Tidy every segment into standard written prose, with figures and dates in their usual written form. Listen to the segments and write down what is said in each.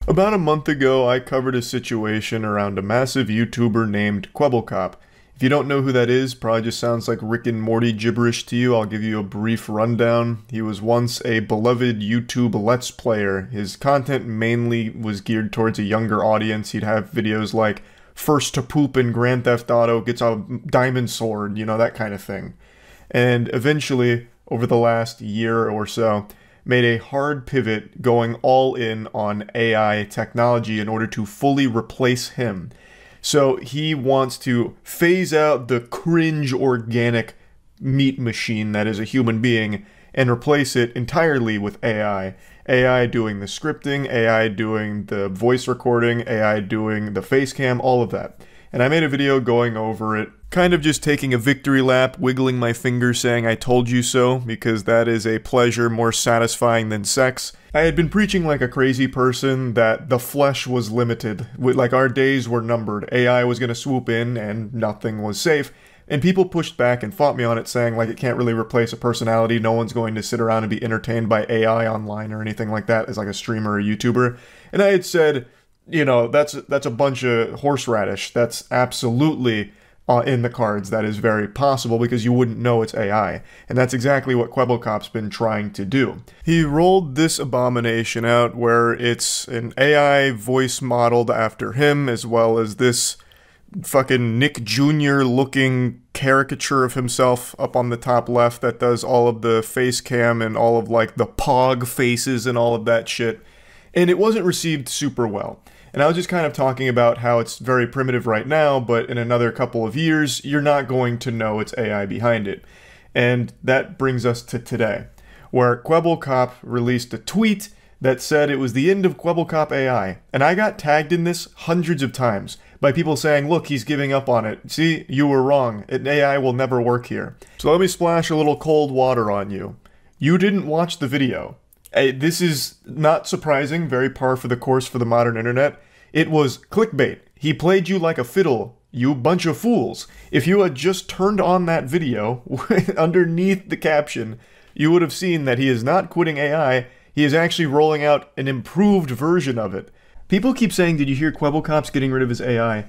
About a month ago, I covered a situation around a massive YouTuber named Kwebbelkop. If you don't know who that is, probably just sounds like Rick and Morty gibberish to you. I'll give you a brief rundown. He was once a beloved YouTube Let's Player. His content mainly was geared towards a younger audience. He'd have videos like first to poop in Grand Theft Auto, gets a diamond sword, you know, that kind of thing. And eventually, over the last year or so, made a hard pivot going all in on AI technology in order to fully replace him. So he wants to phase out the cringe organic meat machine that is a human being and replace it entirely with AI. AI doing the scripting, AI doing the voice recording, AI doing the face cam, all of that. And I made a video going over it, kind of just taking a victory lap, wiggling my fingers saying I told you so, because that is a pleasure more satisfying than sex. I had been preaching like a crazy person that the flesh was limited, like our days were numbered, AI was going to swoop in and nothing was safe. And people pushed back and fought me on it, saying like it can't really replace a personality, no one's going to sit around and be entertained by AI online or anything like that as like a streamer or a YouTuber. And I had said, you know, that's a bunch of horseradish. That's absolutely in the cards. That is very possible because you wouldn't know it's AI. And that's exactly what Kwebbelkop's been trying to do. He rolled this abomination out where it's an AI voice modeled after him, as well as this fucking Nick Jr. looking caricature of himself up on the top left that does all of the face cam and all of like the pog faces and all of that shit. And it wasn't received super well. And I was just kind of talking about how it's very primitive right now, but in another couple of years, you're not going to know it's AI behind it. And that brings us to today, where Kwebbelkop released a tweet that said it was the end of Kwebbelkop AI. And I got tagged in this hundreds of times by people saying, look, he's giving up on it. See, you were wrong. AI will never work here. So let me splash a little cold water on you. You didn't watch the video. This is not surprising, very par for the course for the modern internet. It was clickbait. He played you like a fiddle, you bunch of fools. If you had just turned on that video underneath the caption, you would have seen that he is not quitting AI, he is actually rolling out an improved version of it. People keep saying, did you hear Kwebbelkop's getting rid of his AI?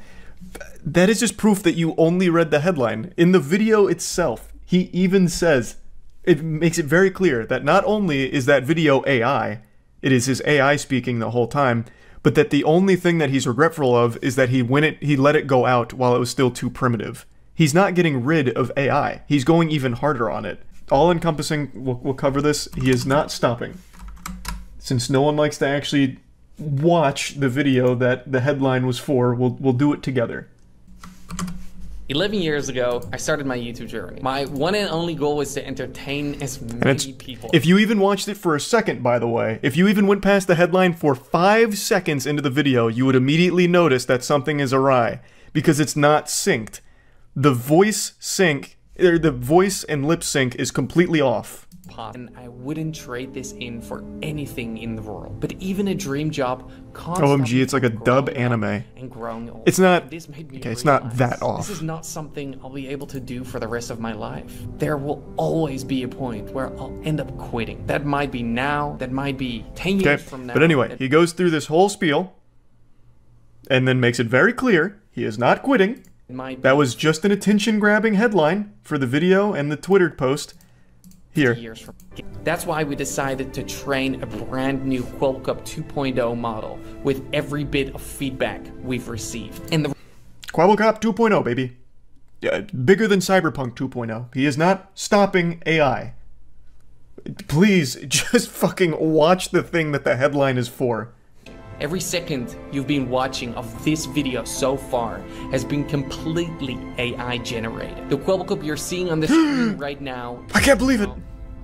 That is just proof that you only read the headline. In the video itself, he even says, it makes it very clear that not only is that video AI, it is his AI speaking the whole time, but that the only thing that he's regretful of is that he let it go out while it was still too primitive. He's not getting rid of AI. He's going even harder on it. All-encompassing, we'll cover this, he is not stopping. Since no one likes to actually watch the video that the headline was for, we'll do it together. 11 years ago, I started my YouTube journey. My one and only goal was to entertain as many people. If you even watched it for a second, by the way, if you even went past the headline for 5 seconds into the video, you would immediately notice that something is awry, because it's not synced. The voice sync, or the voice and lip sync is completely off. And I wouldn't trade this in for anything in the world. But even a dream job constantly OMG, it's like a dub anime. And growing old. It's not, this made me okay, it's realize not that off. This is not something I'll be able to do for the rest of my life. There will always be a point where I'll end up quitting. That might be now, that might be 10 years from now. But anyway, he goes through this whole spiel and then makes it very clear he is not quitting. That was just an attention-grabbing headline for the video and the Twitter post. Here. That's why we decided to train a brand new Kwebbelkop 2.0 model with every bit of feedback we've received. And the Kwebbelkop 2.0, baby. Bigger than Cyberpunk 2.0. He is not stopping AI. Please, just fucking watch the thing that the headline is for. Every second you've been watching of this video so far has been completely AI generated. The Kwebbelkop you're seeing on the screen right now, I can't believe it.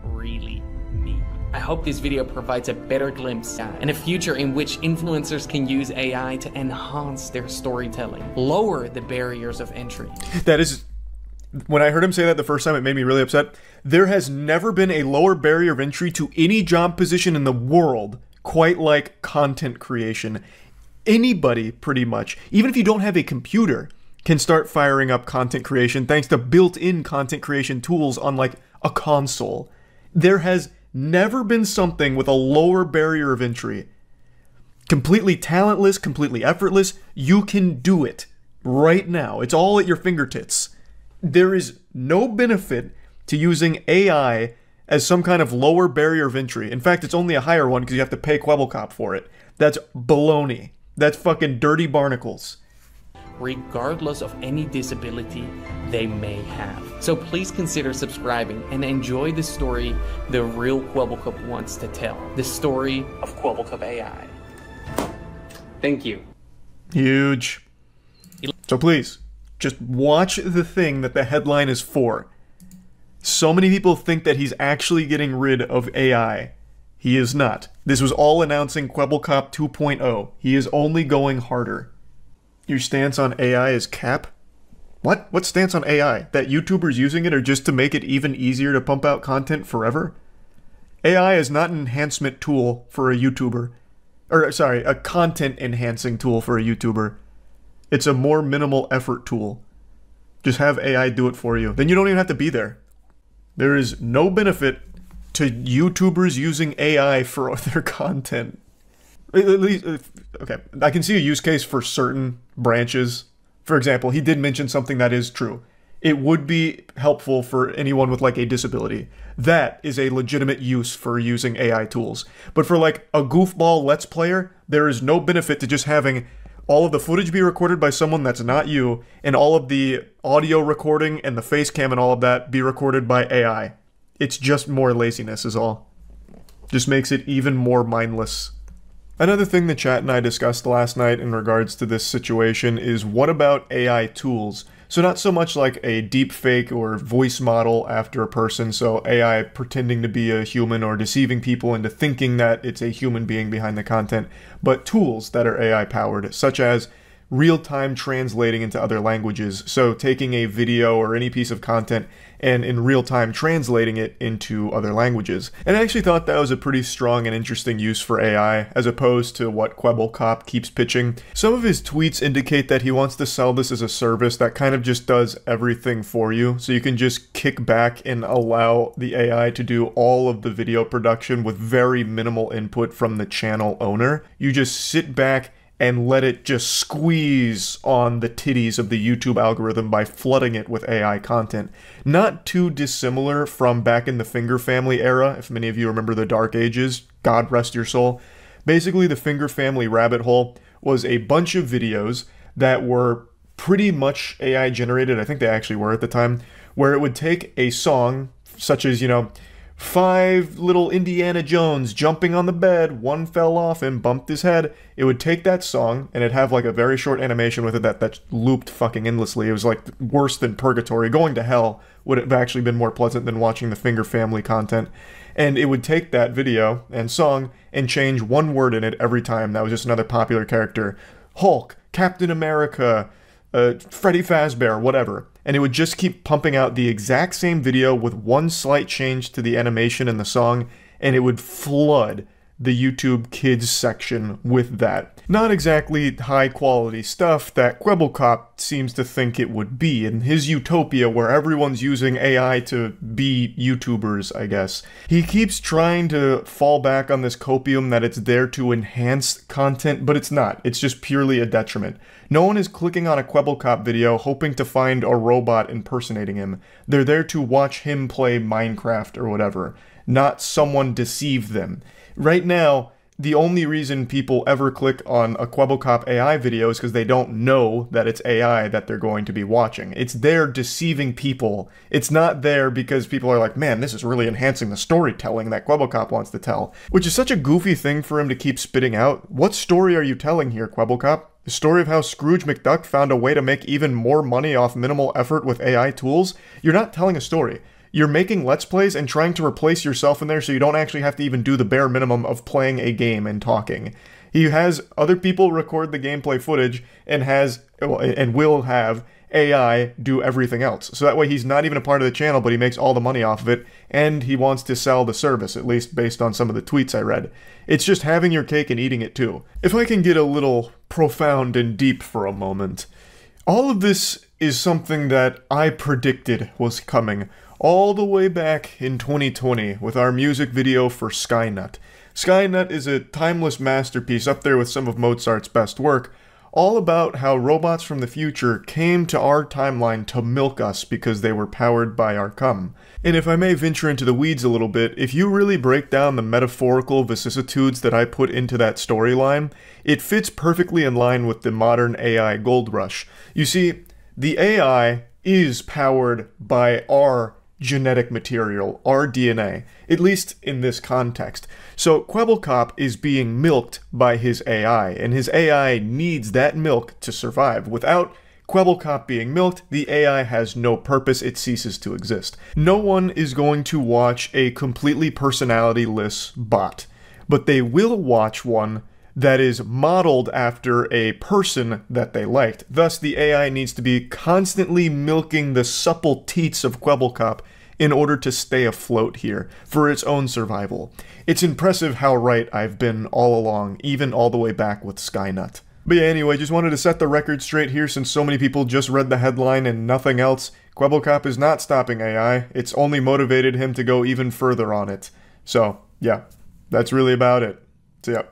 Really me. I hope this video provides a better glimpse and a future in which influencers can use AI to enhance their storytelling, lower the barriers of entry. That is, when I heard him say that the first time, it made me really upset. There has never been a lower barrier of entry to any job position in the world quite like content creation. Anybody, pretty much, even if you don't have a computer, can start firing up content creation thanks to built-in content creation tools on like a console. There has never been something with a lower barrier of entry. Completely talentless, completely effortless. You can do it right now. It's all at your fingertips. There is no benefit to using AI as some kind of lower barrier of entry. In fact, it's only a higher one because you have to pay Quebblecop for it. That's baloney. That's fucking dirty barnacles. Regardless of any disability they may have. So please consider subscribing and enjoy the story the real Quebblecop wants to tell. The story of Quebblecop AI. Thank you. Huge. So please, just watch the thing that the headline is for. So many people think that he's actually getting rid of AI. He is not. This was all announcing Quebblecop 2.0. He is only going harder. Your stance on AI is cap? What? What stance on AI? That YouTubers using it are just to make it even easier to pump out content forever? AI is not an enhancement tool for a YouTuber. Or, sorry, a content enhancing tool for a YouTuber. It's a more minimal effort tool. Just have AI do it for you. Then you don't even have to be there. There is no benefit to YouTubers using AI for their content. At least, okay, I can see a use case for certain branches. For example, he did mention something that is true. It would be helpful for anyone with like a disability. That is a legitimate use for using AI tools. But for like a goofball Let's Player, there is no benefit to just having all of the footage be recorded by someone that's not you, and all of the audio recording and the face cam and all of that be recorded by AI. It's just more laziness is all. Just makes it even more mindless. Another thing the chat and I discussed last night in regards to this situation is what about AI tools? So not so much like a deep fake or voice model after a person, so AI pretending to be a human or deceiving people into thinking that it's a human being behind the content, but tools that are AI powered, such as real-time translating into other languages. So taking a video or any piece of content and in real time translating it into other languages. And I actually thought that was a pretty strong and interesting use for AI, as opposed to what Quebblecop keeps pitching. Some of his tweets indicate that he wants to sell this as a service that kind of just does everything for you, so you can just kick back and allow the AI to do all of the video production with very minimal input from the channel owner. You just sit back and let it just squeeze on the titties of the YouTube algorithm by flooding it with AI content. Not too dissimilar from back in the Finger Family era, if many of you remember the Dark Ages, God rest your soul. Basically, the Finger Family rabbit hole was a bunch of videos that were pretty much AI generated, I think they actually were at the time, where it would take a song, such as, you know, 5 little Indiana Jones jumping on the bed, one fell off and bumped his head. It would take that song, and it'd have like a very short animation with it that looped fucking endlessly. It was like worse than purgatory. Going to hell would have actually been more pleasant than watching the Finger Family content. And it would take that video and song and change one word in it every time. That was just another popular character. Hulk, Captain America, Freddy Fazbear, whatever. And it would just keep pumping out the exact same video with one slight change to the animation and the song, and it would flood the YouTube Kids section with that. Not exactly high quality stuff that Quebblecop seems to think it would be in his utopia where everyone's using AI to be YouTubers, I guess. He keeps trying to fall back on this copium that it's there to enhance content, but it's not. It's just purely a detriment. No one is clicking on a Quebblecop video hoping to find a robot impersonating him. They're there to watch him play Minecraft or whatever, not someone deceive them. Right now, the only reason people ever click on a Quebblecop AI video is because they don't know that it's AI that they're going to be watching. It's there deceiving people. It's not there because people are like, man, this is really enhancing the storytelling that Quebblecop wants to tell. Which is such a goofy thing for him to keep spitting out. What story are you telling here, Quebblecop? The story of how Scrooge McDuck found a way to make even more money off minimal effort with AI tools? You're not telling a story. You're making Let's Plays and trying to replace yourself in there so you don't actually have to even do the bare minimum of playing a game and talking. He has other people record the gameplay footage and will have AI do everything else. So that way he's not even a part of the channel, but he makes all the money off of it, and he wants to sell the service, at least based on some of the tweets I read. It's just having your cake and eating it too. If I can get a little profound and deep for a moment, all of this is something that I predicted was coming all the way back in 2020 with our music video for Skynut. Skynet is a timeless masterpiece up there with some of Mozart's best work, all about how robots from the future came to our timeline to milk us because they were powered by our cum. And if I may venture into the weeds a little bit, if you really break down the metaphorical vicissitudes that I put into that storyline, it fits perfectly in line with the modern AI gold rush. You see, the AI is powered by our genetic material, our DNA, at least in this context. So Kwebbelkop is being milked by his AI, and his AI needs that milk to survive. Without Kwebbelkop being milked, the AI has no purpose, it ceases to exist. No one is going to watch a completely personality-less bot, but they will watch one that is modeled after a person that they liked. Thus, the AI needs to be constantly milking the supple teats of Kwebbelkop in order to stay afloat here, for its own survival. It's impressive how right I've been all along, even all the way back with Skynet. But yeah, anyway, just wanted to set the record straight here since so many people just read the headline and nothing else. Kwebbelkop is not stopping AI, it's only motivated him to go even further on it. So, yeah, that's really about it. So yeah.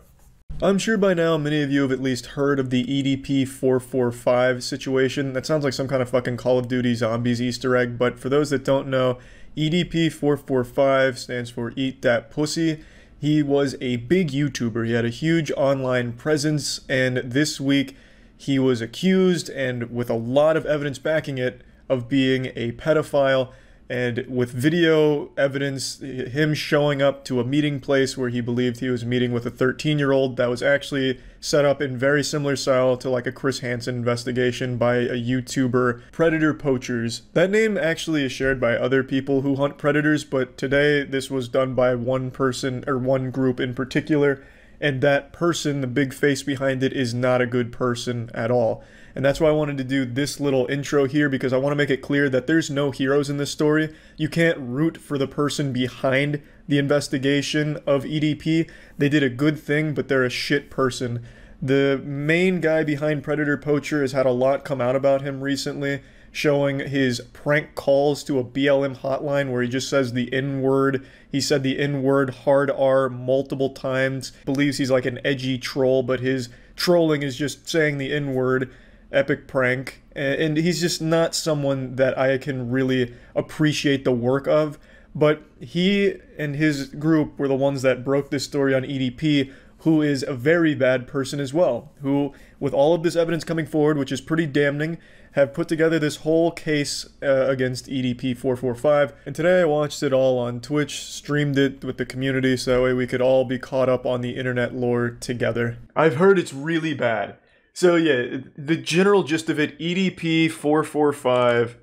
I'm sure by now many of you have at least heard of the EDP445 situation. That sounds like some kind of fucking Call of Duty Zombies Easter egg, but for those that don't know, EDP445 stands for Eat That Pussy. He was a big YouTuber. He had a huge online presence, and this week he was accused, and with a lot of evidence backing it, of being a pedophile. And with video evidence, him showing up to a meeting place where he believed he was meeting with a 13-year-old that was actually set up in very similar style to like a Chris Hansen investigation by a YouTuber, Predator Poachers. That name actually is shared by other people who hunt predators, but today this was done by one person, or one group in particular, and that person, the big face behind it, is not a good person at all. And that's why I wanted to do this little intro here, because I want to make it clear that there's no heroes in this story. You can't root for the person behind the investigation of EDP. They did a good thing, but they're a shit person. The main guy behind Predator Poacher has had a lot come out about him recently, showing his prank calls to a BLM hotline where he just says the N-word. He said the N-word, hard R, multiple times. Believes he's like an edgy troll, but his trolling is just saying the N-word. Epic prank, and he's just not someone that I can really appreciate the work of, but he and his group were the ones that broke this story on EDP, who is a very bad person as well, who, with all of this evidence coming forward, which is pretty damning, have put together this whole case against EDP445, and today I watched it all on Twitch, streamed it with the community, so that way we could all be caught up on the internet lore together. I've heard it's really bad. So yeah, the general gist of it, EDP445,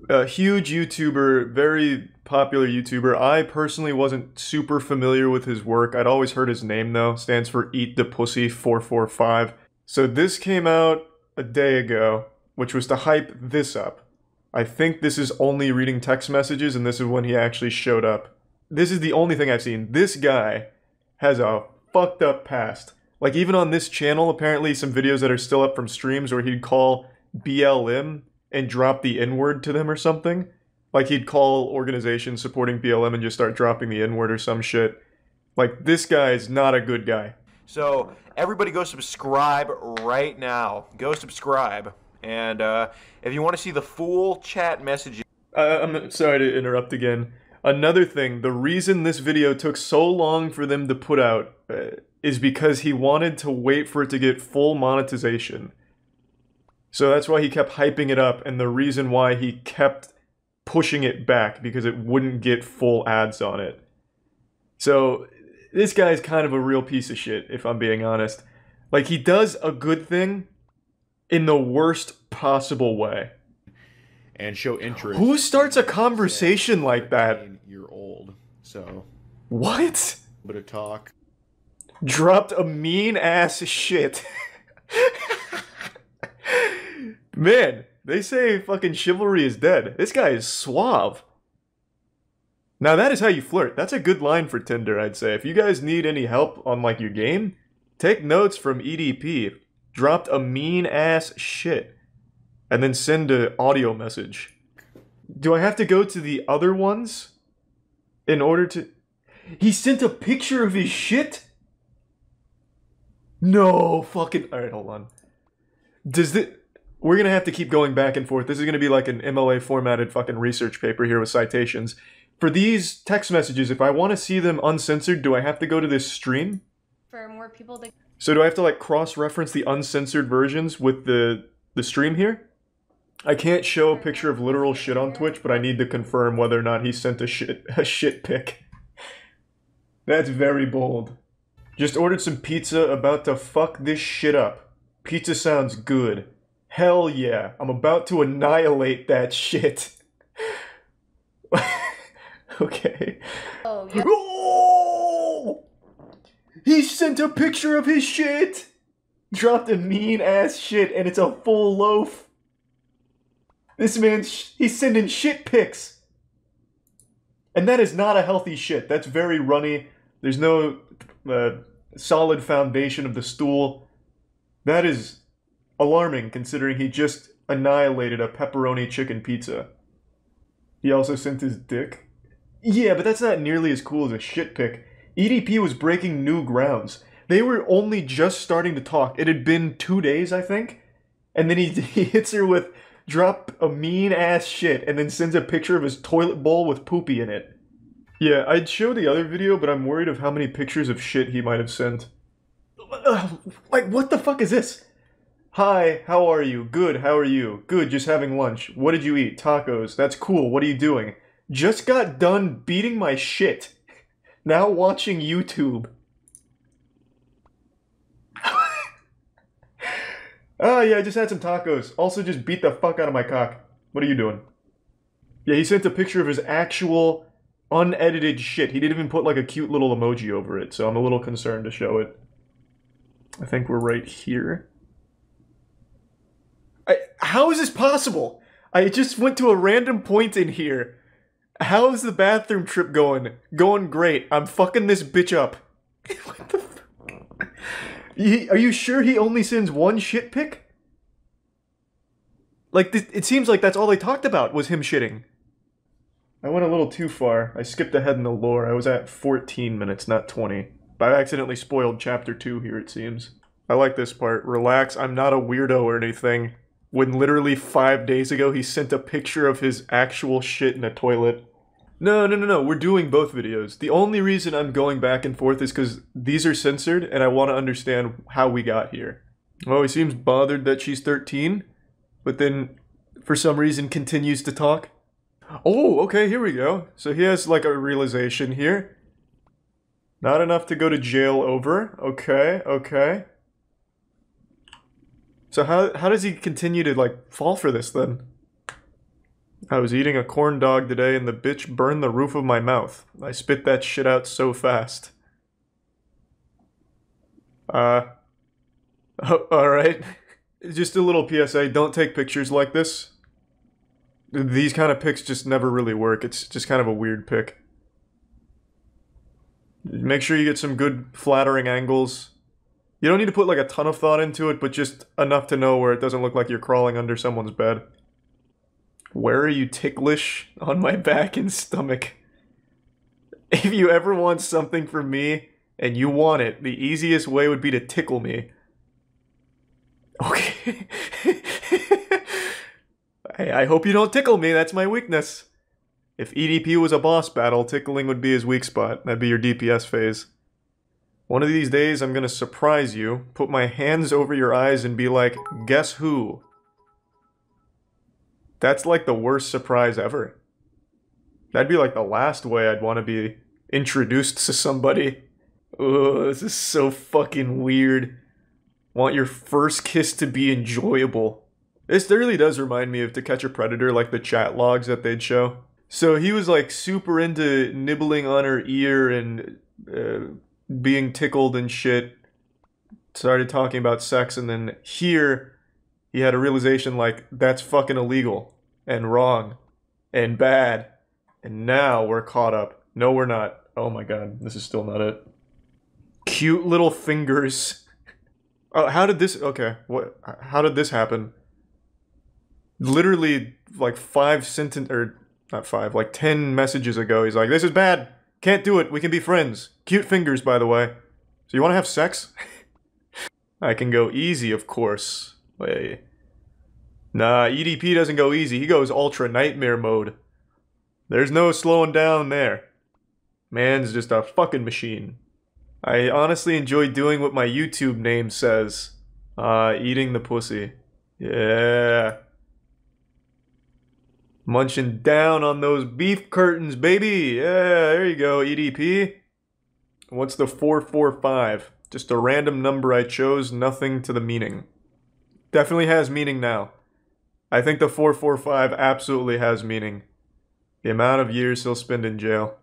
a huge YouTuber, very popular YouTuber. I personally wasn't super familiar with his work. I'd always heard his name though, stands for Eat the Pussy 445. So this came out a day ago, which was to hype this up. I think this is only reading text messages, and this is when he actually showed up. This is the only thing I've seen. This guy has a fucked up past. Like, even on this channel, apparently some videos that are still up from streams where he'd call BLM and drop the N-word to them or something. Like, he'd call organizations supporting BLM and just start dropping the N-word or some shit. Like, this guy is not a good guy. So, everybody go subscribe right now. Go subscribe. And if you want to see the full chat messages... I'm sorry to interrupt again. Another thing, the reason this video took so long for them to put out... is because he wanted to wait for it to get full monetization. So that's why he kept hyping it up, and the reason why he kept pushing it back, because it wouldn't get full ads on it. So this guy's kind of a real piece of shit, if I'm being honest. Like, he does a good thing in the worst possible way. And show interest. Who starts a conversation like that? You're old, so... What? A bit of talk. Dropped a mean ass shit. Man, they say fucking chivalry is dead. This guy is suave. Now that is how you flirt. That's a good line for Tinder, I'd say. If you guys need any help on like your game, take notes from EDP. Dropped a mean ass shit. And then send an audio message. Do I have to go to the other ones in order to... He sent a picture of his shit? No fucking... Alright, hold on. We're gonna have to keep going back and forth. This is gonna be like an MLA formatted fucking research paper here with citations. For these text messages, if I want to see them uncensored, do I have to go to this stream? For more people to... So do I have to like cross-reference the uncensored versions with the stream here? I can't show a picture of literal shit on Twitch, but I need to confirm whether or not he sent a shit pic. That's very bold. Just ordered some pizza, about to fuck this shit up. Pizza sounds good. Hell yeah, I'm about to annihilate that shit. Okay. Oh, yeah. Oh! He sent a picture of his shit! Dropped a mean ass shit and it's a full loaf. This man, he's sending shit pics. And that is not a healthy shit. That's very runny. There's no solid foundation of the stool. That is alarming considering he just annihilated a pepperoni chicken pizza. He also sent his dick. Yeah, but that's not nearly as cool as a shit pic. EDP was breaking new grounds. They were only just starting to talk. It had been 2 days, I think. And then he hits her with, drop a mean ass shit, and then sends a picture of his toilet bowl with poopy in it. Yeah, I'd show the other video, but I'm worried of how many pictures of shit he might have sent. Like, what the fuck is this? Hi, how are you? Good, how are you? Good, just having lunch. What did you eat? Tacos. That's cool, what are you doing? Just got done beating my shit. Now watching YouTube. Oh yeah, I just had some tacos. Also just beat the fuck out of my cock. What are you doing? Yeah, he sent a picture of his actual unedited shit. He didn't even put like a cute little emoji over it, so I'm a little concerned to show it. I think we're right here. How is this possible? I just went to a random point in here. How is the bathroom trip going? Going great. I'm fucking this bitch up. What the fuck? Are you sure he only sends one shit pic? Like, it seems like that's all they talked about, was him shitting. I went a little too far. I skipped ahead in the lore. I was at 14 minutes, not 20. But I accidentally spoiled chapter 2 here, it seems. I like this part. Relax, I'm not a weirdo or anything. When literally 5 days ago he sent a picture of his actual shit in a toilet. No, we're doing both videos. The only reason I'm going back and forth is because these are censored and I want to understand how we got here. Oh, he seems bothered that she's 13, but then for some reason continues to talk. Oh, okay, here we go. So he has like a realization here. Not enough to go to jail over. Okay. So how does he continue to, like, fall for this, then? I was eating a corn dog today and the bitch burned the roof of my mouth. I spit that shit out so fast. Alright. Just a little PSA, don't take pictures like this. These kind of pics just never really work. It's just kind of a weird pic. Make sure you get some good flattering angles. You don't need to put like a ton of thought into it, but just enough to know where it doesn't look like you're crawling under someone's bed. Where are you ticklish? On my back and stomach. If you ever want something from me, and you want it, the easiest way would be to tickle me. Okay. I hope you don't tickle me, that's my weakness. If EDP was a boss battle, tickling would be his weak spot. That'd be your DPS phase. One of these days, I'm gonna surprise you, put my hands over your eyes and be like, guess who? That's like the worst surprise ever. That'd be like the last way I'd want to be introduced to somebody. Ugh, this is so fucking weird. Want your first kiss to be enjoyable. This really does remind me of To Catch a Predator, like the chat logs that they'd show. So he was like super into nibbling on her ear and being tickled and shit. Started talking about sex, and then here he had a realization like, that's fucking illegal and wrong and bad. And now we're caught up. No, we're not. Oh my god, this is still not it. Cute little fingers. Oh, how did this... Okay, what? How did this happen? Literally, like 5 sentences... Or, not 5, like 10 messages ago, he's like, this is bad. Can't do it. We can be friends. Cute fingers, by the way. So you want to have sex? I can go easy, of course. Wait. Nah, EDP doesn't go easy. He goes ultra nightmare mode. There's no slowing down there. Man's just a fucking machine. I honestly enjoy doing what my YouTube name says. Eating the pussy. Yeah. Munching down on those beef curtains, baby! Yeah, there you go, EDP. What's the 445? Just a random number I chose, nothing to the meaning. Definitely has meaning now. I think the 445 absolutely has meaning. The amount of years he'll spend in jail.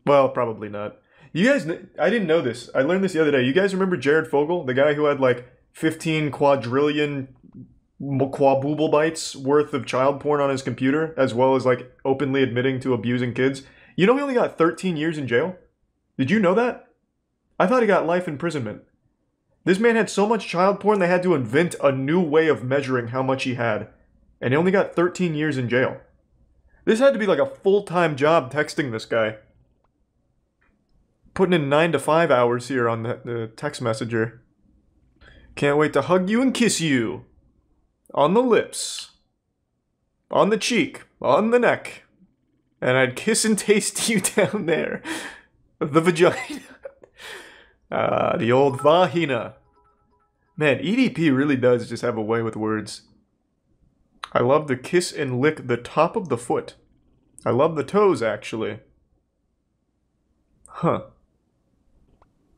Well, probably not. You guys, I didn't know this. I learned this the other day. You guys remember Jared Fogle? The guy who had like 15 quadrillion quadruple bytes worth of child porn on his computer, as well as like openly admitting to abusing kids. You know he only got 13 years in jail? Did you know that? I thought he got life imprisonment. This man had so much child porn they had to invent a new way of measuring how much he had. And he only got 13 years in jail. This had to be like a full-time job texting this guy. Putting in 9 to 5 hours here on the text messenger. Can't wait to hug you and kiss you. On the lips. On the cheek. On the neck. And I'd kiss and taste you down there. The vagina. The old vagina. Man, EDP really does just have a way with words. I love to kiss and lick the top of the foot. I love the toes, actually. Huh.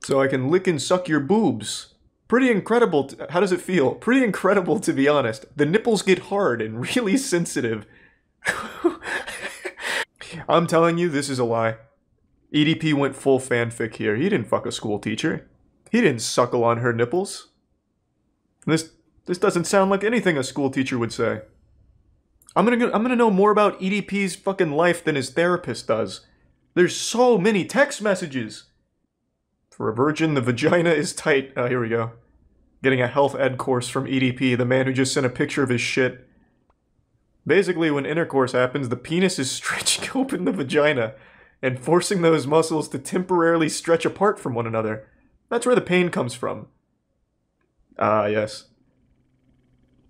So I can lick and suck your boobs. Pretty incredible. How does it feel? Pretty incredible, to be honest. The nipples get hard and really sensitive. I'm telling you, this is a lie. EDP went full fanfic here. He didn't fuck a school teacher. He didn't suckle on her nipples. This doesn't sound like anything a school teacher would say. I'm gonna know more about EDP's fucking life than his therapist does. There's so many text messages. For a virgin, the vagina is tight. Oh, here we go. Getting a health ed course from EDP, the man who just sent a picture of his shit. Basically, when intercourse happens, the penis is stretching open the vagina and forcing those muscles to temporarily stretch apart from one another. That's where the pain comes from. Ah, yes.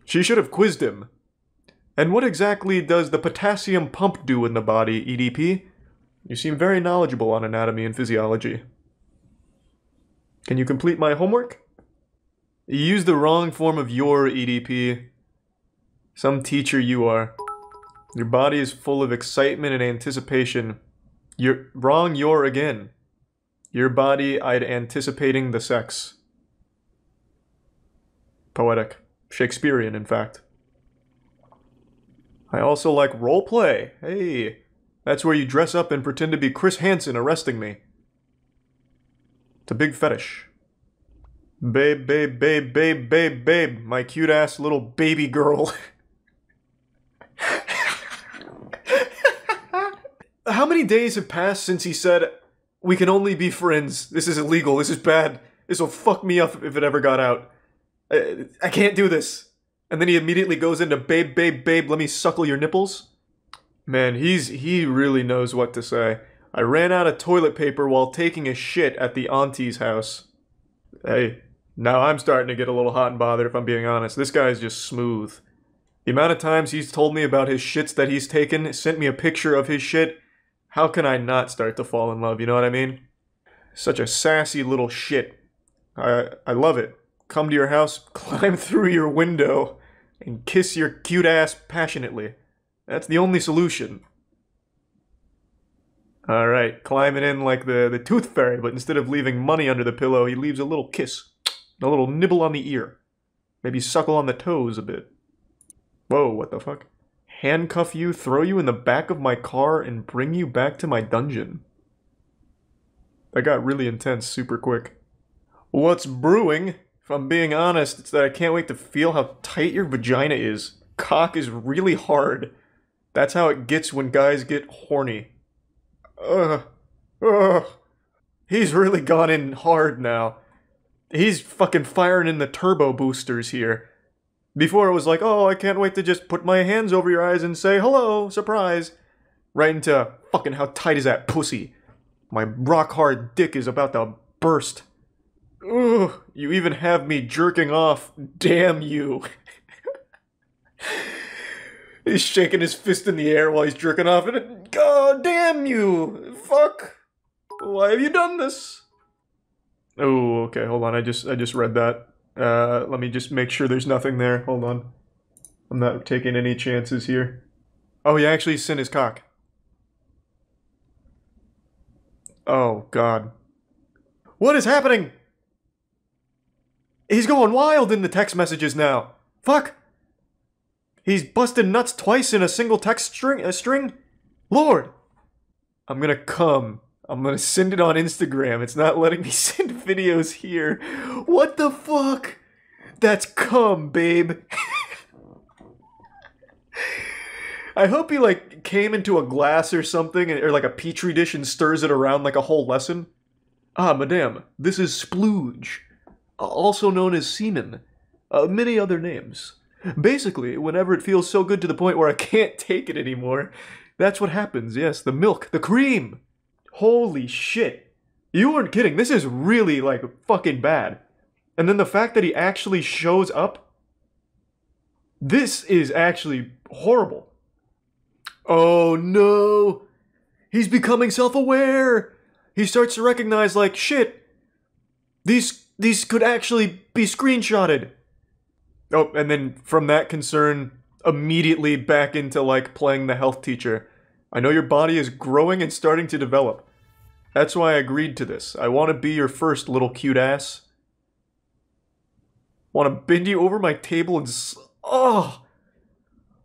She should have quizzed him. And what exactly does the potassium pump do in the body, EDP? You seem very knowledgeable on anatomy and physiology. Can you complete my homework? You used the wrong form of your, EDP. Some teacher you are. Your body is full of excitement and anticipation. You're wrong, your again. Your body, I'd anticipating the sex. Poetic. Shakespearean, in fact. I also like roleplay. Hey, that's where you dress up and pretend to be Chris Hansen arresting me. It's a big fetish. Babe, babe, babe, babe, babe, babe. My cute-ass little baby girl. How many days have passed since he said, we can only be friends. This is illegal. This is bad. This will fuck me up if it ever got out. I can't do this. And then he immediately goes into, babe, babe, babe, let me suckle your nipples. Man, he really knows what to say. I ran out of toilet paper while taking a shit at the auntie's house. Hey, now I'm starting to get a little hot and bothered if I'm being honest. This guy's just smooth. The amount of times he's told me about his shits that he's taken, sent me a picture of his shit, how can I not start to fall in love, you know what I mean? Such a sassy little shit. I love it. Come to your house, climb through your window, and kiss your cute ass passionately. That's the only solution. Alright, climbing in like the tooth fairy, but instead of leaving money under the pillow, he leaves a little kiss. A little nibble on the ear. Maybe suckle on the toes a bit. Whoa, what the fuck? Handcuff you, throw you in the back of my car, and bring you back to my dungeon. That got really intense super quick. What's brewing? If I'm being honest, it's that I can't wait to feel how tight your vagina is. Cock is really hard. That's how it gets when guys get horny. He's really gone in hard now. He's fucking firing in the turbo boosters here. Before it was like, oh, I can't wait to just put my hands over your eyes and say, hello, surprise. Right into, fucking how tight is that pussy? My rock-hard dick is about to burst. Ugh, you even have me jerking off. Damn you. He's shaking his fist in the air while he's jerking off. And God damn you! Fuck! Why have you done this? Oh, okay, hold on. I just read that. Let me just make sure there's nothing there. Hold on. I'm not taking any chances here. Oh, he actually sent his cock. Oh, God. What is happening? He's going wild in the text messages now. Fuck! He's busted nuts twice in a single text string? Lord! I'm gonna come. I'm gonna send it on Instagram. It's not letting me send videos here. What the fuck? That's cum, babe. I hope he, like, came into a glass or something, or like a petri dish and stirs it around like a whole lesson. Ah, madame, this is splooge, also known as semen. Many other names. Basically, whenever it feels so good to the point where I can't take it anymore, that's what happens, yes, the milk, the cream. Holy shit. You weren't kidding, this is really, like, fucking bad. And then the fact that he actually shows up, this is actually horrible. Oh no! He's becoming self-aware! He starts to recognize, like, shit, these could actually be screenshotted. Oh, and then from that concern, immediately back into, like, playing the health teacher. I know your body is growing and starting to develop. That's why I agreed to this. I want to be your first, little cute ass. Want to bend you over my table and oh!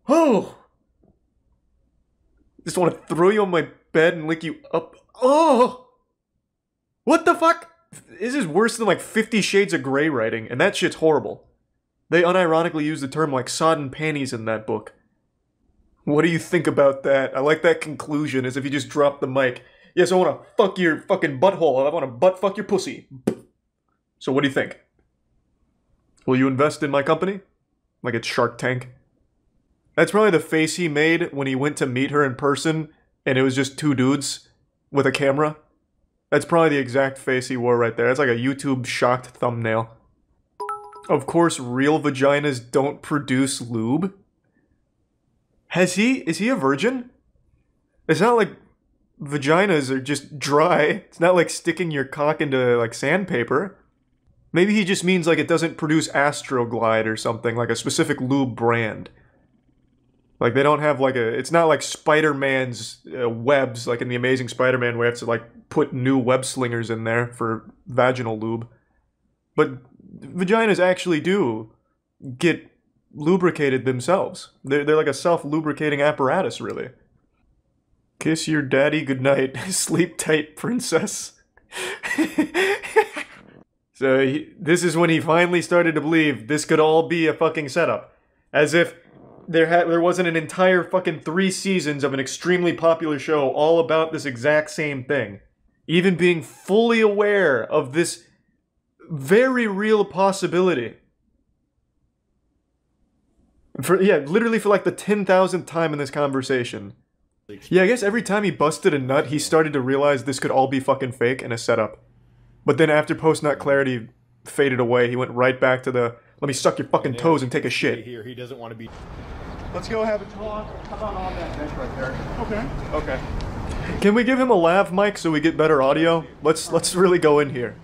Oh! Just want to throw you on my bed and lick you up. Oh! What the fuck? This is worse than, like, 50 Shades of Grey writing, and that shit's horrible. They unironically use the term, like, sodden panties in that book. What do you think about that? I like that conclusion, as if you just dropped the mic. Yes, I want to fuck your fucking butthole. I want to butt fuck your pussy. So what do you think? Will you invest in my company? Like it's Shark Tank? That's probably the face he made when he went to meet her in person, and it was just two dudes with a camera. That's probably the exact face he wore right there. That's like a YouTube shocked thumbnail. Of course, real vaginas don't produce lube. Is he a virgin? It's not like vaginas are just dry. It's not like sticking your cock into, like, sandpaper. Maybe he just means, like, it doesn't produce Astroglide or something, like a specific lube brand. Like, they don't have, like, it's not like Spider-Man's webs, like in The Amazing Spider-Man, where you have to, like, put new web slingers in there for vaginal lube. But vaginas actually do get lubricated themselves. They're like a self-lubricating apparatus, really. Kiss your daddy goodnight. Sleep tight, princess. So this is when he finally started to believe this could all be a fucking setup. As if there wasn't an entire fucking 3 seasons of an extremely popular show all about this exact same thing. Even being fully aware of this very real possibility. Literally for like the 10,000th time in this conversation. Yeah, I guess every time he busted a nut, he started to realize this could all be fucking fake and a setup. But then after post-nut clarity faded away, he went right back to the, let me suck your fucking toes and take a shit. Here, he doesn't want to be. Let's go have a talk. How about on that bench right there? Okay. Okay. Can we give him a lav mic so we get better audio? Let's really go in here.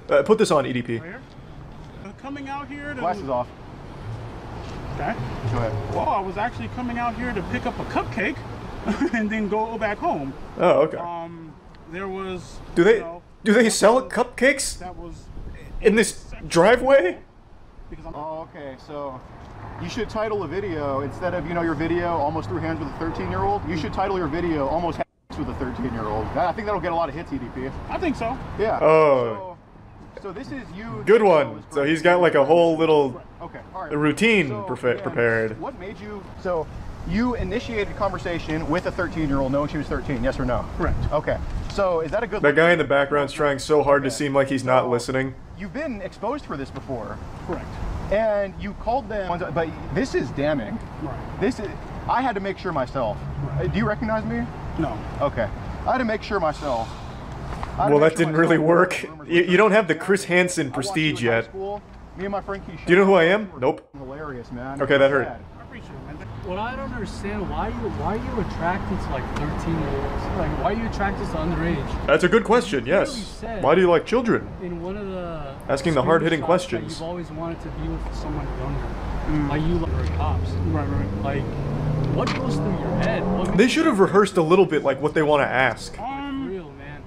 Put this on, EDP. Right here? Coming out here to... Glasses off. Okay. Go ahead. Well, I was actually coming out here to pick up a cupcake and then go back home. Oh, okay. There was... Do they sell cupcakes That was... in this driveway? Because I'm... Oh, okay, so you should title a video, instead of, your video, Almost Through Hands with a 13-year-old, you should title your video, Almost Hands with a 13-year-old. I think that'll get a lot of hits, EDP. I think so. Yeah. Oh. So this is you... Good one. So he's got like a whole little okay, all right. routine So, prepared. What made you... So you initiated a conversation with a 13-year-old knowing she was 13, yes or no? Correct. Okay. So is that a good... That guy in the background's trying so hard to seem like he's not listening. You've been exposed for this before. Correct. And you called them... But this is damning. Right. This is... I had to make sure myself. Right. Do you recognize me? No. Okay. I had to make sure myself Well, that didn't really work. You don't have the Chris Hansen prestige yet. Me and my friend Keisha. Do you know who I am? Nope. Hilarious, man. Okay, that hurt. What I don't understand, why are you attracted to like 13-year-olds? Like, why are you attracted to underage? That's a good question, yes. Why do you like children? In one of the asking the hard-hitting questions. You've always wanted to be with someone younger. Like you like cops. Right. Like, what goes through your head? They should have rehearsed a little bit like what they want to ask. Real, man.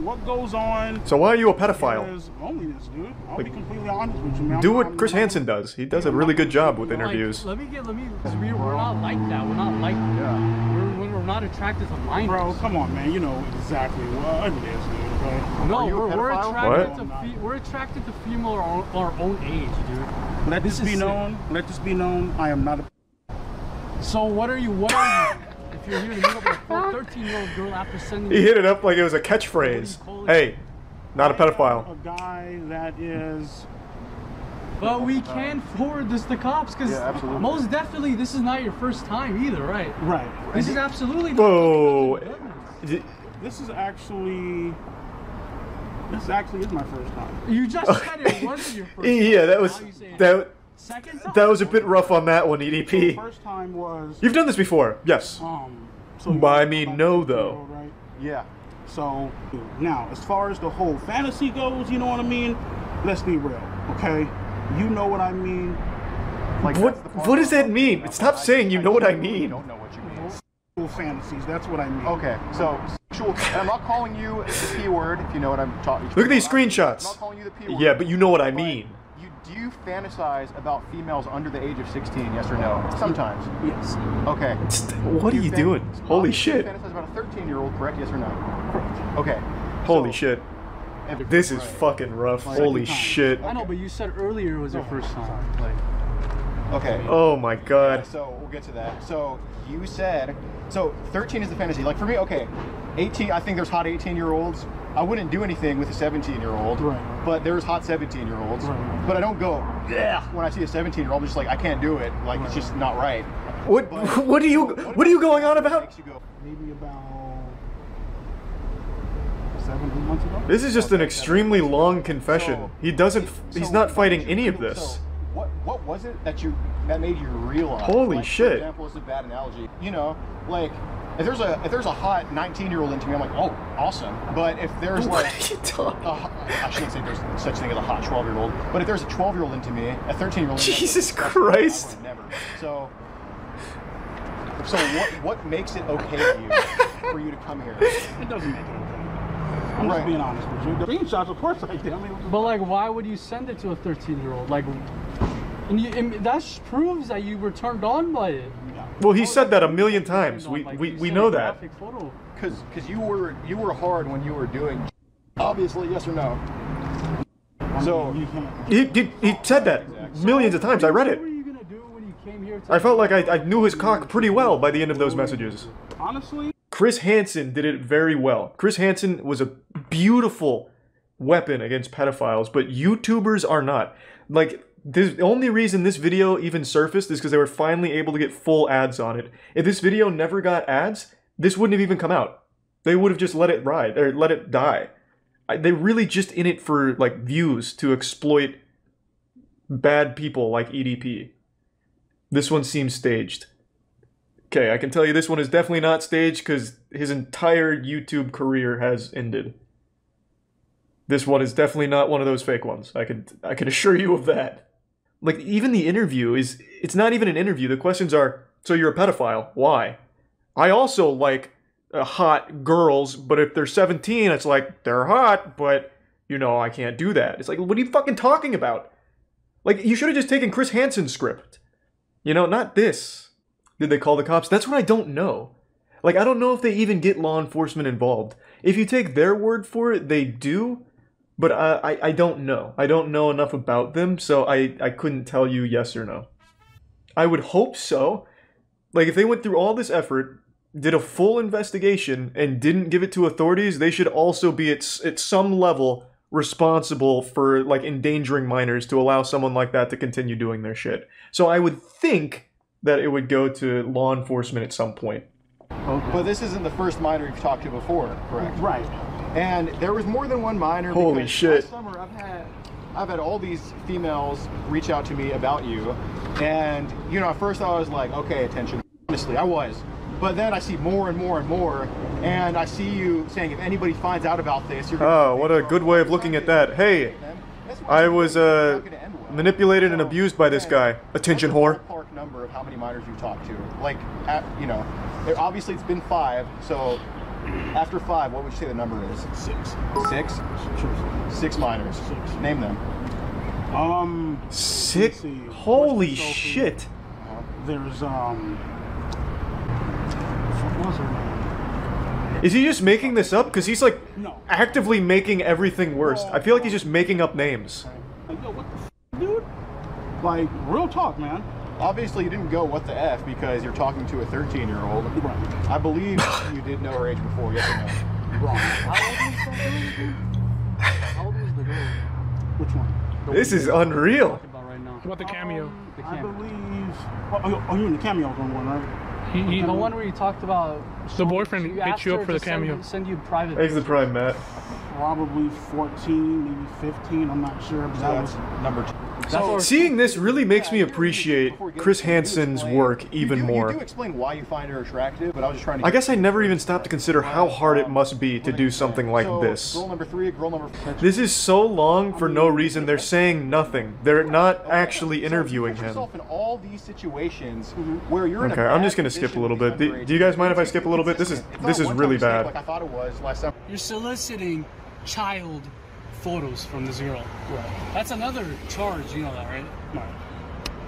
What goes on? So why are you a pedophile? Is loneliness, dude. I'll be completely honest with you, man. Do what Chris Hansen does. He does a really good job with interviews. Like, we're not like that. We're not like that. We're not attracted to minors. Bro, come on, man. You know exactly what it is, dude. Okay? No, we're attracted to female our own age, dude. Let this be known. Let this be known. I am not a. So what are you? If you're here to meet up with a 13-year-old girl after sending... He hit it up like it was a catchphrase. Hey, not a pedophile. A guy that is... But we can forward this to cops, because most definitely this is not your first time either, right? Right. This is absolutely... Whoa. This actually is my first time. You just said it wasn't your first time. Yeah, that was a bit rough on that one, EDP. The first time was... You've done this before, yes. I mean, no, though. Right? Yeah. So, now, as far as the whole fantasy goes, you know what I mean? Let's be real, okay? You know what I mean? Like, what does that mean? Stop saying you know what I mean. I don't know what you mean. Sexual fantasies, that's what I mean. Okay, so sexual, and I'm not calling you the P word, if you know what I'm talking about. Look at these screenshots. I'm not calling you the P word. Yeah, but you know what I mean. Do you fantasize about females under the age of 16, yes or no? Sometimes. Yes. Okay. What are you doing? Holy shit. You fantasize about a 13-year-old, correct, yes or no? Correct. Okay. Holy shit. This is fucking rough. Holy shit. I know, but you said earlier it was your first time. Okay. Oh my god. Yeah, so we'll get to that. So you said, so 13 is the fantasy. Like for me, okay, 18, I think there's hot 18-year-olds. I wouldn't do anything with a 17-year-old, but there's hot 17-year-olds. But I don't go, yeah, when I see a 17-year-old, I'm just like, I can't do it. Like, it's just not right. What are you going on about? Maybe about 7 months ago. This is just an extremely long confession. He's not fighting any of this. So what was it that made you realize? Holy like, shit. For example, it's a bad analogy. You know, like if there's a hot 19-year-old into me, I'm like, oh, awesome. But if there's like, what are you talking? I shouldn't say there's such thing as a hot 12-year-old. But if there's a 12-year-old into me, a 13-year-old. Jesus Christ. I would never. So what makes it okay to you for you to come here? It doesn't make it okay. I'm just being honest with you. The screenshots, of course, I did. But like, why would you send it to a 13-year-old? Like, and that proves that you were turned on by it. Well, he said that a million times. We know that. Because you were hard when you were doing. Obviously, yes or no. So he said that millions of times. I read it. What were you gonna do when you came here? I felt like I knew his cock pretty well by the end of those messages. Honestly, Chris Hansen did it very well. Chris Hansen was a beautiful weapon against pedophiles, but YouTubers are not. Like, the only reason this video even surfaced is because they were finally able to get full ads on it. If this video never got ads, this wouldn't have even come out. They would have just let it ride, or let it die. They're really just in it for, like, views to exploit bad people like EDP. This one seems staged. Okay, I can tell you this one is definitely not staged because his entire YouTube career has ended. This one is definitely not one of those fake ones. I can assure you of that. Like, even the interview it's not even an interview. The questions are, so you're a pedophile, why? I also like hot girls, but if they're 17, it's like, they're hot, but, you know, I can't do that. It's like, what are you fucking talking about? Like, you should have just taken Chris Hansen's script. You know, not this. Did they call the cops? That's what I don't know. Like, I don't know if they even get law enforcement involved. If you take their word for it, they do, but I don't know. I don't know enough about them, so I couldn't tell you yes or no. I would hope so. Like, if they went through all this effort, did a full investigation, and didn't give it to authorities, they should also be at some level responsible for, like, endangering minors to allow someone like that to continue doing their shit. So I would think that it would go to law enforcement at some point. Okay. But this isn't the first minor you've talked to before, correct? Right. And there was more than one minor. Holy shit. Last summer I've had all these females reach out to me about you. And, you know, at first I was like, okay, attention. Honestly, I was. But then I see more and more and more. And I see you saying, if anybody finds out about this, you're Oh, what a good way of looking at that. Hey, I was manipulated and abused by this guy. Attention whore. Ballpark number of how many minors you talked to. Like, you know, obviously it's been 5, so after 5, what would you say the number is? 6. 6? 6 minors. 6. Name them. 6? let's see. Holy Sophie. shit. There's what was her name? Is he just making this up? Because he's like No. actively making everything worse. I feel like he's just making up names. Like, yo, what the dude? Like, real talk, man. Obviously you didn't go what the F because you're talking to a 13-year-old. Right. I believe you did know her age before, yes or no? Wrong. How old was the girl? Which one? This is unreal. Talking about right now. What the cameo? The I cameo. believe. Oh, you in the cameo one, right? The one where you talked about The boyfriend you hit asked you up her for the to cameo. Send you private. He's the prime, Matt. Probably 14, maybe 15. I'm not sure. But that was number 2. So, Seeing this really makes me appreciate Chris Hansen's work even You more. do explain why you find her attractive, but I was just trying to... I guess I never even stopped to consider how hard it must be to do something like this. Girl number 3, girl number 4. This is so long for no reason. They're saying nothing. They're not actually interviewing So you put him. yourself in all these situations where you're in a Okay, I'm bad just gonna skip a position little with bit. these Do you guys mind if I underage skip a little bit? This is It's not this is one-time really mistake bad. Like I thought it was last summer. you're soliciting child photos from this girl. right. That's another charge. You know that, right? No,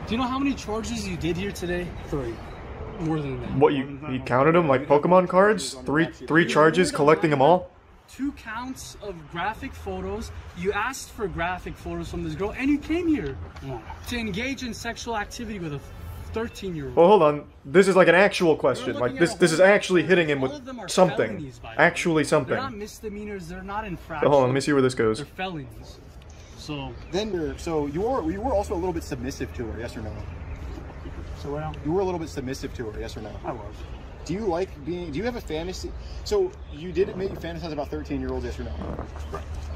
Do you know how many charges you did here today? 3. More than that. What, you counted them like Pokemon cards? Three charges, collecting them all? 2 counts of graphic photos. You asked for graphic photos from this girl, and you came here No. to engage in sexual activity with a 13-year-old. Well, hold on. This is like an actual question. Like this is actually hitting him with something. Actually They're not something. misdemeanors. They're not So infractions. hold on, let me see where this goes. They're felonies. So Then you were also a little bit submissive to her, yes or no? So well, You were a little bit submissive to her, yes or no? I was. Do you like being? Do you have a fantasy? So you did make you fantasize about 13-year-olds, yes or no?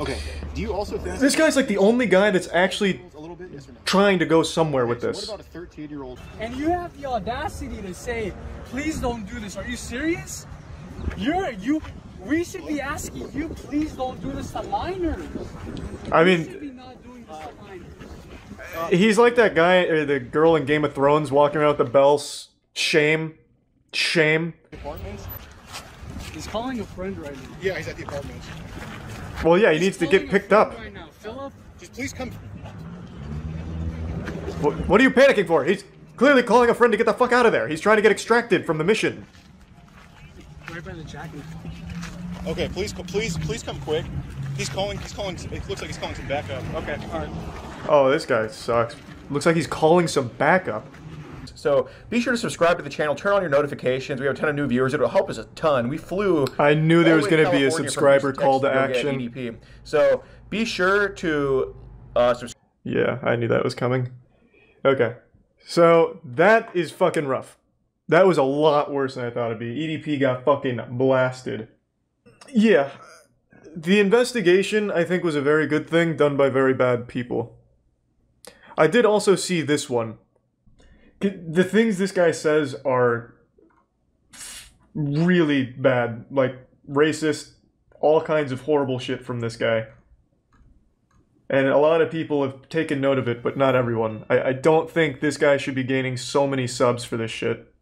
Okay. Do you also fantasize? This guy's like the only guy that's actually a little bit, yes or no? trying to go somewhere with So this. what about a 13-year-old? and you have the audacity to say, "Please don't do this." Are you serious? We should be asking you, please don't do this to minors. I We should mean, be not doing this to minors. he's like that guy or the girl in Game of Thrones walking around with the bells. Shame. Shame. Apartments? He's calling a friend right now. Yeah, he's at the apartments. Well, yeah, he needs to get Calling a picked friend up. right now. Philip, Just please come. What are you panicking for? He's clearly calling a friend to get the fuck out of there. He's trying to get extracted from the mission. right by the jacket. Okay, please come quick. He's calling. It looks like he's calling some backup. Okay, all right. Oh, this guy sucks. Looks like he's calling some backup. So be sure to subscribe to the channel, turn on your notifications. We have a ton of new viewers. It'll help us a ton. We flew. I knew there all was the way going to be a California from subscriber Houston, call to Texas go get action. EDP. So be sure to subscribe. Yeah, I knew that was coming. Okay. So, that is fucking rough. That was a lot worse than I thought it'd be. EDP got fucking blasted. Yeah. The investigation, I think, was a very good thing done by very bad people. I did also see this one. The things this guy says are really bad. Like, racist, all kinds of horrible shit from this guy. And a lot of people have taken note of it, but not everyone. I don't think this guy should be gaining so many subs for this shit.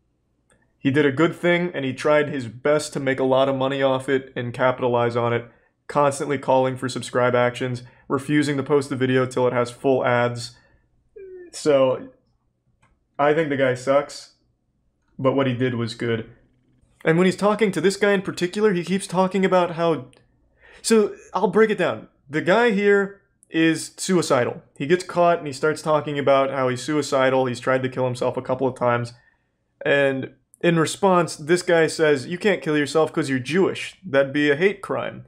He did a good thing, and he tried his best to make a lot of money off it and capitalize on it, constantly calling for subscribe actions, refusing to post the video till it has full ads. So, I think the guy sucks, but what he did was good. And when he's talking to this guy in particular, he keeps talking about how... So, I'll break it down. The guy here is suicidal. He gets caught and he starts talking about how he's suicidal, he's tried to kill himself a couple of times, and in response, this guy says, you can't kill yourself because you're Jewish. That'd be a hate crime.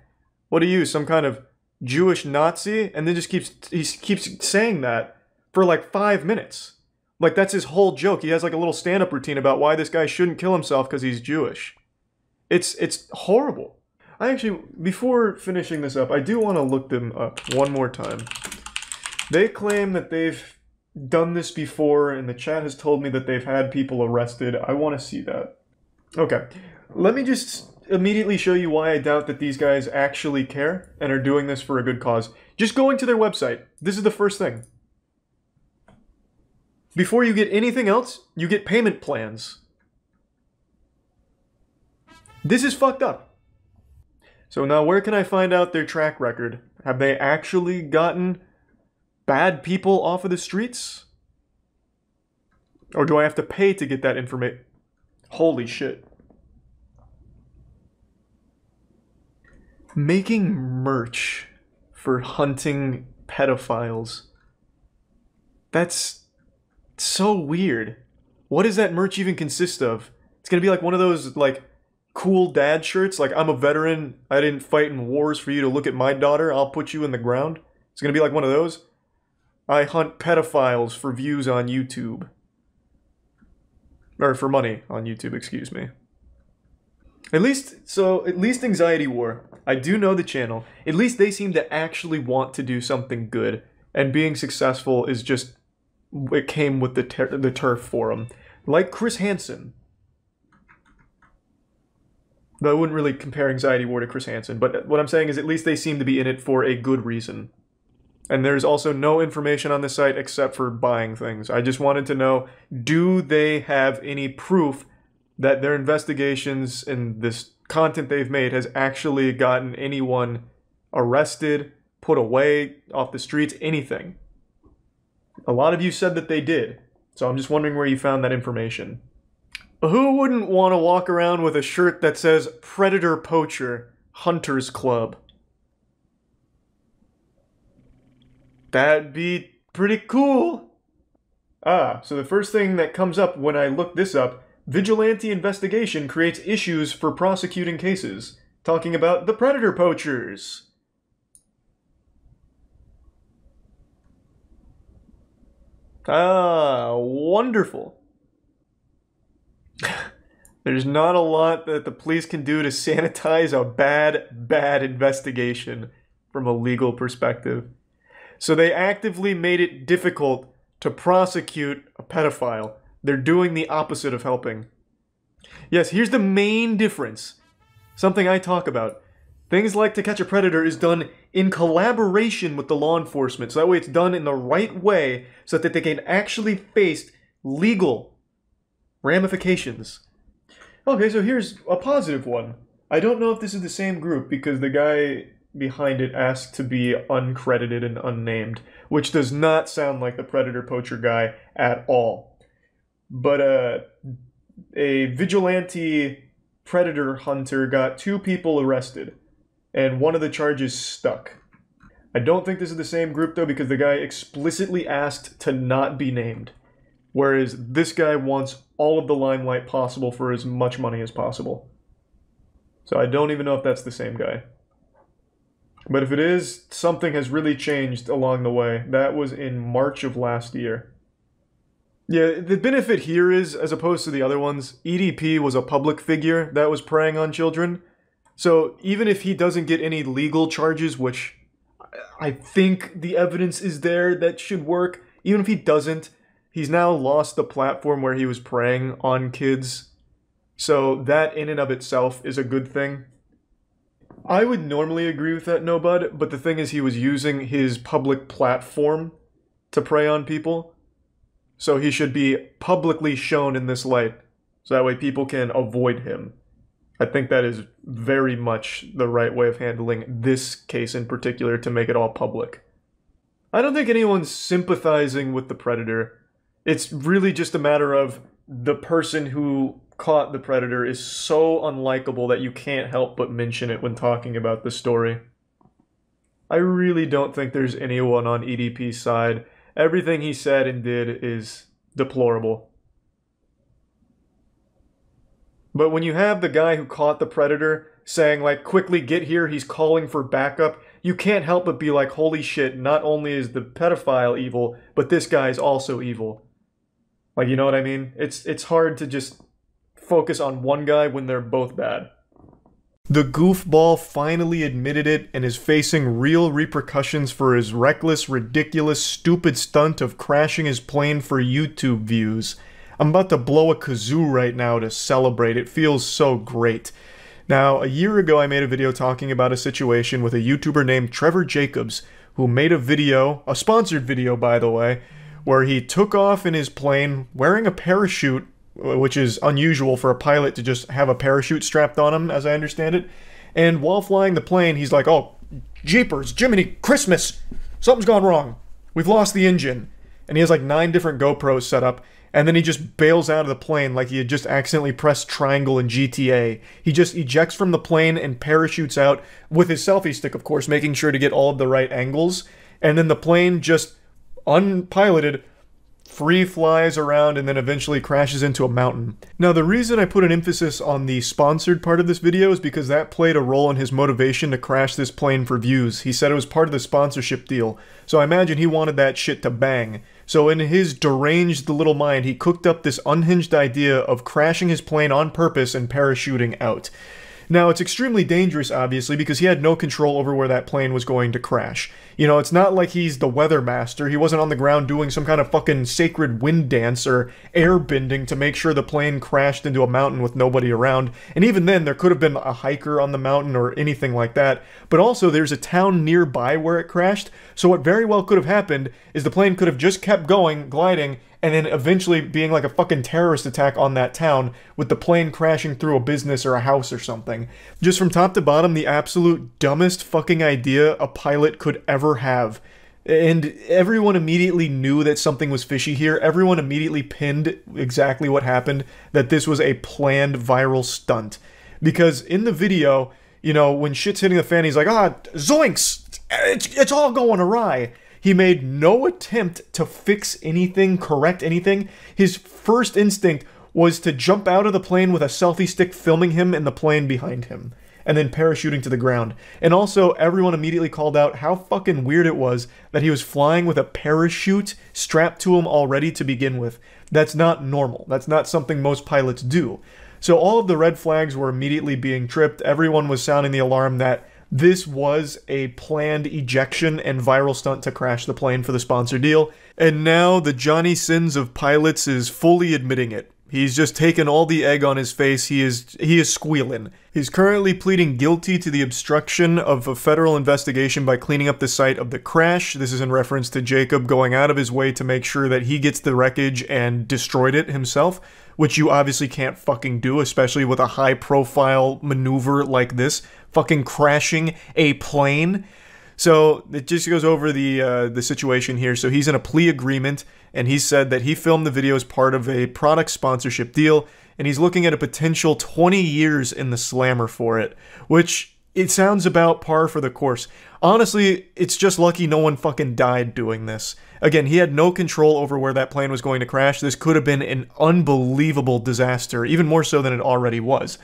What are you, some kind of Jewish Nazi? And then he keeps saying that for like 5 minutes. Like, that's his whole joke. He has like a little stand-up routine about why this guy shouldn't kill himself because he's Jewish. It's horrible. I actually, before finishing this up, I do want to look them up one more time. They claim that they've done this before, and the chat has told me that they've had people arrested. I want to see that. Okay, let me just immediately show you why I doubt that these guys actually care and are doing this for a good cause. Just going to their website. This is the first thing. Before you get anything else, you get payment plans. This is fucked up. So now where can I find out their track record? Have they actually gotten bad people off of the streets? Or do I have to pay to get that information? Holy shit. Making merch for hunting pedophiles. That's so weird. What does that merch even consist of? It's gonna be like one of those, like, cool dad shirts, like, I'm a veteran, I didn't fight in wars for you to look at my daughter, I'll put you in the ground. It's gonna be like one of those. I hunt pedophiles for views on YouTube. Or for money on YouTube, excuse me. At least Anxiety War, I do know the channel. At least they seem to actually want to do something good. And being successful is just, it came with the turf for them. Like Chris Hansen. Though I wouldn't really compare Anxiety War to Chris Hansen, but what I'm saying is at least they seem to be in it for a good reason. And there's also no information on the site except for buying things. I just wanted to know, do they have any proof that their investigations and this content they've made has actually gotten anyone arrested, put away, off the streets, anything? A lot of you said that they did, so I'm just wondering where you found that information. Who wouldn't want to walk around with a shirt that says Predator Poacher Hunters Club? That'd be pretty cool. Ah, so the first thing that comes up when I look this up, vigilante investigation creates issues for prosecuting cases. Talking about the predator poachers. Ah, wonderful. There's not a lot that the police can do to sanitize a bad investigation from a legal perspective. So they actively made it difficult to prosecute a pedophile. They're doing the opposite of helping. Yes, here's the main difference. Something I talk about. Things like To Catch a Predator is done in collaboration with the law enforcement. So that way it's done in the right way so that they can actually face legal ramifications. Okay, so here's a positive one. I don't know if this is the same group because the guy behind it asked to be uncredited and unnamed, which does not sound like the Predator Poacher guy at all. But a vigilante predator hunter got 2 people arrested, and one of the charges stuck. I don't think this is the same group though because the guy explicitly asked to not be named, whereas this guy wants all of the limelight possible for as much money as possible. So I don't even know if that's the same guy. But if it is, something has really changed along the way. That was in March of last year. Yeah, the benefit here is, as opposed to the other ones, EDP was a public figure that was preying on children. So even if he doesn't get any legal charges, which I think the evidence is there that should work, even if he doesn't, he's now lost the platform where he was preying on kids. So that in and of itself is a good thing. I would normally agree with that, Nobud, but the thing is he was using his public platform to prey on people. So he should be publicly shown in this light, so that way people can avoid him. I think that is very much the right way of handling this case in particular to make it all public. I don't think anyone's sympathizing with the predator. It's really just a matter of the person who caught the predator is so unlikable that you can't help but mention it when talking about the story. I really don't think there's anyone on EDP's side. Everything he said and did is deplorable. But when you have the guy who caught the predator saying, like, quickly get here, he's calling for backup, you can't help but be like, holy shit, not only is the pedophile evil, but this guy's also evil. Like, you know what I mean? It's hard to just focus on one guy when they're both bad. The goofball finally admitted it and is facing real repercussions for his reckless, ridiculous, stupid stunt of crashing his plane for YouTube views. I'm about to blow a kazoo right now to celebrate. It feels so great. Now, a year ago I made a video talking about a situation with a YouTuber named Trevor Jacobs, who made a video, a sponsored video by the way, where he took off in his plane wearing a parachute, which is unusual for a pilot to just have a parachute strapped on him, as I understand it. And while flying the plane, he's like, oh, jeepers, Jiminy Christmas, something's gone wrong. We've lost the engine. And he has like 9 different GoPros set up, and then he just bails out of the plane like he had just accidentally pressed triangle in GTA. He just ejects from the plane and parachutes out, with his selfie stick, of course, making sure to get all of the right angles. And then the plane just, unpiloted, free flies around and then eventually crashes into a mountain. Now, the reason I put an emphasis on the sponsored part of this video is because that played a role in his motivation to crash this plane for views. He said it was part of the sponsorship deal, so I imagine he wanted that shit to bang. So in his deranged little mind, he cooked up this unhinged idea of crashing his plane on purpose and parachuting out. Now, it's extremely dangerous, obviously, because he had no control over where that plane was going to crash. You know, it's not like he's the weather master. He wasn't on the ground doing some kind of fucking sacred wind dance or air bending to make sure the plane crashed into a mountain with nobody around. And even then, there could have been a hiker on the mountain or anything like that. But also, there's a town nearby where it crashed, so what very well could have happened is the plane could have just kept going, gliding, and then eventually being like a fucking terrorist attack on that town, with the plane crashing through a business or a house or something. Just from top to bottom, the absolute dumbest fucking idea a pilot could ever have. And everyone immediately knew that something was fishy here. Everyone immediately pinned exactly what happened, that this was a planned viral stunt. Because in the video, you know, when shit's hitting the fan, he's like, ah, zoinks! It's all going awry. He made no attempt to fix anything, correct anything. His first instinct was to jump out of the plane with a selfie stick filming him and the plane behind him, and then parachuting to the ground. And also, everyone immediately called out how fucking weird it was that he was flying with a parachute strapped to him already to begin with. That's not normal. That's not something most pilots do. So all of the red flags were immediately being tripped. Everyone was sounding the alarm that this was a planned ejection and viral stunt to crash the plane for the sponsor deal. And now the Johnny Sins of pilots is fully admitting it. He's just taken all the egg on his face. He is squealing. He's currently pleading guilty to the obstruction of a federal investigation by cleaning up the site of the crash. This is in reference to Jacob going out of his way to make sure that he gets the wreckage and destroyed it himself, which you obviously can't fucking do, especially with a high-profile maneuver like this, fucking crashing a plane. So it just goes over the situation here. So he's in a plea agreement, and he said that he filmed the video as part of a product sponsorship deal, and he's looking at a potential 20 years in the slammer for it, which it sounds about par for the course. Honestly, it's just lucky no one fucking died doing this. Again, he had no control over where that plane was going to crash. This could have been an unbelievable disaster, even more so than it already was.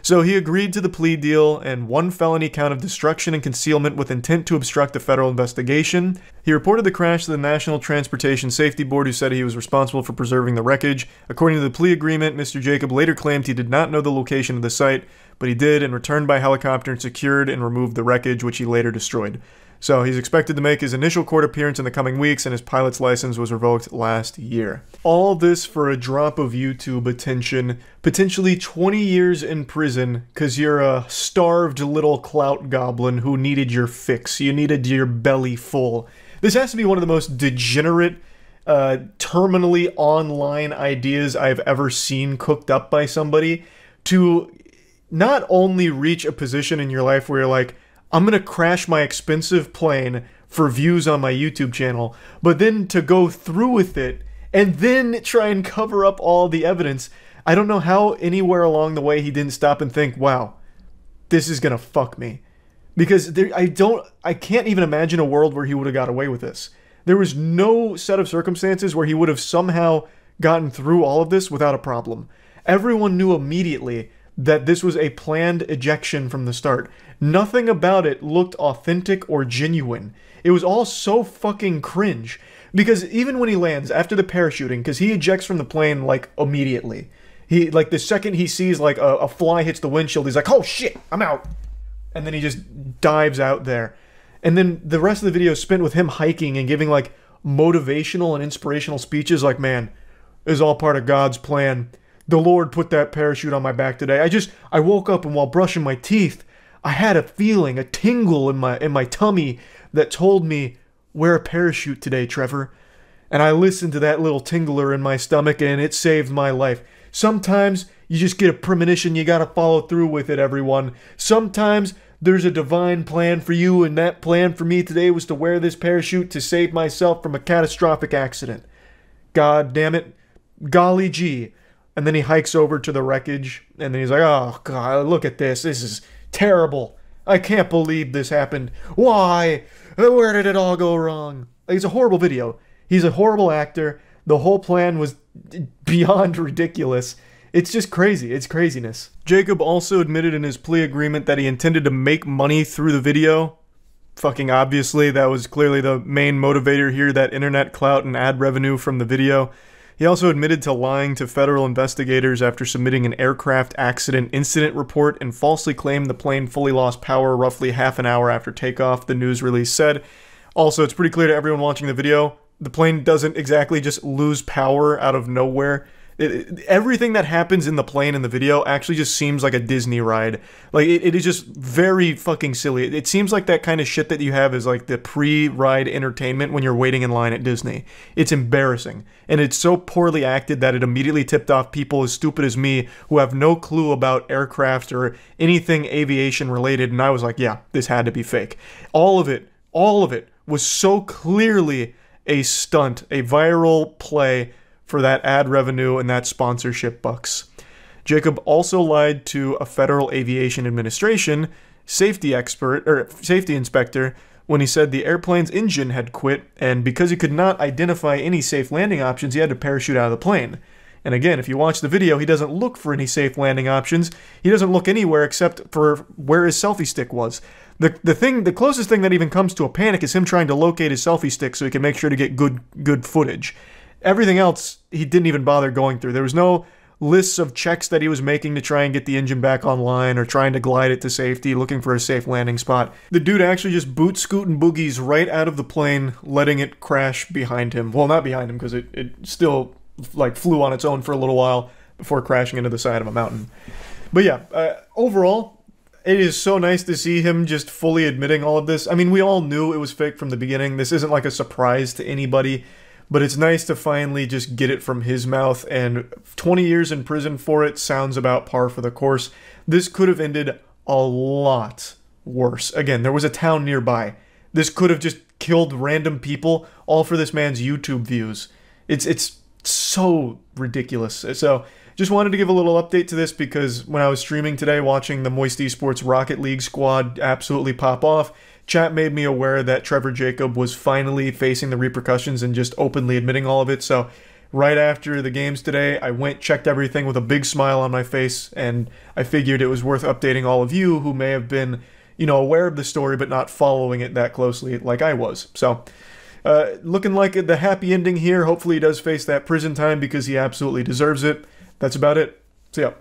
So he agreed to the plea deal and 1 felony count of destruction and concealment with intent to obstruct a federal investigation. He reported the crash to the National Transportation Safety Board, who said he was responsible for preserving the wreckage. According to the plea agreement, Mr. Jacob later claimed he did not know the location of the site, but he did, and returned by helicopter and secured and removed the wreckage, which he later destroyed. So he's expected to make his initial court appearance in the coming weeks, and his pilot's license was revoked last year. All this for a drop of YouTube attention, potentially 20 years in prison, because you're a starved little clout goblin who needed your fix. You needed your belly full. This has to be one of the most degenerate, terminally online ideas I've ever seen cooked up by somebody, to not only reach a position in your life where you're like, I'm gonna crash my expensive plane for views on my YouTube channel, but then to go through with it and then try and cover up all the evidence. I don't know how anywhere along the way he didn't stop and think, wow, this is gonna fuck me. Because I can't even imagine a world where he would have got away with this. There was no set of circumstances where he would have somehow gotten through all of this without a problem. Everyone knew immediately that this was a planned ejection from the start. Nothing about it looked authentic or genuine. It was all so fucking cringe. Because even when he lands, after the parachuting, because he ejects from the plane, like, immediately. He, like, the second he sees, like, a fly hits the windshield, he's like, oh shit, I'm out. And then he just dives out there. And then the rest of the video is spent with him hiking and giving, like, motivational and inspirational speeches like, man, this is all part of God's plan. The Lord put that parachute on my back today. I woke up and while brushing my teeth, I had a feeling, a tingle in my tummy that told me, wear a parachute today, Trevor. And I listened to that little tingler in my stomach and it saved my life. Sometimes you just get a premonition, you gotta follow through with it, everyone. Sometimes there's a divine plan for you, and that plan for me today was to wear this parachute to save myself from a catastrophic accident. God damn it. Golly gee. And then he hikes over to the wreckage, and then he's like, oh God, look at this. This is terrible. I can't believe this happened. Why? Where did it all go wrong? It's a horrible video. He's a horrible actor. The whole plan was beyond ridiculous. It's just crazy. It's craziness. Jacob also admitted in his plea agreement that he intended to make money through the video. Fucking obviously, that was clearly the main motivator here, that internet clout and ad revenue from the video. He also admitted to lying to federal investigators after submitting an aircraft accident incident report and falsely claimed the plane fully lost power roughly half an hour after takeoff, the news release said. Also, it's pretty clear to everyone watching the video, the plane doesn't exactly just lose power out of nowhere. Everything that happens in the plane in the video actually just seems like a Disney ride. Like, it is just very fucking silly. It seems like that kind of shit that you have is like the pre-ride entertainment when you're waiting in line at Disney. It's embarrassing. And it's so poorly acted that it immediately tipped off people as stupid as me who have no clue about aircraft or anything aviation related. And I was like, yeah, this had to be fake. All of it was so clearly a stunt, a viral play for that ad revenue and that sponsorship bucks. Jacob also lied to a Federal Aviation Administration safety inspector when he said the airplane's engine had quit, and because he could not identify any safe landing options, he had to parachute out of the plane. And again, if you watch the video, he doesn't look for any safe landing options. He doesn't look anywhere except for where his selfie stick was. The closest thing that even comes to a panic is him trying to locate his selfie stick so he can make sure to get good footage. Everything else, he didn't even bother going through. There was no lists of checks that he was making to try and get the engine back online or trying to glide it to safety, looking for a safe landing spot. The dude actually just boot scooting boogies right out of the plane, letting it crash behind him. Well, not behind him, because it still like flew on its own for a little while before crashing into the side of a mountain. But yeah, overall, it is so nice to see him just fully admitting all of this. I mean, we all knew it was fake from the beginning. This isn't like a surprise to anybody. But it's nice to finally just get it from his mouth, and 20 years in prison for it sounds about par for the course. This could have ended a lot worse. Again, there was a town nearby. This could have just killed random people, all for this man's YouTube views. It's so ridiculous. So, just wanted to give a little update to this because when I was streaming today, watching the Moist Esports Rocket League squad absolutely pop off, chat made me aware that Trevor Jacob was finally facing the repercussions and just openly admitting all of it. So right after the games today, I went, checked everything with a big smile on my face, and I figured it was worth updating all of you who may have been, you know, aware of the story but not following it that closely like I was. So looking like the happy ending here. Hopefully he does face that prison time because he absolutely deserves it. That's about it. See ya.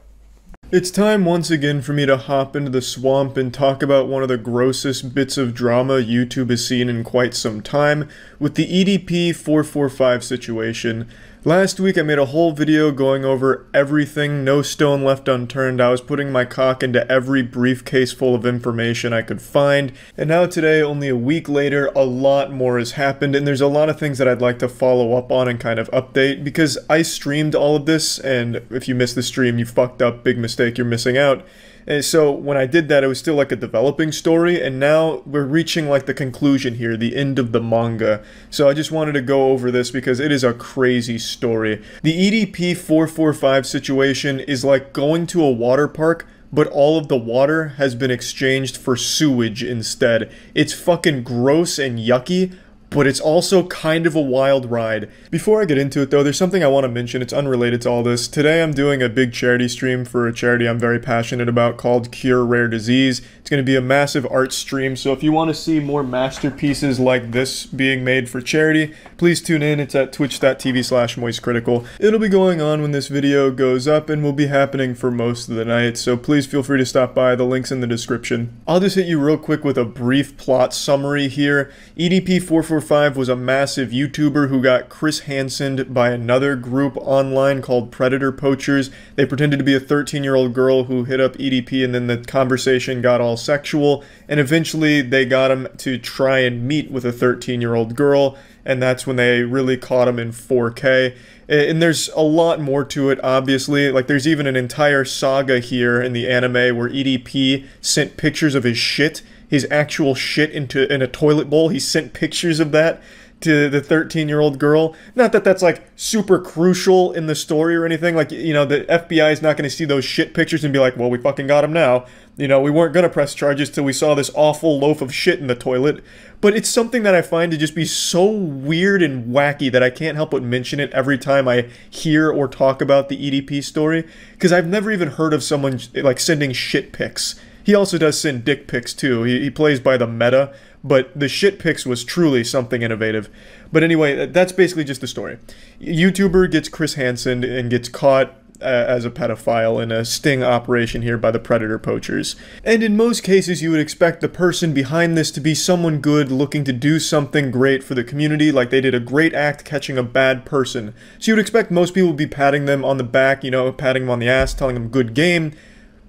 It's time once again for me to hop into the swamp and talk about one of the grossest bits of drama YouTube has seen in quite some time, with the EDP445 situation. Last week I made a whole video going over everything, no stone left unturned. I was putting my cock into every briefcase full of information I could find, and now today, only a week later, a lot more has happened, and there's a lot of things that I'd like to follow up on and kind of update, because I streamed all of this, and if you missed the stream, you fucked up, big mistake, you're missing out. And so when I did that, it was still like a developing story, and now we're reaching like the conclusion here, the end of the manga. So I just wanted to go over this because it is a crazy story. The EDP445 situation is like going to a water park, but all of the water has been exchanged for sewage instead. It's fucking gross and yucky, but it's also kind of a wild ride. Before I get into it though, there's something I want to mention. It's unrelated to all this. Today I'm doing a big charity stream for a charity I'm very passionate about called Cure Rare Disease. It's going to be a massive art stream, so if you want to see more masterpieces like this being made for charity, please tune in. It's at twitch.tv/moistcritical. It'll be going on when this video goes up and will be happening for most of the night, so please feel free to stop by. The link's in the description. I'll just hit you real quick with a brief plot summary here. EDP445 was a massive YouTuber who got Chris Hansened by another group online called Predator Poachers. They pretended to be a 13-year-old girl who hit up EDP, and then the conversation got all sexual, and eventually they got him to try and meet with a 13-year-old girl, and that's when they really caught him in 4K. And there's a lot more to it, obviously. Like, there's even an entire saga here in the anime where EDP sent pictures of his actual shit in a toilet bowl. He sent pictures of that to the 13-year-old girl. Not that that's like super crucial in the story or anything. Like, you know, the FBI is not going to see those shit pictures and be like, well, we fucking got him now. You know, we weren't going to press charges till we saw this awful loaf of shit in the toilet. But it's something that I find to just be so weird and wacky that I can't help but mention it every time I hear or talk about the EDP story. Because I've never even heard of someone like sending shit pics. He also does send dick pics too. He plays by the meta, but the shit pics was truly something innovative. But anyway, that's basically just the story. YouTuber gets Chris Hansen and gets caught as a pedophile in a sting operation here by the Predator Poachers. And in most cases, you would expect the person behind this to be someone good looking to do something great for the community, like they did a great act catching a bad person. So you would expect most people would be patting them on the back, you know, patting them on the ass, telling them good game.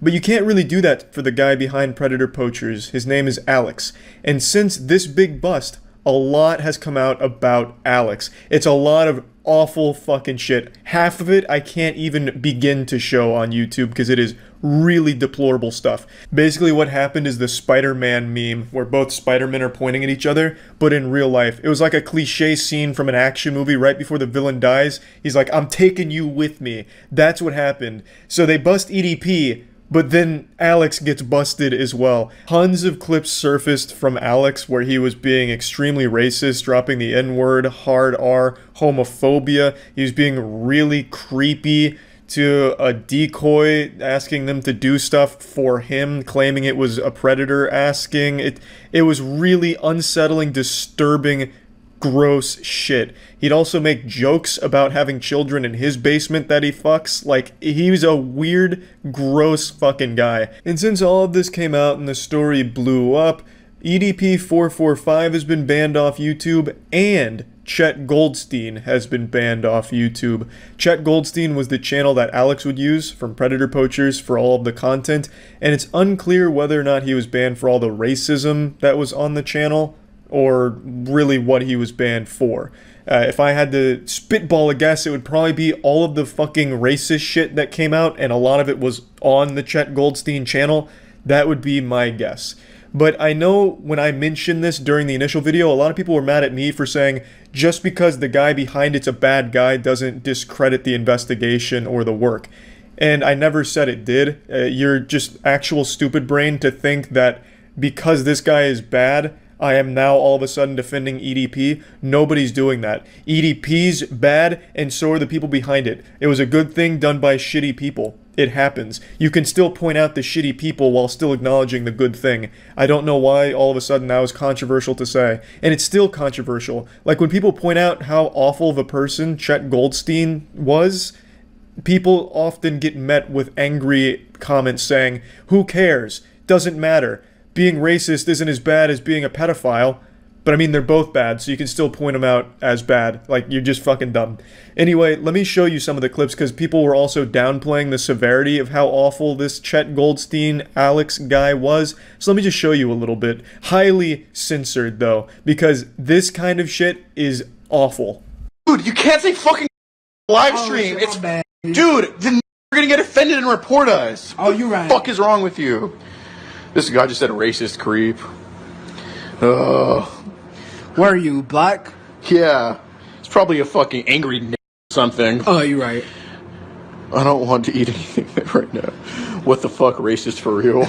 But you can't really do that for the guy behind Predator Poachers. His name is Alex. And since this big bust, a lot has come out about Alex. It's a lot of awful fucking shit. Half of it I can't even begin to show on YouTube because it is really deplorable stuff. Basically what happened is the Spider-Man meme where both Spider-Men are pointing at each other, but in real life. It was like a cliche scene from an action movie right before the villain dies. He's like, I'm taking you with me. That's what happened. So they bust EDP, but then Alex gets busted as well. Tons of clips surfaced from Alex where he was being extremely racist, dropping the N-word, hard R, homophobia. He was being really creepy to a decoy, asking them to do stuff for him, claiming it was a predator asking. It was really unsettling, disturbing, gross shit. He'd also make jokes about having children in his basement that he fucks. Like, he was a weird, gross fucking guy. And since all of this came out and the story blew up, EDP445 has been banned off YouTube, and Chet Goldstein has been banned off YouTube. Chet Goldstein was the channel that Alex would use from Predator Poachers for all of the content, and it's unclear whether or not he was banned for all the racism that was on the channel, or really what he was banned for. If I had to spitball a guess, it would probably be all of the fucking racist shit that came out, and a lot of it was on the Chet Goldstein channel. That would be my guess. But I know when I mentioned this during the initial video, a lot of people were mad at me for saying just because the guy behind it's a bad guy doesn't discredit the investigation or the work. And I never said it did. You're just actual stupid brain to think that because this guy is bad, I am now all of a sudden defending EDP. Nobody's doing that. EDP's bad, and so are the people behind it. It was a good thing done by shitty people. It happens. You can still point out the shitty people while still acknowledging the good thing. I don't know why all of a sudden that was controversial to say. And it's still controversial. Like when people point out how awful of a person Chet Goldstein was, people often get met with angry comments saying, who cares? Doesn't matter. Being racist isn't as bad as being a pedophile. But I mean, they're both bad, so you can still point them out as bad. Like, you're just fucking dumb. Anyway, let me show you some of the clips, because people were also downplaying the severity of how awful this Chet Goldstein Alex guy was. So let me just show you a little bit. Highly censored, though, because this kind of shit is awful. Dude, you can't say fucking live stream. It's bad. Dude, then we're gonna get offended and report us. Oh, you're right. What the fuck is wrong with you? This guy just said racist creep. Where are you, black? Yeah. It's probably a fucking angry n or something. Oh, you're right. I don't want to eat anything right now. What the fuck, racist for real?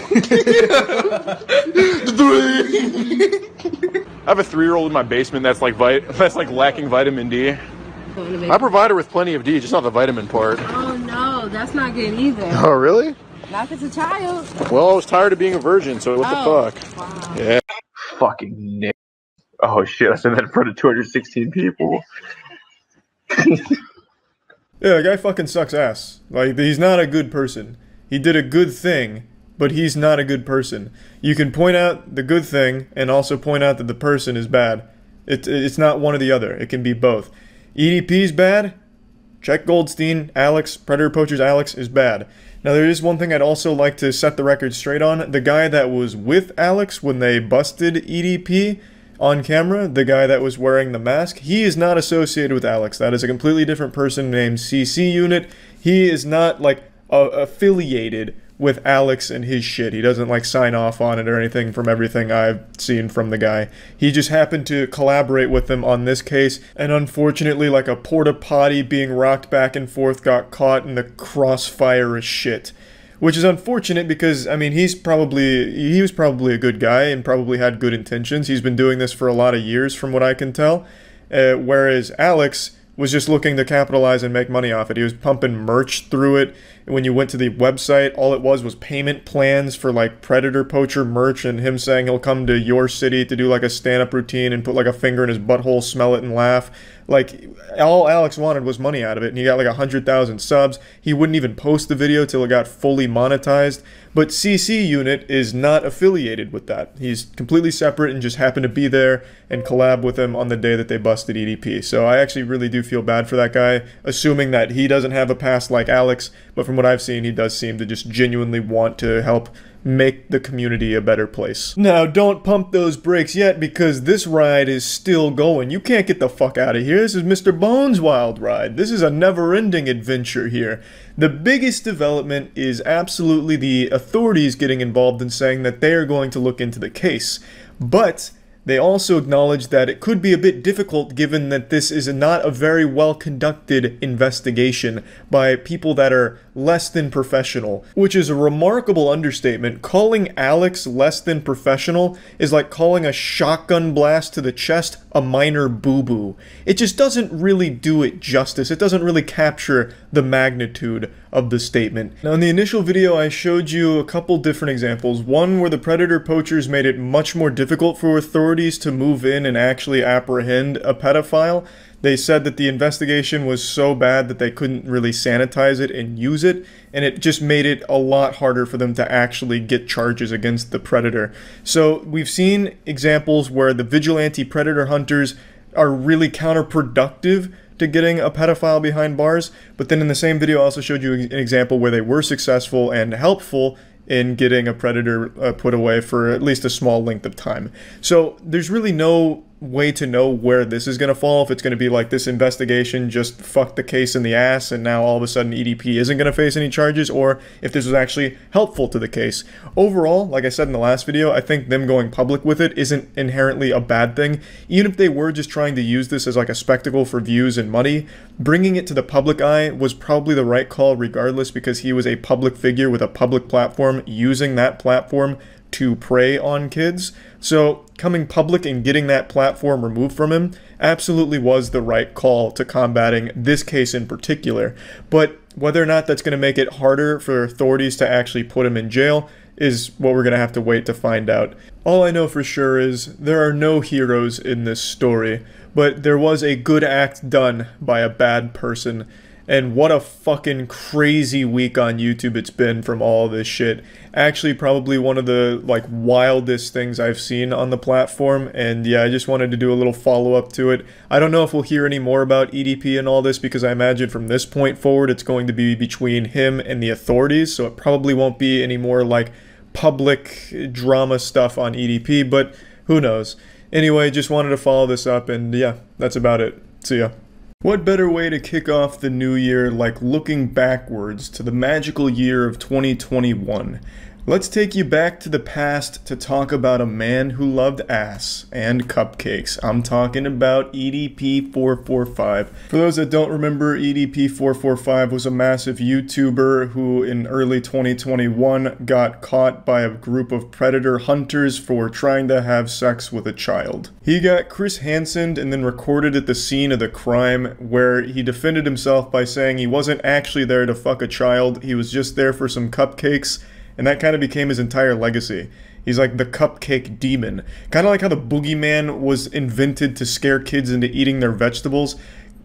have a 3-year-old in my basement that's like lacking vitamin D. I provide her with plenty of D, just not the vitamin part. Oh no, that's not good either. Oh really? Not if it's a child. Well, I was tired of being a virgin, so what the fuck? Wow. Yeah. Fucking Nick. Oh shit, I said that in front of 216 people. Yeah, the guy fucking sucks ass. Like, he's not a good person. He did a good thing, but he's not a good person. You can point out the good thing and also point out that the person is bad. It's not one or the other. It can be both. EDP's bad. Check Goldstein, Alex, Predator Poachers Alex is bad. Now there is one thing I'd also like to set the record straight on. The guy that was with Alex when they busted EDP on camera, the guy that was wearing the mask, he is not associated with Alex. That is a completely different person named CC Unit. He is not like affiliated with Alex and his shit. He doesn't like sign off on it or anything from everything I've seen from the guy. He just happened to collaborate with them on this case, and unfortunately like a porta potty being rocked back and forth got caught in the crossfire of shit. Which is unfortunate because, I mean, he was probably a good guy and probably had good intentions. He's been doing this for a lot of years from what I can tell. Whereas Alex was just looking to capitalize and make money off it. He was pumping merch through it. When you went to the website, all it was payment plans for like Predator Poacher merch and him saying he'll come to your city to do like a stand-up routine and put like a finger in his butthole, smell it and laugh. Like, all Alex wanted was money out of it, and he got like 100,000 subs. He wouldn't even post the video till it got fully monetized. But CC Unit is not affiliated with that. He's completely separate and just happened to be there and collab with him on the day that they busted EDP. So I actually really do feel bad for that guy, assuming that he doesn't have a past like Alex, but from what I've seen, he does seem to just genuinely want to help make the community a better place. Now, don't pump those brakes yet, because this ride is still going. You can't get the fuck out of here. This is Mr. Bones' wild ride. This is a never-ending adventure here. The biggest development is absolutely the authorities getting involved and saying that they are going to look into the case. But they also acknowledge that it could be a bit difficult given that this is not a very well-conducted investigation by people that are less than professional, which is a remarkable understatement. Calling Alex less than professional is like calling a shotgun blast to the chest a minor boo-boo. It just doesn't really do it justice. It doesn't really capture the magnitude of the statement. Now, in the initial video, I showed you a couple different examples. One where the Predator Poachers made it much more difficult for authorities to move in and actually apprehend a pedophile. They said that the investigation was so bad that they couldn't really sanitize it and use it, and it just made it a lot harder for them to actually get charges against the predator. So we've seen examples where the vigilante predator hunters are really counterproductive to getting a pedophile behind bars, but then in the same video I also showed you an example where they were successful and helpful in getting a predator put away for at least a small length of time. So there's really no way to know where this is going to fall, if it's going to be like this investigation just fucked the case in the ass and now all of a sudden EDP isn't going to face any charges, or if this was actually helpful to the case. Overall, like I said in the last video, I think them going public with it isn't inherently a bad thing. Even if they were just trying to use this as like a spectacle for views and money, bringing it to the public eye was probably the right call regardless, because he was a public figure with a public platform using that platform to prey on kids. So coming public and getting that platform removed from him absolutely was the right call to combating this case in particular. But whether or not that's going to make it harder for authorities to actually put him in jail is what we're going to have to wait to find out. All I know for sure is there are no heroes in this story, but there was a good act done by a bad person. And what a fucking crazy week on YouTube it's been from all this shit. Actually, probably one of the like wildest things I've seen on the platform. And yeah, I just wanted to do a little follow-up to it. I don't know if we'll hear any more about EDP and all this, because I imagine from this point forward it's going to be between him and the authorities. So it probably won't be any more like public drama stuff on EDP, but who knows. Anyway, just wanted to follow this up, and yeah, that's about it. See ya. What better way to kick off the new year like looking backwards to the magical year of 2021? Let's take you back to the past to talk about a man who loved ass and cupcakes. I'm talking about EDP445. For those that don't remember, EDP445 was a massive YouTuber who in early 2021 got caught by a group of predator hunters for trying to have sex with a child. He got Chris Hansened and then recorded at the scene of the crime, where he defended himself by saying he wasn't actually there to fuck a child, he was just there for some cupcakes. And that kind of became his entire legacy. He's like the cupcake demon. Kind of like how the boogeyman was invented to scare kids into eating their vegetables.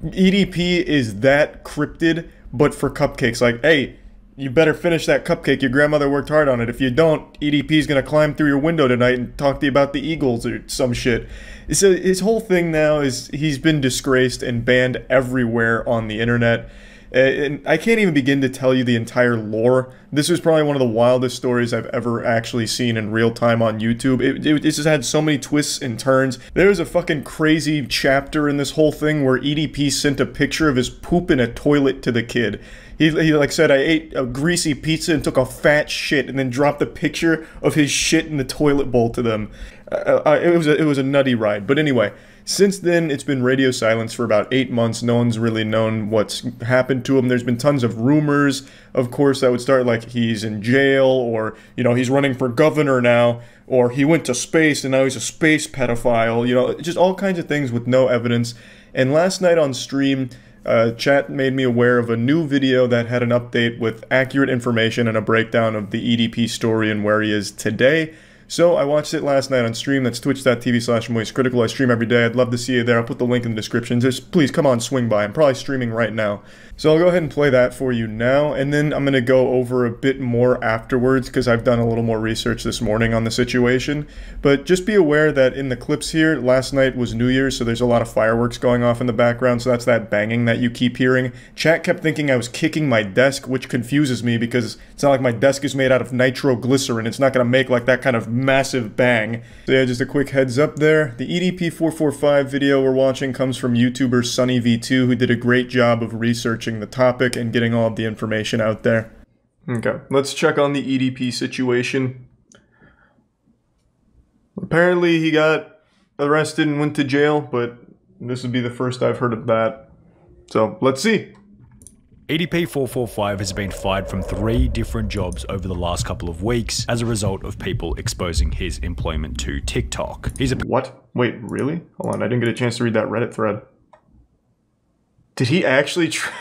EDP is that cryptid, but for cupcakes. Like, hey, you better finish that cupcake. Your grandmother worked hard on it. If you don't, EDP's gonna climb through your window tonight and talk to you about the Eagles or some shit. So his whole thing now is he's been disgraced and banned everywhere on the internet. And I can't even begin to tell you the entire lore. This was probably one of the wildest stories I've ever actually seen in real time on YouTube. It just had so many twists and turns. There was a fucking crazy chapter in this whole thing where EDP sent a picture of his poop in a toilet to the kid. He like said, I ate a greasy pizza and took a fat shit, and then dropped a picture of his shit in the toilet bowl to them. It was a nutty ride. But anyway, since then, it's been radio silence for about 8 months. No one's really known what's happened to him. There's been tons of rumors, of course, that would start like he's in jail, or, you know, he's running for governor now, or he went to space and now he's a space pedophile, you know, just all kinds of things with no evidence. And last night on stream, chat made me aware of a new video that had an update with accurate information and a breakdown of the EDP story and where he is today. So I watched it last night on stream. That's twitch.tv/moistcritical. I stream every day. I'd love to see you there. I'll put the link in the description. Just please come on, swing by. I'm probably streaming right now. So I'll go ahead and play that for you now, and then I'm going to go over a bit more afterwards because I've done a little more research this morning on the situation. But just be aware that in the clips here, last night was New Year's, so there's a lot of fireworks going off in the background, so that's that banging that you keep hearing. Chat kept thinking I was kicking my desk, which confuses me because it's not like my desk is made out of nitroglycerin. It's not going to make like that kind of massive bang. So yeah, just a quick heads up there. The EDP445 video we're watching comes from YouTuber SunnyV2, who did a great job of researching the topic and getting all of the information out there. Okay, let's check on the EDP situation. Apparently he got arrested and went to jail, but this would be the first I've heard of that. So, let's see. EDP445 has been fired from 3 different jobs over the last couple of weeks as a result of people exposing his employment to TikTok. He's a— What? Wait, really? Hold on, I didn't get a chance to read that Reddit thread. Did he actually try...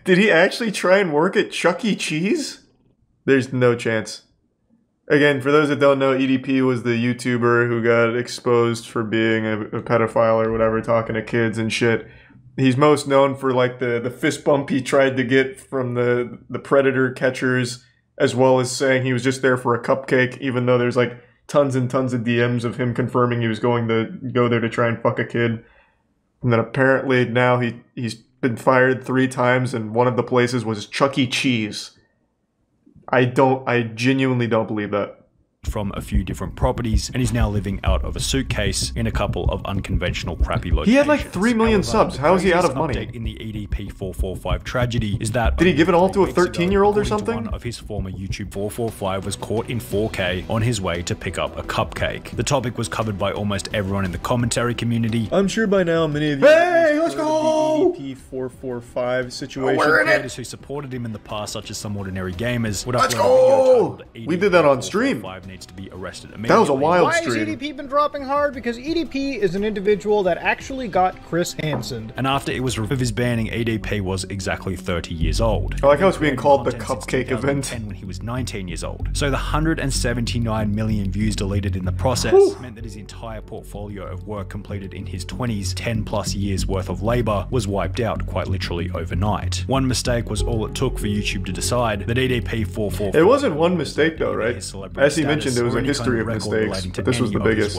Did he actually try and work at Chuck E. Cheese? There's no chance. Again, for those that don't know, EDP was the YouTuber who got exposed for being a pedophile or whatever, talking to kids and shit. He's most known for like the fist bump he tried to get from the predator catchers, as well as saying he was just there for a cupcake, even though there's like tons and tons of DMs of him confirming he was going to go there to try and fuck a kid. And then apparently now he's been fired 3 times, and one of the places was Chuck E. Cheese. I genuinely don't believe that. From a few different properties, and he's now living out of a suitcase in a couple of unconventional crappy locations. He had like 3 million subs. How is he out of money? Update in the EDP445 tragedy is that did he give it all to a 13-year-old or something? One of his former YouTube 445 was caught in 4K on his way to pick up a cupcake. The topic was covered by almost everyone in the commentary community. I'm sure by now many of you— Hey, let's go! EDP445 situation. Creators who supported him in the past, such as Some Ordinary Gamers, would Let's go! We did that on stream. Needs to be arrested immediately. That was a wild stream. Why has EDP been dropping hard? Because EDP is an individual that actually got Chris Hansened. And after it was revealed of his banning, EDP was exactly 30 years old. I like how it's being called the cupcake event. When he was 19 years old. So the 179 million views deleted in the process meant that his entire portfolio of work completed in his 20s, 10 plus years worth of labor, was wiped out quite literally overnight. One mistake was all it took for YouTube to decide that EDP445— It wasn't one mistake though, right? As he mentioned, there was a history of mistakes, but this was the biggest.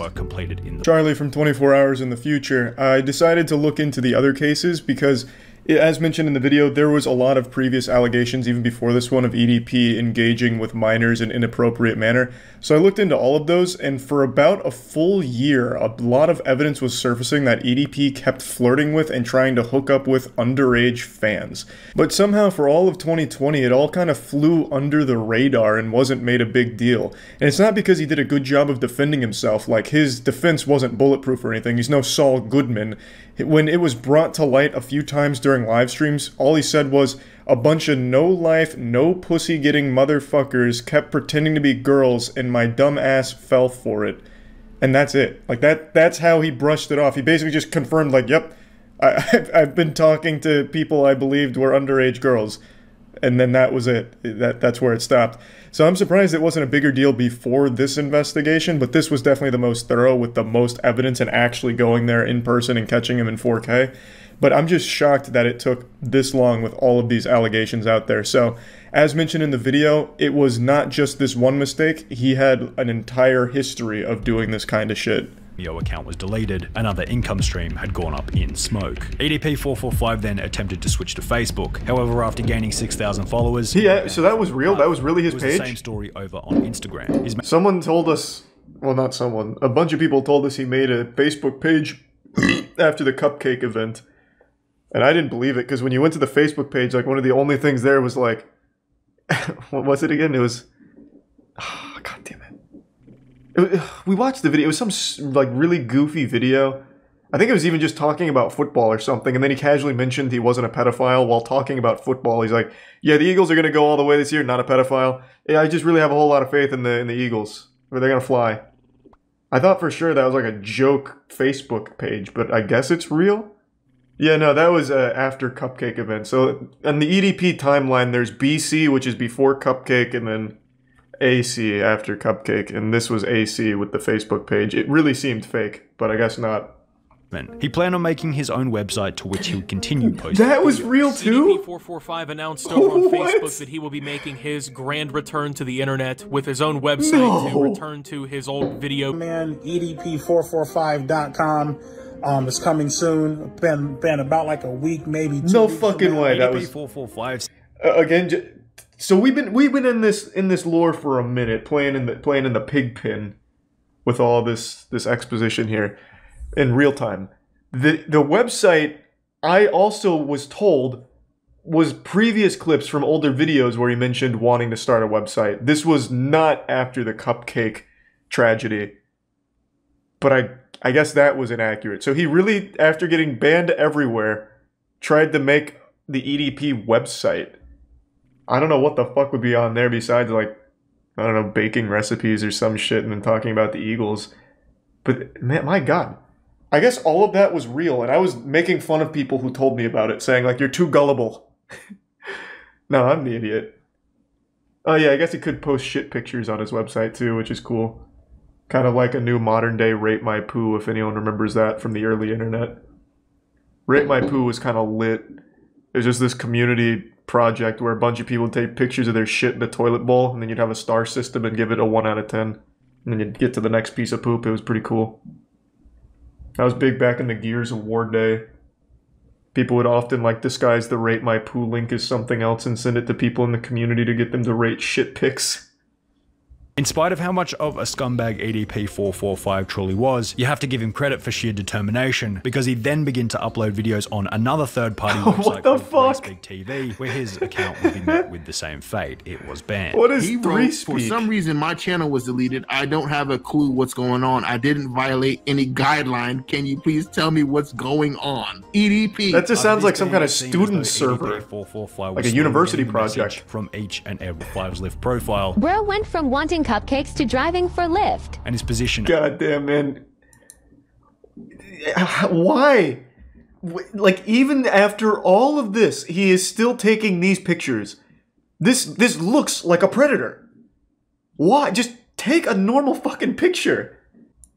Charlie from 24 Hours in the Future, I decided to look into the other cases because As mentioned in the video, there was a lot of previous allegations, even before this one, of EDP engaging with minors in inappropriate manner. So I looked into all of those, and for about a full year, a lot of evidence was surfacing that EDP kept flirting with and trying to hook up with underage fans. But somehow, for all of 2020, it all kind of flew under the radar and wasn't made a big deal. And it's not because he did a good job of defending himself. Like, his defense wasn't bulletproof or anything. He's no Saul Goodman. When it was brought to light a few times during live streams, all he said was, a bunch of no-life, no-pussy-getting motherfuckers kept pretending to be girls and my dumb ass fell for it. And that's it. Like, that's how he brushed it off. He basically just confirmed, like, yep, I've been talking to people I believed were underage girls. And then that was it. That's where it stopped. So I'm surprised it wasn't a bigger deal before this investigation, but this was definitely the most thorough with the most evidence and actually going there in person and catching him in 4K. But I'm just shocked that it took this long with all of these allegations out there. So, as mentioned in the video, it was not just this one mistake. He had an entire history of doing this kind of shit. Account was deleted, another income stream had gone up in smoke. EDP445 then attempted to switch to Facebook. However, after gaining 6,000 followers... Yeah, so that was real? That was really his page? The same story over on Instagram. Someone told us... Well, not someone. A bunch of people told us he made a Facebook page after the cupcake event. And I didn't believe it, because when you went to the Facebook page, like, one of the only things there was, like... what was it again? It was... Oh, God damn it. We watched the video. It was some, like, really goofy video. I think it was even just talking about football or something, and then he casually mentioned he wasn't a pedophile while talking about football. He's like, yeah, the Eagles are going to go all the way this year, not a pedophile. Yeah, I just really have a whole lot of faith in the Eagles. Or they're going to fly. I thought for sure that was like a joke Facebook page, but I guess it's real? Yeah, no, that was after Cupcake event. So, on the EDP timeline, there's BC, which is before Cupcake, and then AC after Cupcake, and this was AC with the Facebook page. It really seemed fake, but I guess not. He planned on making his own website to which he would continue posting. That was real too? EDP445 announced over on Facebook that he will be making his grand return to the internet with his own website to return to his old video. Man, EDP445.com. It's coming soon. Been about like a week, maybe 2 No weeks fucking way. That was 445. Again. So we've been in this lore for a minute, playing in the pig pen, with all this exposition here, in real time. The website, I also was told, was previous clips from older videos where he mentioned wanting to start a website. This was not after the Cupcake tragedy, but I guess that was inaccurate. So he really, after getting banned everywhere, tried to make the EDP website. I don't know what the fuck would be on there besides, like, I don't know, baking recipes or some shit and then talking about the Eagles. But, man, my God. I guess all of that was real, and I was making fun of people who told me about it, saying, like, you're too gullible. No, I'm the idiot. Oh, yeah, I guess he could post shit pictures on his website, too, which is cool. Kind of like a new modern-day Rate My Poo, if anyone remembers that from the early internet. Rate My Poo was kind of lit. It was just this community project where a bunch of people would take pictures of their shit in a toilet bowl, and then you'd have a star system and give it a 1 out of 10. And then you'd get to the next piece of poop. It was pretty cool. That was big back in the Gears of War day. People would often, like, disguise the Rate My Poo link as something else and send it to people in the community to get them to rate shit pics. In spite of how much of a scumbag EDP445 truly was, you have to give him credit for sheer determination, because he then began to upload videos on another third-party website called Big TV, where his account would be met with the same fate. It was banned. What is he wrote, for some reason, my channel was deleted. I don't have a clue what's going on. I didn't violate any guideline. Can you please tell me what's going on? EDP. That just sounds like some kind of student server. Like a university project. From each and every 5's profile. Bro went from wanting cupcakes to driving for Lyft. And his position. Goddamn, man. Why? Like, even after all of this, he is still taking these pictures. This looks like a predator. Why? Just take a normal fucking picture.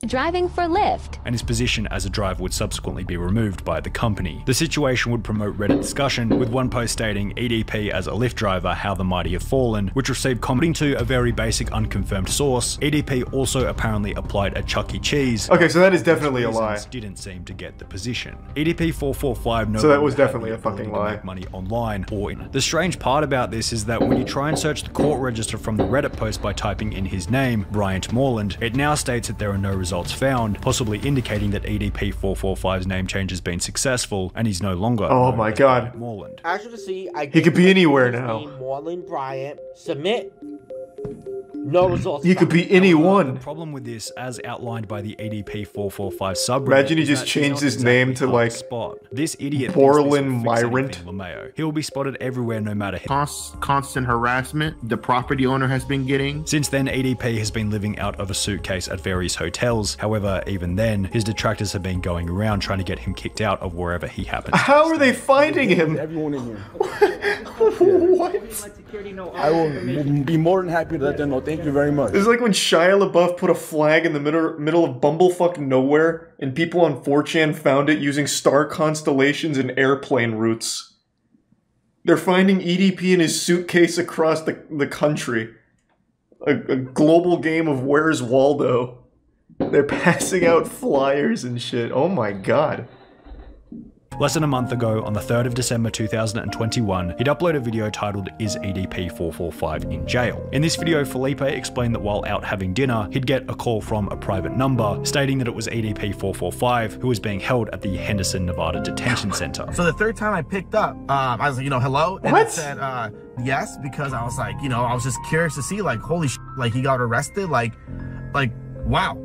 driving for Lyft. And his position as a driver would subsequently be removed by the company. The situation would promote Reddit discussion, with one post stating EDP as a Lyft driver, how the mighty have fallen, which received commenting to a very basic unconfirmed source. EDP also apparently applied at Chuck E. Cheese. Okay, so that is definitely a lie. Didn't seem to get the position. EDP445 no so that was definitely a fucking lie. Make money online or in. The strange part about this is that when you try and search the court register from the Reddit post by typing in his name, Bryant Moreland, it now states that there are no results found, possibly indicating that EDP445's name change has been successful and he's no longer. Oh my god. Moreland. As you can see, he could be anywhere now. Moreland Bryant, submit. No results. He could be anyone. The problem with this, as outlined by the EDP445 subreddit, imagine he just changed his name to like spot. This idiot Borland Myrant. He will be spotted everywhere no matter how constant harassment the property owner has been getting. Since then, EDP has been living out of a suitcase at various hotels. However, even then, his detractors have been going around trying to get him kicked out of wherever he happens. How are they finding him? Everyone in here. What? I will be more than happy to let them know. Thank you very much. It's like when Shia LaBeouf put a flag in the middle of bumblefuck nowhere, and people on 4chan found it using star constellations and airplane routes. They're finding EDP in his suitcase across the country. A global game of Where's Waldo. They're passing out flyers and shit. Oh my god. Less than a month ago, on the 3rd of December 2021, he'd uploaded a video titled, "Is EDP445 in Jail?" In this video, Felipe explained that while out having dinner, he'd get a call from a private number, stating that it was EDP445, who was being held at the Henderson, Nevada Detention Center. So the third time I picked up, I was like, hello? And it said, yes, because I was like, I was just curious to see, like, holy shit, like, he got arrested, like, wow,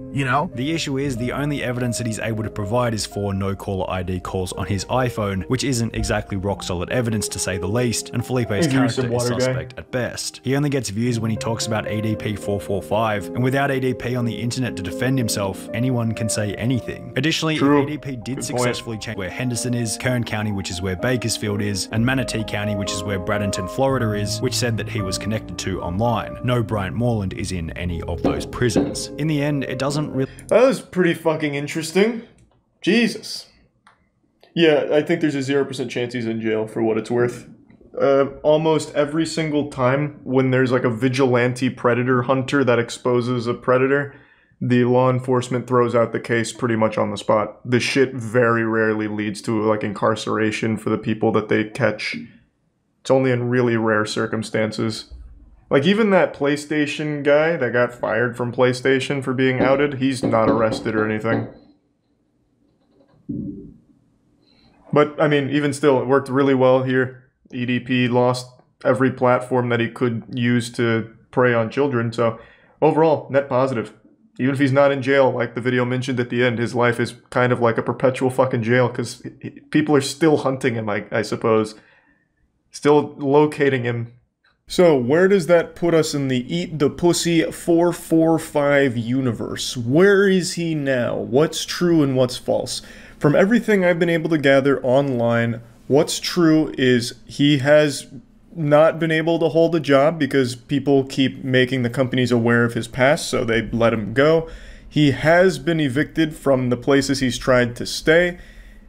The issue is, the only evidence that he's able to provide is 4 no-caller ID calls on his iPhone, which isn't exactly rock-solid evidence to say the least, and Felipe's character is suspect at best. He only gets views when he talks about EDP445, and without EDP on the internet to defend himself, anyone can say anything. Additionally, if EDP did successfully change where Henderson is, Kern County, which is where Bakersfield is, and Manatee County, which is where Bradenton, Florida is, which said that he was connected to online, no Bryant Moreland is in any of those prisons. In the end, it doesn't really. That was pretty fucking interesting. Jesus. Yeah, I think there's a 0% chance he's in jail for what it's worth. Almost every single time when there's like a vigilante predator hunter that exposes a predator, the law enforcement throws out the case pretty much on the spot. The shit very rarely leads to like incarceration for the people that they catch. It's only in really rare circumstances. Like, even that PlayStation guy that got fired from PlayStation for being outed, he's not arrested or anything. But, I mean, even still, it worked really well here. EDP lost every platform that he could use to prey on children, so overall, net positive. Even if he's not in jail, like the video mentioned at the end, his life is kind of like a perpetual fucking jail, because people are still hunting him, I suppose. Still locating him. So, where does that put us in the Eat the Pussy 445 universe? Where is he now? What's true and what's false? From everything I've been able to gather online, what's true is he has not been able to hold a job because people keep making the companies aware of his past, so they let him go. He has been evicted from the places he's tried to stay.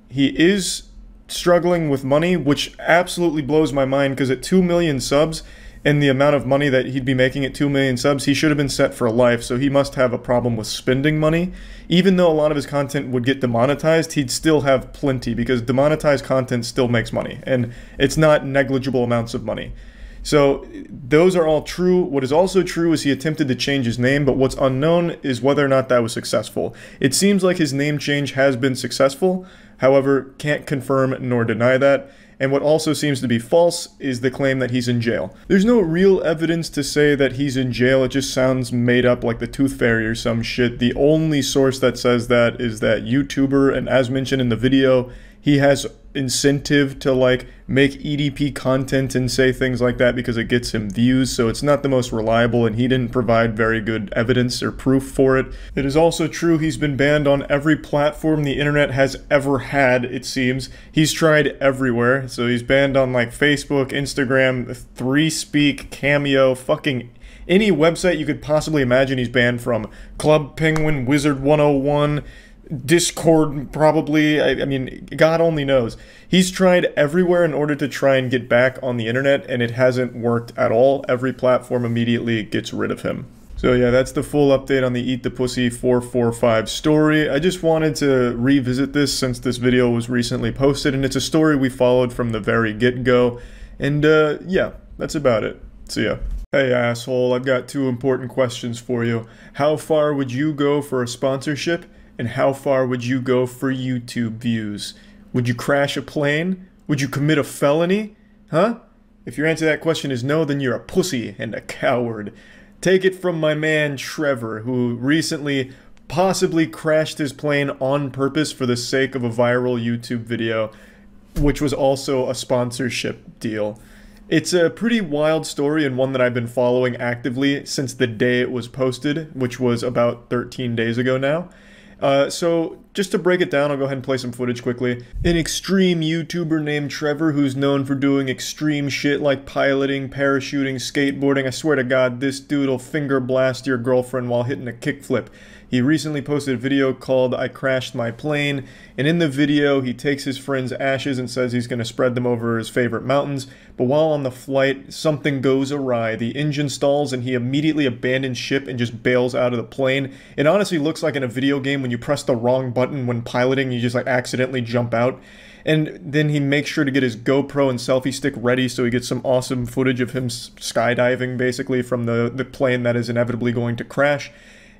He is struggling with money, which absolutely blows my mind, because at 2 million subs, and the amount of money that he'd be making at 2 million subs, he should have been set for life, so he must have a problem with spending money. Even though a lot of his content would get demonetized, he'd still have plenty, because demonetized content still makes money, and it's not negligible amounts of money. So those are all true. What is also true is he attempted to change his name, but what's unknown is whether or not that was successful. It seems like his name change has been successful, however, can't confirm nor deny that. And what also seems to be false is the claim that he's in jail. There's no real evidence to say that he's in jail. It just sounds made up, like the Tooth Fairy or some shit. The only source that says that is that YouTuber, and as mentioned in the video, he has incentive to like make EDP content and say things like that because it gets him views, so it's not the most reliable, and he didn't provide very good evidence or proof for it. It is also true he's been banned on every platform the internet has ever had, it seems. He's tried everywhere, so he's banned on like Facebook, Instagram, 3Speak, Cameo, fucking Any website you could possibly imagine he's banned from. Club Penguin, Wizard 101, Discord probably. I mean, God only knows. He's tried everywhere in order to try and get back on the internet, and it hasn't worked at all. Every platform immediately gets rid of him. So yeah, that's the full update on the Eat the Pussy 445 story. I just wanted to revisit this since this video was recently posted, and it's a story we followed from the very get-go. And yeah, that's about it. See ya. Hey asshole, I've got 2 important questions for you. How far would you go for a sponsorship? And how far would you go for YouTube views? Would you crash a plane? Would you commit a felony? Huh? If your answer to that question is no, then you're a pussy and a coward. Take it from my man Trevor, who recently possibly crashed his plane on purpose for the sake of a viral YouTube video, which was also a sponsorship deal. It's a pretty wild story and one that I've been following actively since the day it was posted, which was about 13 days ago now. So, just to break it down, I'll go ahead and play some footage quickly. An extreme YouTuber named Trevor, who's known for doing extreme shit like piloting, parachuting, skateboarding. I swear to God, this dude will finger blast your girlfriend while hitting a kickflip. He recently posted a video called I Crashed My Plane, and in the video he takes his friend's ashes and says he's going to spread them over his favorite mountains, but while on the flight, something goes awry. The engine stalls and he immediately abandons ship and just bails out of the plane. It honestly looks like in a video game when you press the wrong button when piloting, you just like accidentally jump out. And then he makes sure to get his GoPro and selfie stick ready so he gets some awesome footage of him skydiving basically from the plane that is inevitably going to crash.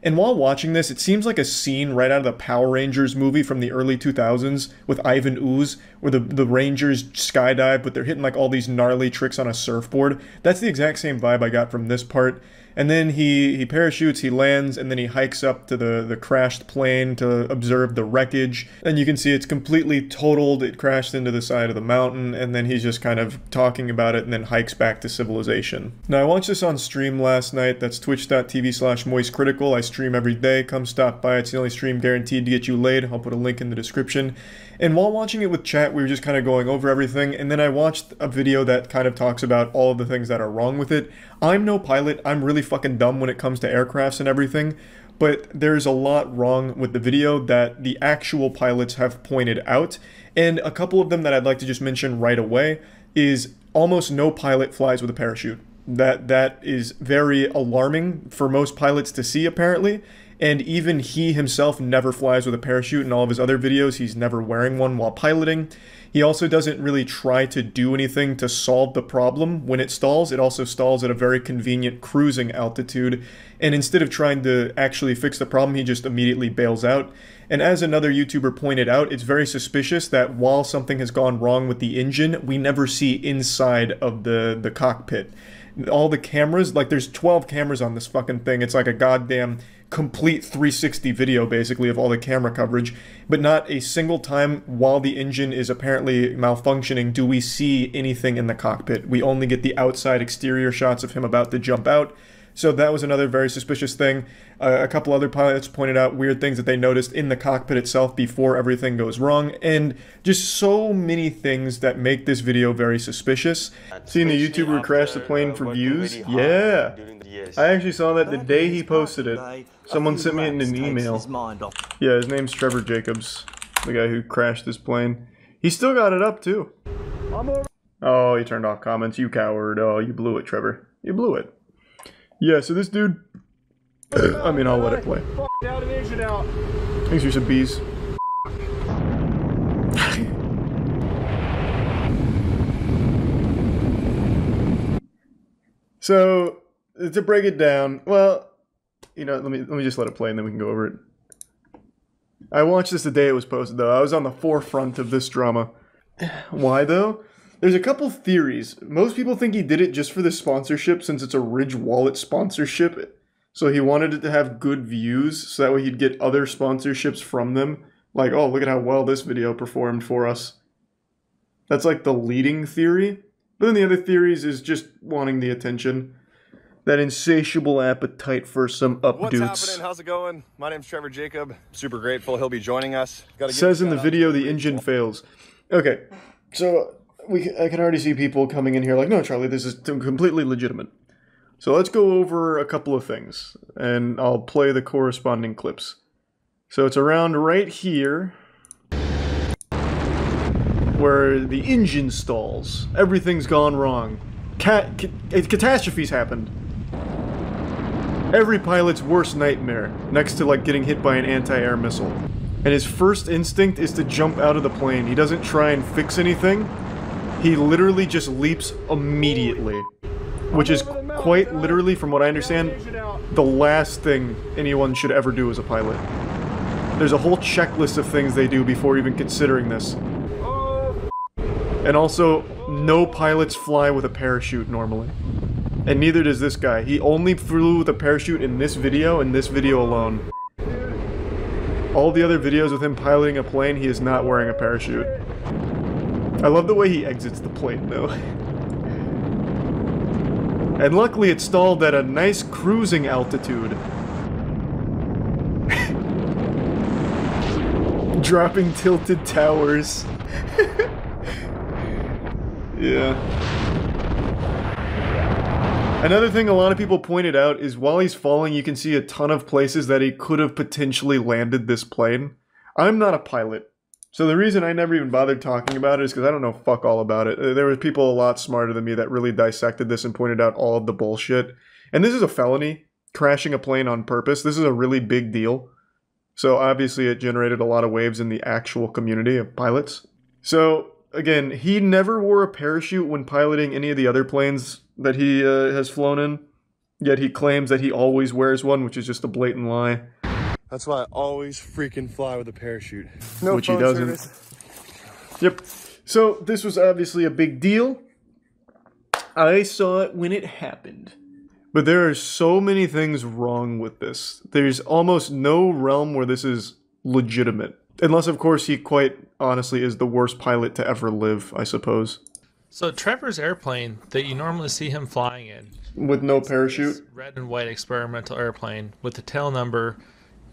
And while watching this, it seems like a scene right out of the Power Rangers movie from the early 2000s with Ivan Ooze, where the Rangers skydive, but they're hitting like all these gnarly tricks on a surfboard. That's the exact same vibe I got from this part. And then he parachutes, he lands, and then he hikes up to the crashed plane to observe the wreckage. And you can see it's completely totaled, it crashed into the side of the mountain, and then he's just kind of talking about it and then hikes back to civilization. Now I watched this on stream last night, that's twitch.tv/moistcritical. I stream every day, come stop by, it's the only stream guaranteed to get you laid. I'll put a link in the description. And while watching it with chat, we were just kind of going over everything, and then I watched a video that kind of talks about all of the things that are wrong with it. I'm no pilot, I'm really fucking dumb when it comes to aircrafts and everything, but there's a lot wrong with the video that the actual pilots have pointed out, and a couple of them that I'd like to just mention right away is almost no pilot flies with a parachute. That is very alarming for most pilots to see, apparently. And even he himself never flies with a parachute. In all of his other videos, he's never wearing one while piloting. He also doesn't really try to do anything to solve the problem. When it stalls, it also stalls at a very convenient cruising altitude. And instead of trying to actually fix the problem, he just immediately bails out. And as another YouTuber pointed out, it's very suspicious that while something has gone wrong with the engine, we never see inside of the cockpit. All the cameras, like there's 12 cameras on this fucking thing. It's like a goddamn complete 360 video basically of all the camera coverage, but not a single time while the engine is apparently malfunctioning do we see anything in the cockpit. We only get the outside exterior shots of him about to jump out. So that was another very suspicious thing. A couple other pilots pointed out weird things that they noticed in the cockpit itself before everything goes wrong, and just so many things that make this video very suspicious. Seeing the YouTuber who crashed the plane for views? Yeah! I actually saw that the day he posted it. Someone sent me it in an email. Yeah, his name's Trevor Jacobs, the guy who crashed this plane. He still got it up, too. Oh, he turned off comments. You coward. Oh, you blew it, Trevor. You blew it. Yeah, so this dude... I mean, I'll let it play. Thanks for some bees. So, to break it down, well, you know, let me just let it play and then we can go over it. I watched this the day it was posted, though. I was on the forefront of this drama. Why, though? There's a couple theories. Most people think he did it just for the sponsorship since it's a Ridge Wallet sponsorship. So he wanted it to have good views so that way he'd get other sponsorships from them. Like, oh, look at how well this video performed for us. That's like the leading theory. But then the other theories is just wanting the attention. That insatiable appetite for some updates. What's happening? How's it going? My name's Trevor Jacob. Super grateful he'll be joining us. Says in the video the engine fails. Okay, so I can already see people coming in here like, no, Charlie, this is completely legitimate. So let's go over a couple of things, and I'll play the corresponding clips. So it's around right here, where the engine stalls. Everything's gone wrong. Catastrophes happened. Every pilot's worst nightmare, next to like getting hit by an anti-air missile. And his first instinct is to jump out of the plane. He doesn't try and fix anything. He literally just leaps immediately. Which is quite literally, from what I understand, the last thing anyone should ever do as a pilot. There's a whole checklist of things they do before even considering this. And also, no pilots fly with a parachute normally. And neither does this guy. He only flew with a parachute in this video and this video alone. All the other videos with him piloting a plane, he is not wearing a parachute. I love the way he exits the plane, though. And luckily it stalled at a nice cruising altitude. Dropping tilted towers. Yeah. Another thing a lot of people pointed out is while he's falling, you can see a ton of places that he could have potentially landed this plane. I'm not a pilot, so the reason I never even bothered talking about it is because I don't know fuck all about it. There were people a lot smarter than me that really dissected this and pointed out all of the bullshit. And this is a felony, crashing a plane on purpose. This is a really big deal. So obviously it generated a lot of waves in the actual community of pilots. So again, he never wore a parachute when piloting any of the other planes that he has flown in, yet he claims that he always wears one, which is just a blatant lie. That's why I always freaking fly with a parachute. No, which he doesn't. Service. Yep. So this was obviously a big deal. I saw it when it happened. But there are so many things wrong with this. There's almost no realm where this is legitimate. Unless, of course, he quite honestly is the worst pilot to ever live, I suppose. So Trevor's airplane that you normally see him flying in, with no parachute, red and white experimental airplane with the tail number,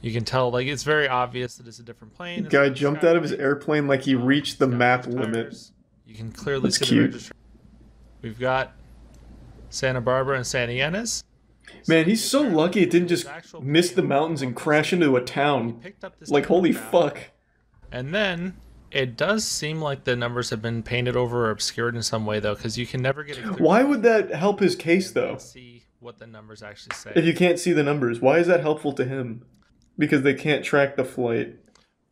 you can tell like it's very obvious that it's a different plane. The guy jumped out of his airplane like he reached the map limit. You can clearly see the registration. We've got Santa Barbara and Santa Ynez. Man, he's so lucky it didn't just miss the mountains and crash into a town. Like, holy fuck. And then it does seem like the numbers have been painted over or obscured in some way, though, because you can never get a clear. Why would that help his case, though? See what the numbers actually say. If you can't see the numbers, why is that helpful to him? Because they can't track the flight.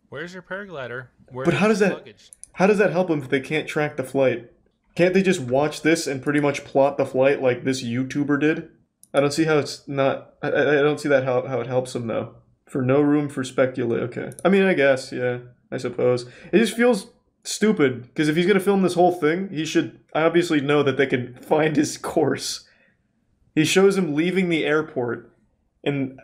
Where's your paraglider? But how does that help them if they can't track the flight? Can't they just watch this and pretty much plot the flight like this YouTuber did? I don't see how it's not. I don't see that how it helps them though. For no room for speculate. Okay. I mean, I guess, yeah. I suppose. It just feels stupid, because if he's going to film this whole thing, he should obviously know that they can find his course. He shows him leaving the airport, and,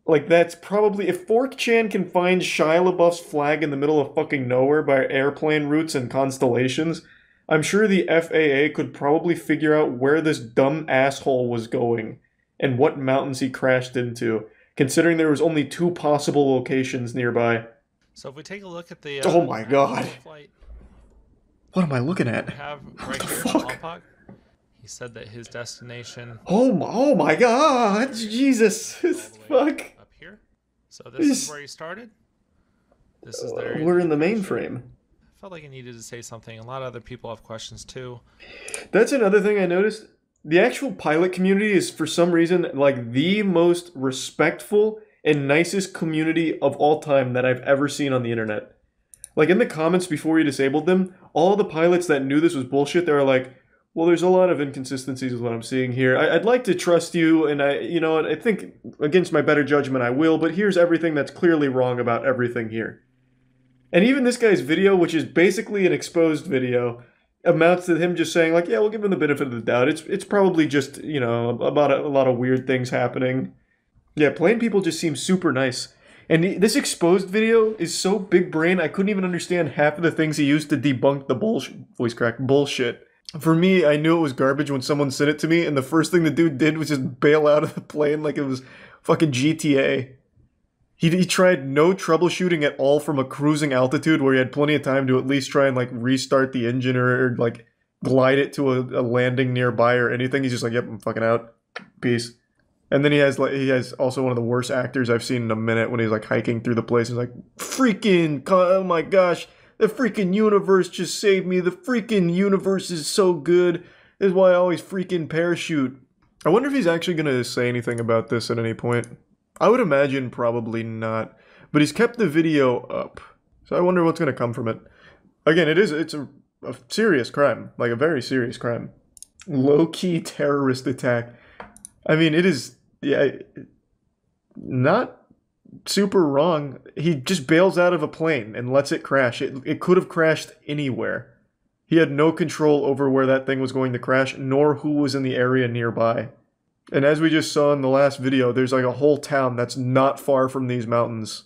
like, that's probably... If 4chan can find Shia LaBeouf's flag in the middle of fucking nowhere by airplane routes and constellations, I'm sure the FAA could probably figure out where this dumb asshole was going, and what mountains he crashed into, considering there was only 2 possible locations nearby. So if we take a look at the oh my god, flight, what am I looking at? Have right here, fuck? He said that his destination. Oh my god, Jesus, fuck. Up here. So this is where he started. This is there. We're in the mainframe. I felt like I needed to say something. A lot of other people have questions too. That's another thing I noticed. The actual pilot community is for some reason like the most respectful and nicest community of all time that I've ever seen on the internet. Like, in the comments before he disabled them, all the pilots that knew this was bullshit, they were like, well, there's a lot of inconsistencies with what I'm seeing here. I'd like to trust you, and I think against my better judgment I will, but here's everything that's clearly wrong about everything here. And even this guy's video, which is basically an exposed video, amounts to him just saying, like, yeah, we'll give him the benefit of the doubt. It's probably just, about a lot of weird things happening. Yeah, plane people just seem super nice. And this exposed video is so big brain, I couldn't even understand half of the things he used to debunk the bullshit. For me, I knew it was garbage when someone sent it to me, and the first thing the dude did was just bail out of the plane like it was fucking GTA. He tried no troubleshooting at all from a cruising altitude where he had plenty of time to at least try and, like, restart the engine or like, glide it to a landing nearby or anything. He's just like, yep, I'm fucking out. Peace. And then he has also one of the worst actors I've seen in a minute when he's like hiking through the place. He's like, freaking, oh my gosh, the freaking universe just saved me. The freaking universe is so good. This is why I always freaking parachute. I wonder if he's actually going to say anything about this at any point. I would imagine probably not. But he's kept the video up. So I wonder what's going to come from it. Again, it's a serious crime. Like a very serious crime. Low-key terrorist attack. I mean, it is, yeah, not super wrong. He just bails out of a plane and lets it crash. It could have crashed anywhere. He had no control over where that thing was going to crash, nor who was in the area nearby. And as we just saw in the last video, there's like a whole town that's not far from these mountains.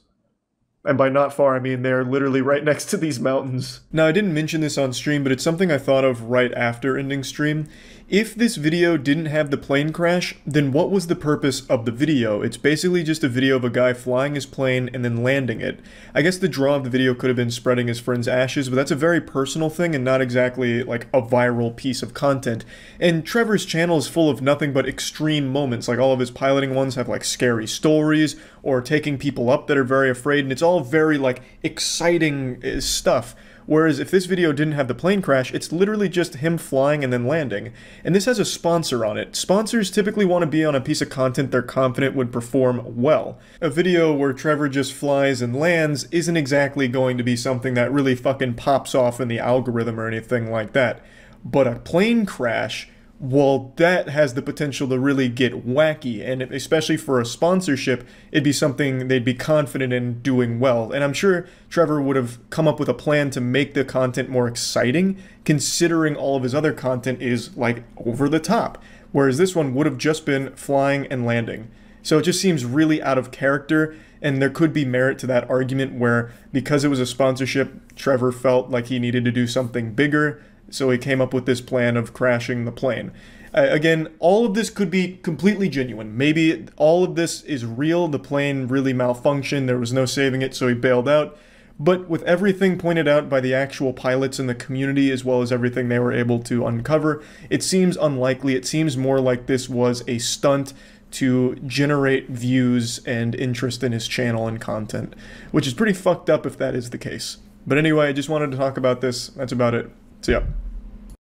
And by not far, I mean they're literally right next to these mountains. Now, I didn't mention this on stream, but it's something I thought of right after ending stream. If this video didn't have the plane crash, then what was the purpose of the video? It's basically just a video of a guy flying his plane and then landing it. I guess the draw of the video could have been spreading his friend's ashes, but that's a very personal thing and not exactly like a viral piece of content. And Trevor's channel is full of nothing but extreme moments. Like all of his piloting ones have like scary stories or taking people up that are very afraid, and it's all very like exciting stuff. Whereas if this video didn't have the plane crash, it's literally just him flying and then landing. And this has a sponsor on it. Sponsors typically want to be on a piece of content they're confident would perform well. A video where Trevor just flies and lands isn't exactly going to be something that really fucking pops off in the algorithm or anything like that. But a plane crash, well, that has the potential to really get wacky, and especially for a sponsorship, it'd be something they'd be confident in doing well. And I'm sure Trevor would have come up with a plan to make the content more exciting, considering all of his other content is, like, over the top. Whereas this one would have just been flying and landing. So it just seems really out of character, and there could be merit to that argument where, because it was a sponsorship, Trevor felt like he needed to do something bigger, so he came up with this plan of crashing the plane. Again, all of this could be completely genuine. Maybe all of this is real, the plane really malfunctioned, there was no saving it, so he bailed out. But with everything pointed out by the actual pilots in the community, as well as everything they were able to uncover, it seems unlikely. It seems more like this was a stunt to generate views and interest in his channel and content, which is pretty fucked up if that is the case. But anyway, I just wanted to talk about this. That's about it. So yeah.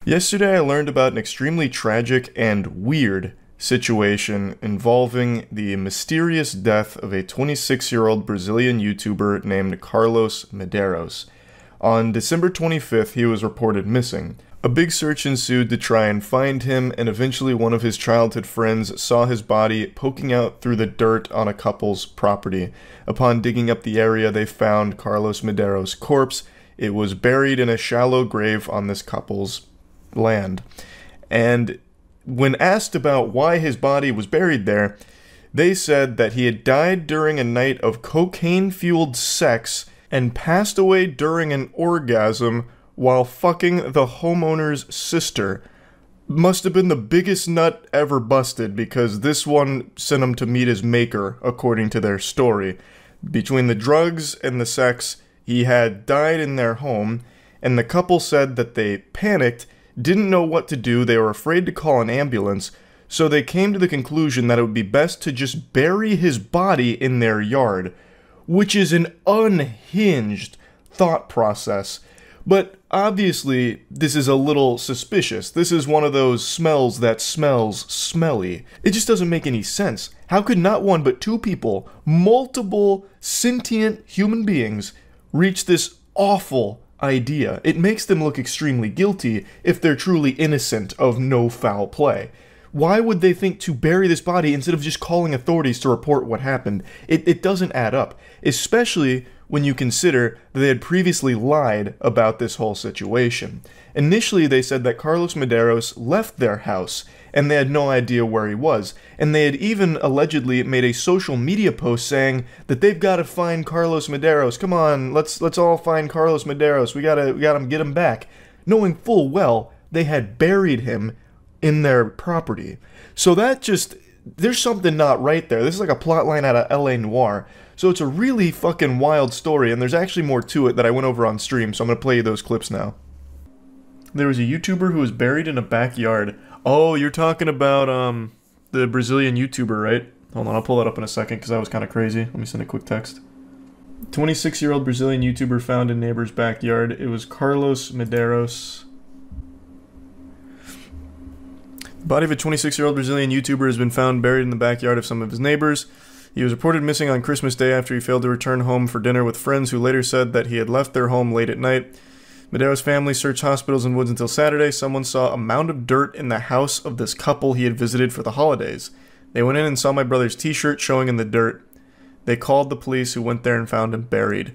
Yesterday I learned about an extremely tragic and weird situation involving the mysterious death of a 26-year-old Brazilian YouTuber named Carlos Medeiros. On December 25th, he was reported missing. A big search ensued to try and find him, and eventually one of his childhood friends saw his body poking out through the dirt on a couple's property. Upon digging up the area, they found Carlos Medeiros' corpse. It was buried in a shallow grave on this couple's land. And when asked about why his body was buried there, they said that he had died during a night of cocaine-fueled sex and passed away during an orgasm while fucking the homeowner's sister. Must have been the biggest nut ever busted, because this one sent him to meet his maker, according to their story. Between the drugs and the sex, he had died in their home, and the couple said that they panicked, didn't know what to do, they were afraid to call an ambulance, so they came to the conclusion that it would be best to just bury his body in their yard, which is an unhinged thought process. But obviously, this is a little suspicious. This is one of those smells that smells smelly. It just doesn't make any sense. How could not one but two people, multiple sentient human beings, reach this awful idea? It makes them look extremely guilty if they're truly innocent of no foul play. Why would they think to bury this body instead of just calling authorities to report what happened? It doesn't add up, especially when you consider that they had previously lied about this whole situation. Initially, they said that Carlos Medeiros left their house, and they had no idea where he was, and they had even allegedly made a social media post saying that they've got to find Carlos Medeiros. Come on, let's all find Carlos Medeiros. We gotta get him back, knowing full well they had buried him in their property. So that just, there's something not right there. This is like a plot line out of LA Noire. So it's a really fucking wild story, and there's actually more to it that I went over on stream, so I'm going to play you those clips now. There was a YouTuber who was buried in a backyard. Oh, you're talking about, the Brazilian YouTuber, right? Hold on, I'll pull that up in a second because that was kind of crazy. Let me send a quick text. 26-year-old Brazilian YouTuber found in neighbor's backyard. It was Carlos Medeiros. The body of a 26-year-old Brazilian YouTuber has been found buried in the backyard of some of his neighbors. He was reported missing on Christmas Day after he failed to return home for dinner with friends who later said that he had left their home late at night. Medeiros' family searched hospitals and woods until Saturday. Someone saw a mound of dirt in the house of this couple he had visited for the holidays. They went in and saw my brother's t-shirt showing in the dirt. They called the police, who went there and found him buried.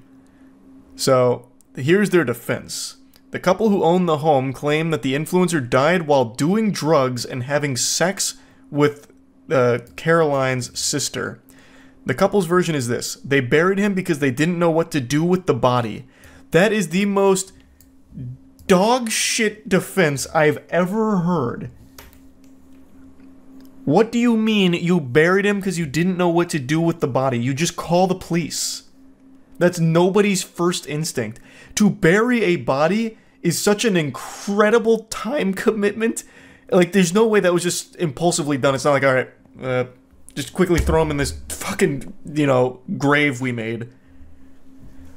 So, here's their defense. The couple who owned the home claimed that the influencer died while doing drugs and having sex with Caroline's sister. The couple's version is this. They buried him because they didn't know what to do with the body. That is the most dog shit defense I've ever heard. What do you mean you buried him because you didn't know what to do with the body? You just call the police. That's nobody's first instinct. To bury a body is such an incredible time commitment. Like, there's no way that was just impulsively done. It's not like, alright, just quickly throw him in this fucking, grave we made.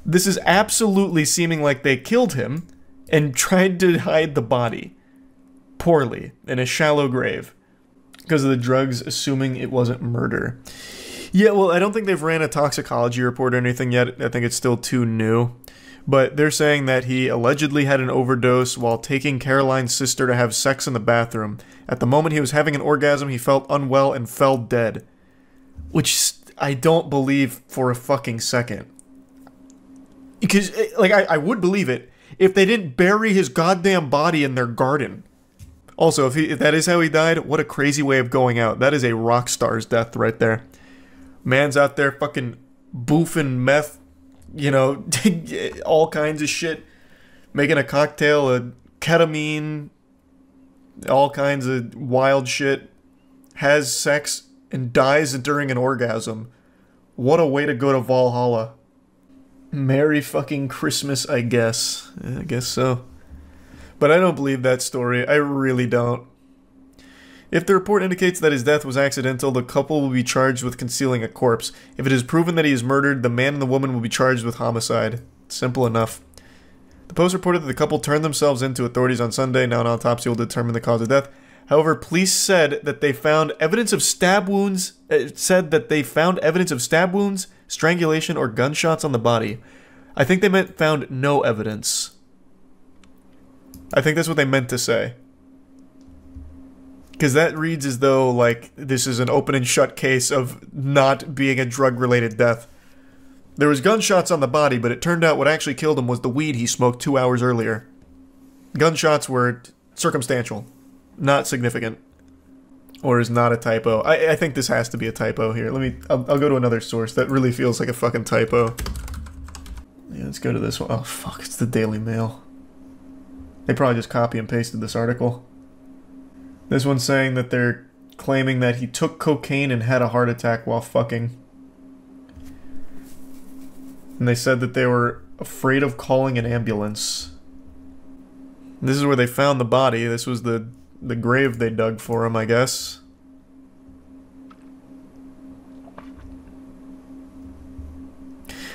This is absolutely seeming like they killed him and tried to hide the body. Poorly, in a shallow grave. Because of the drugs, assuming it wasn't murder. Yeah, well, I don't think they've ran a toxicology report or anything yet. I think it's still too new. But they're saying that he allegedly had an overdose while taking Caroline's sister to have sex in the bathroom. At the moment he was having an orgasm, he felt unwell and fell dead. Which I don't believe for a fucking second. Because, like, I would believe it if they didn't bury his goddamn body in their garden. Also, if that is how he died, what a crazy way of going out. That is a rock star's death right there. Man's out there fucking boofing meth, all kinds of shit. Making a cocktail of ketamine, all kinds of wild shit. Has sex and dies during an orgasm. What a way to go to Valhalla. Merry fucking Christmas, I guess. I guess so. But I don't believe that story. I really don't. If the report indicates that his death was accidental, the couple will be charged with concealing a corpse. If it is proven that he is murdered, the man and the woman will be charged with homicide. Simple enough. The Post reported that the couple turned themselves in to authorities on Sunday. Now an autopsy will determine the cause of death. However, police said that they found evidence of stab wounds. Strangulation, or gunshots on the body. I think they meant found no evidence. I think that's what they meant to say. Because that reads as though, like, this is an open and shut case of not being a drug-related death. There was gunshots on the body, but it turned out what actually killed him was the weed he smoked 2 hours earlier. Gunshots were circumstantial. Not significant. Or is not a typo. I think this has to be a typo here. I'll go to another source that really feels like a fucking typo. Yeah, let's go to this one. Oh, fuck, it's the Daily Mail. They probably just copy and pasted this article. This one's saying that they're claiming that he took cocaine and had a heart attack while fucking. And they said that they were afraid of calling an ambulance. This is where they found the body. This was the grave they dug for him, I guess.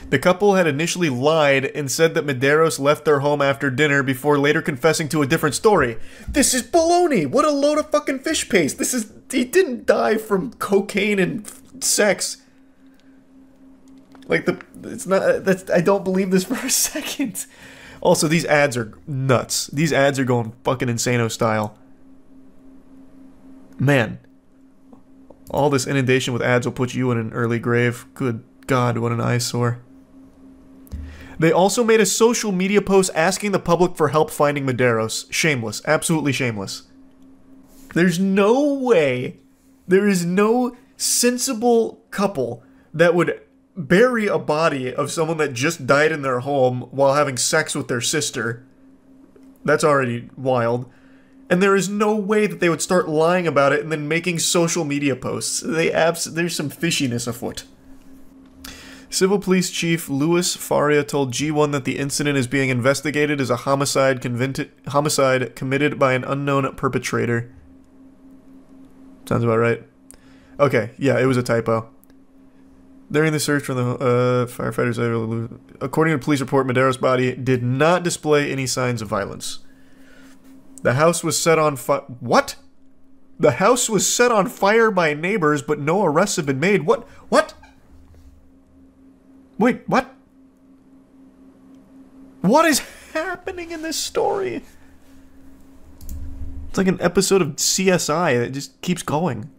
The couple had initially lied and said that Medeiros left their home after dinner before later confessing to a different story. This is baloney! What a load of fucking fish paste! He didn't die from cocaine and sex. Like, I don't believe this for a second. Also, these ads are nuts. These ads are going fucking insano style. Man. All this inundation with ads will put you in an early grave. Good God, what an eyesore. They also made a social media post asking the public for help finding Medeiros. Shameless. Absolutely shameless. There's no way, there is no sensible couple that would bury a body of someone that just died in their home while having sex with their sister. That's already wild. And there is no way that they would start lying about it and then making social media posts. There's some fishiness afoot. Civil Police Chief Louis Faria told G1 that the incident is being investigated as a homicide committed by an unknown perpetrator. Sounds about right. Okay, yeah, it was a typo. During the search for the firefighters, according to a police report, Madero's body did not display any signs of violence. The house was set on fire. What? The house was set on fire by neighbors, but no arrests have been made. What? What? Wait, what? What is happening in this story? It's like an episode of CSI that just keeps going.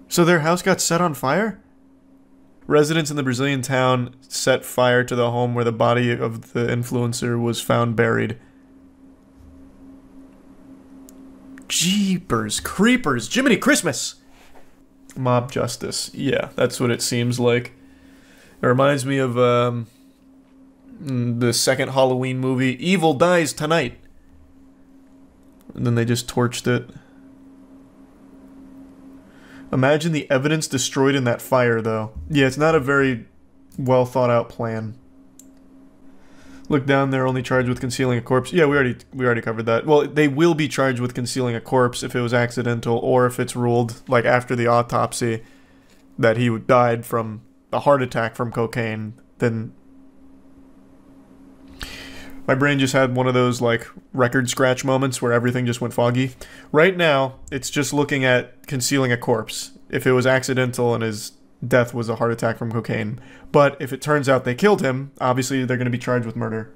So their house got set on fire? Residents in the Brazilian town set fire to the home where the body of the influencer was found buried. Jeepers creepers, Jiminy Christmas! Mob justice. Yeah, that's what it seems like. It reminds me of the second Halloween movie, Evil Dies Tonight. And then they just torched it. Imagine the evidence destroyed in that fire, though. Yeah, it's not a very well thought out plan. Look down, they're only charged with concealing a corpse. Yeah, we already covered that. Well, they will be charged with concealing a corpse if it was accidental, or if it's ruled, like after the autopsy, that he died from a heart attack from cocaine. Then my brain just had one of those like record scratch moments where everything just went foggy. Right now, it's just looking at concealing a corpse. If it was accidental and his death was a heart attack from cocaine. But if it turns out they killed him, obviously they're going to be charged with murder.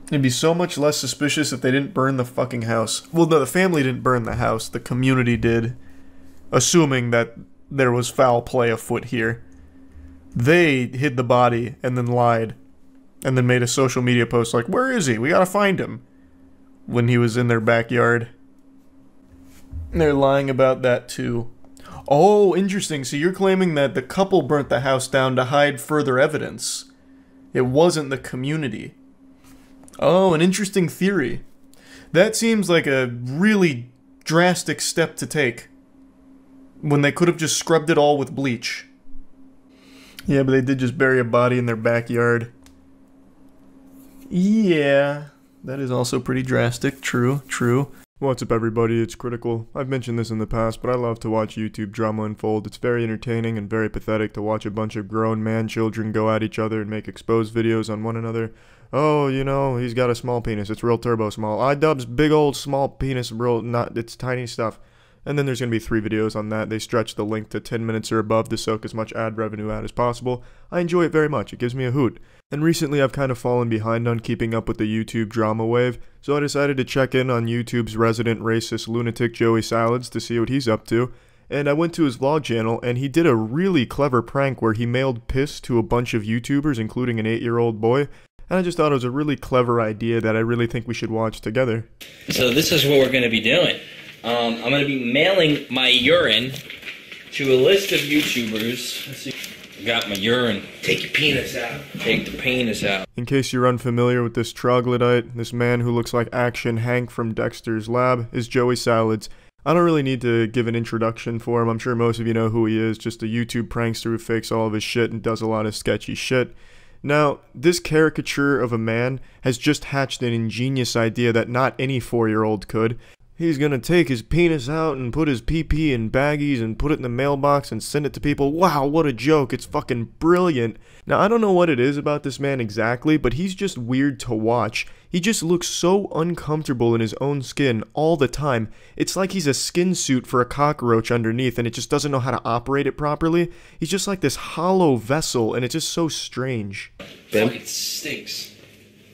It'd be so much less suspicious if they didn't burn the fucking house. Well, no, the family didn't burn the house. The community did. Assuming that there was foul play afoot here. They hid the body and then lied. And then made a social media post like, where is he? We gotta find him. When he was in their backyard. And they're lying about that too. Oh, interesting. So you're claiming that the couple burnt the house down to hide further evidence. It wasn't the community. Oh, an interesting theory. That seems like a really drastic step to take. When they could have just scrubbed it all with bleach. Yeah, but they did just bury a body in their backyard. Yeah, that is also pretty drastic. True, true. What's up, everybody? It's Critical. I've mentioned this in the past, but I love to watch YouTube drama unfold. It's very entertaining and very pathetic to watch a bunch of grown man children go at each other and make exposed videos on one another. Oh, you know, he's got a small penis. It's real turbo small. iDubbbz big old small penis, real not. It's tiny stuff. And then there's going to be 3 videos on that. They stretch the link to 10 minutes or above to soak as much ad revenue out as possible. I enjoy it very much. It gives me a hoot. And recently I've kind of fallen behind on keeping up with the YouTube drama wave, so I decided to check in on YouTube's resident racist lunatic Joey Salads to see what he's up to. And I went to his vlog channel, and he did a really clever prank where he mailed piss to a bunch of YouTubers, including an 8-year-old boy. And I just thought it was a really clever idea that I really think we should watch together. So this is what we're going to be doing. I'm going to be mailing my urine to a list of YouTubers. Let's see. I got my urine. Take your penis out. Take the penis out. In case you're unfamiliar with this troglodyte, this man who looks like Action Hank from Dexter's Lab is Joey Salads. I don't really need to give an introduction for him. I'm sure most of you know who he is. Just a YouTube prankster who fakes all of his shit and does a lot of sketchy shit. Now, this caricature of a man has just hatched an ingenious idea that not any 4-year-old could. He's gonna take his penis out and put his pee-pee in baggies and put it in the mailbox and send it to people. Wow, what a joke. It's fucking brilliant. Now, I don't know what it is about this man exactly, but he's just weird to watch. He just looks so uncomfortable in his own skin all the time. It's like he's a skin suit for a cockroach underneath and it just doesn't know how to operate it properly. He's just like this hollow vessel and it's just so strange. Fucking stinks.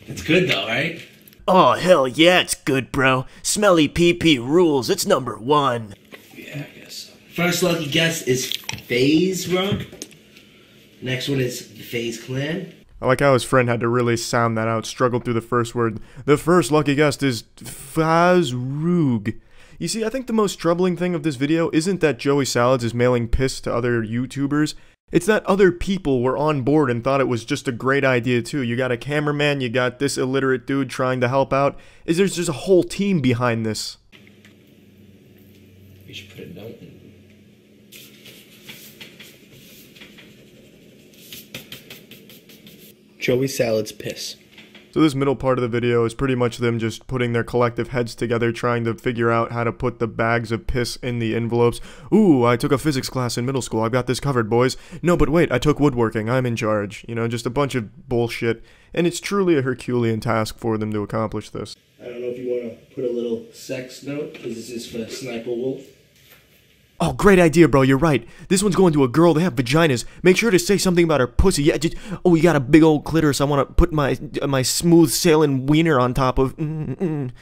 It's good though, right? Oh, hell yeah, it's good, bro. Smelly pee-pee rules. It's #1. Yeah, I guess so. First lucky guess is FaZe Rug. Next one is the FaZe Clan. I like how his friend had to really sound that out, struggled through the first word. The first lucky guest is Fazrug. You see, I think the most troubling thing of this video isn't that Joey Salads is mailing piss to other YouTubers. It's that other people were on board and thought it was just a great idea too. You got a cameraman, you got this illiterate dude trying to help out. There's just a whole team behind this. You should put a note in. Joey Salads piss. So this middle part of the video is pretty much them just putting their collective heads together, trying to figure out how to put the bags of piss in the envelopes. Ooh, I took a physics class in middle school. I've got this covered, boys. No, but wait, I took woodworking. I'm in charge. You know, just a bunch of bullshit. And it's truly a Herculean task for them to accomplish this. I don't know if you want to put a little sex note, because this is for Sniper Wolf. Oh, great idea, bro. You're right. This one's going to a girl. They have vaginas. Make sure to say something about her pussy. Yeah, just, oh, you got a big old clitoris. I want to put my smooth sailing wiener on top of. You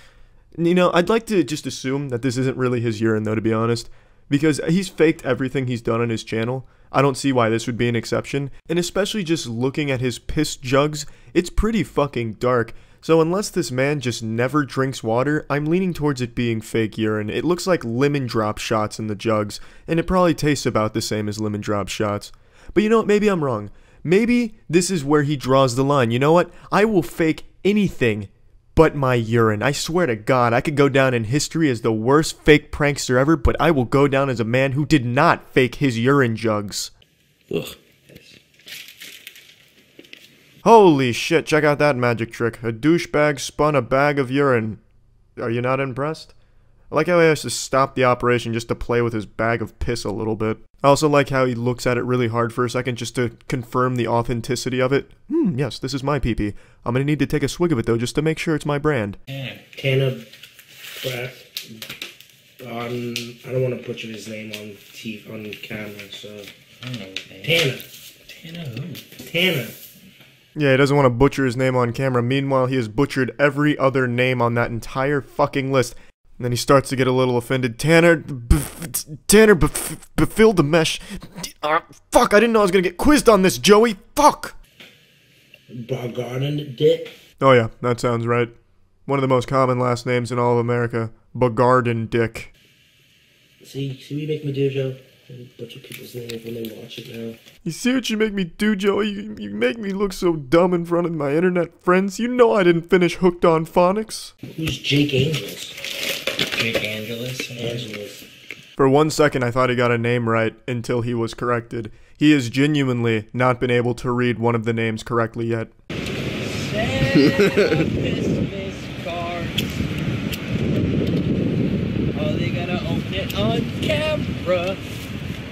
know, I'd like to just assume that this isn't really his urine, though, to be honest, because he's faked everything he's done on his channel. I don't see why this would be an exception, and especially just looking at his piss jugs, it's pretty fucking dark. So unless this man just never drinks water, I'm leaning towards it being fake urine. It looks like lemon drop shots in the jugs, and it probably tastes about the same as lemon drop shots. But you know what, maybe I'm wrong. Maybe this is where he draws the line. You know what? I will fake anything but my urine. I swear to God, I could go down in history as the worst fake prankster ever, but I will go down as a man who did not fake his urine jugs. Ugh. Holy shit, check out that magic trick. A douchebag spun a bag of urine. Are you not impressed? I like how he has to stop the operation just to play with his bag of piss a little bit. I also like how he looks at it really hard for a second just to confirm the authenticity of it. Yes, this is my pee-pee. I'm gonna need to take a swig of it though just to make sure it's my brand. Tanner Pratt. I don't want to butcher his name on camera, so... Tanner. Tanner who? Tanner. Yeah, he doesn't want to butcher his name on camera. Meanwhile, he has butchered every other name on that entire fucking list. And then he starts to get a little offended. Tanner filled the mesh. Fuck, I didn't know I was gonna get quizzed on this, Joey. Fuck! Bogarden Dick. Oh yeah, that sounds right. One of the most common last names in all of America. Bogarden Dick. See what you make me do, Joe? Butcher people's names when they watch it now. You see what you make me do, Joey? You make me look so dumb in front of my internet friends. You know I didn't finish Hooked on Phonics. Who's Jake Angeles? Jake Angeles? For 1 second, I thought he got a name right until he was corrected. He has genuinely not been able to read one of the names correctly yet. Christmas cards. Oh, they gotta open it on camera.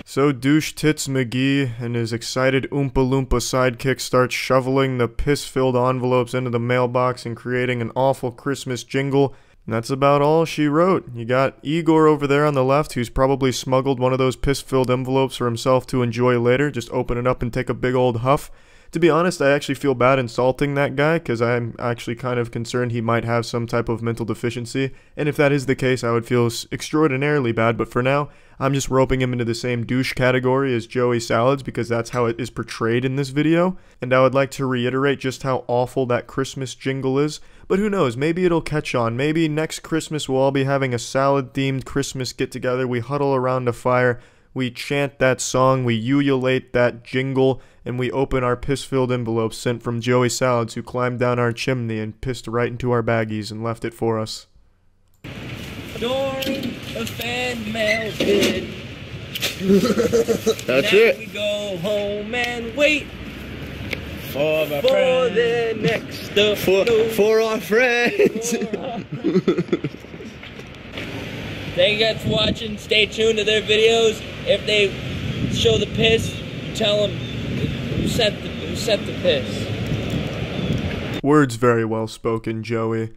So Douche Tits McGee and his excited Oompa Loompa sidekick start shoveling the piss-filled envelopes into the mailbox and creating an awful Christmas jingle. And that's about all she wrote. You got Igor over there on the left, who's probably smuggled one of those piss-filled envelopes for himself to enjoy later. Just open it up and take a big old huff. To be honest, I actually feel bad insulting that guy, because I'm actually kind of concerned he might have some type of mental deficiency. And if that is the case, I would feel extraordinarily bad. But for now, I'm just roping him into the same douche category as Joey Salads, because that's how it is portrayed in this video. And I would like to reiterate just how awful that Christmas jingle is. But who knows, maybe it'll catch on. Maybe next Christmas we'll all be having a salad-themed Christmas get-together. We huddle around a fire, we chant that song, we ululate that jingle, and we open our piss-filled envelopes sent from Joey Salads, who climbed down our chimney and pissed right into our baggies and left it for us. During a fan mail bid. That's now it. We go home and wait for my the next upload. For our friends. Thank you guys for watching. Stay tuned to their videos. If they show the piss, tell them who sent the piss. Words very well spoken, Joey.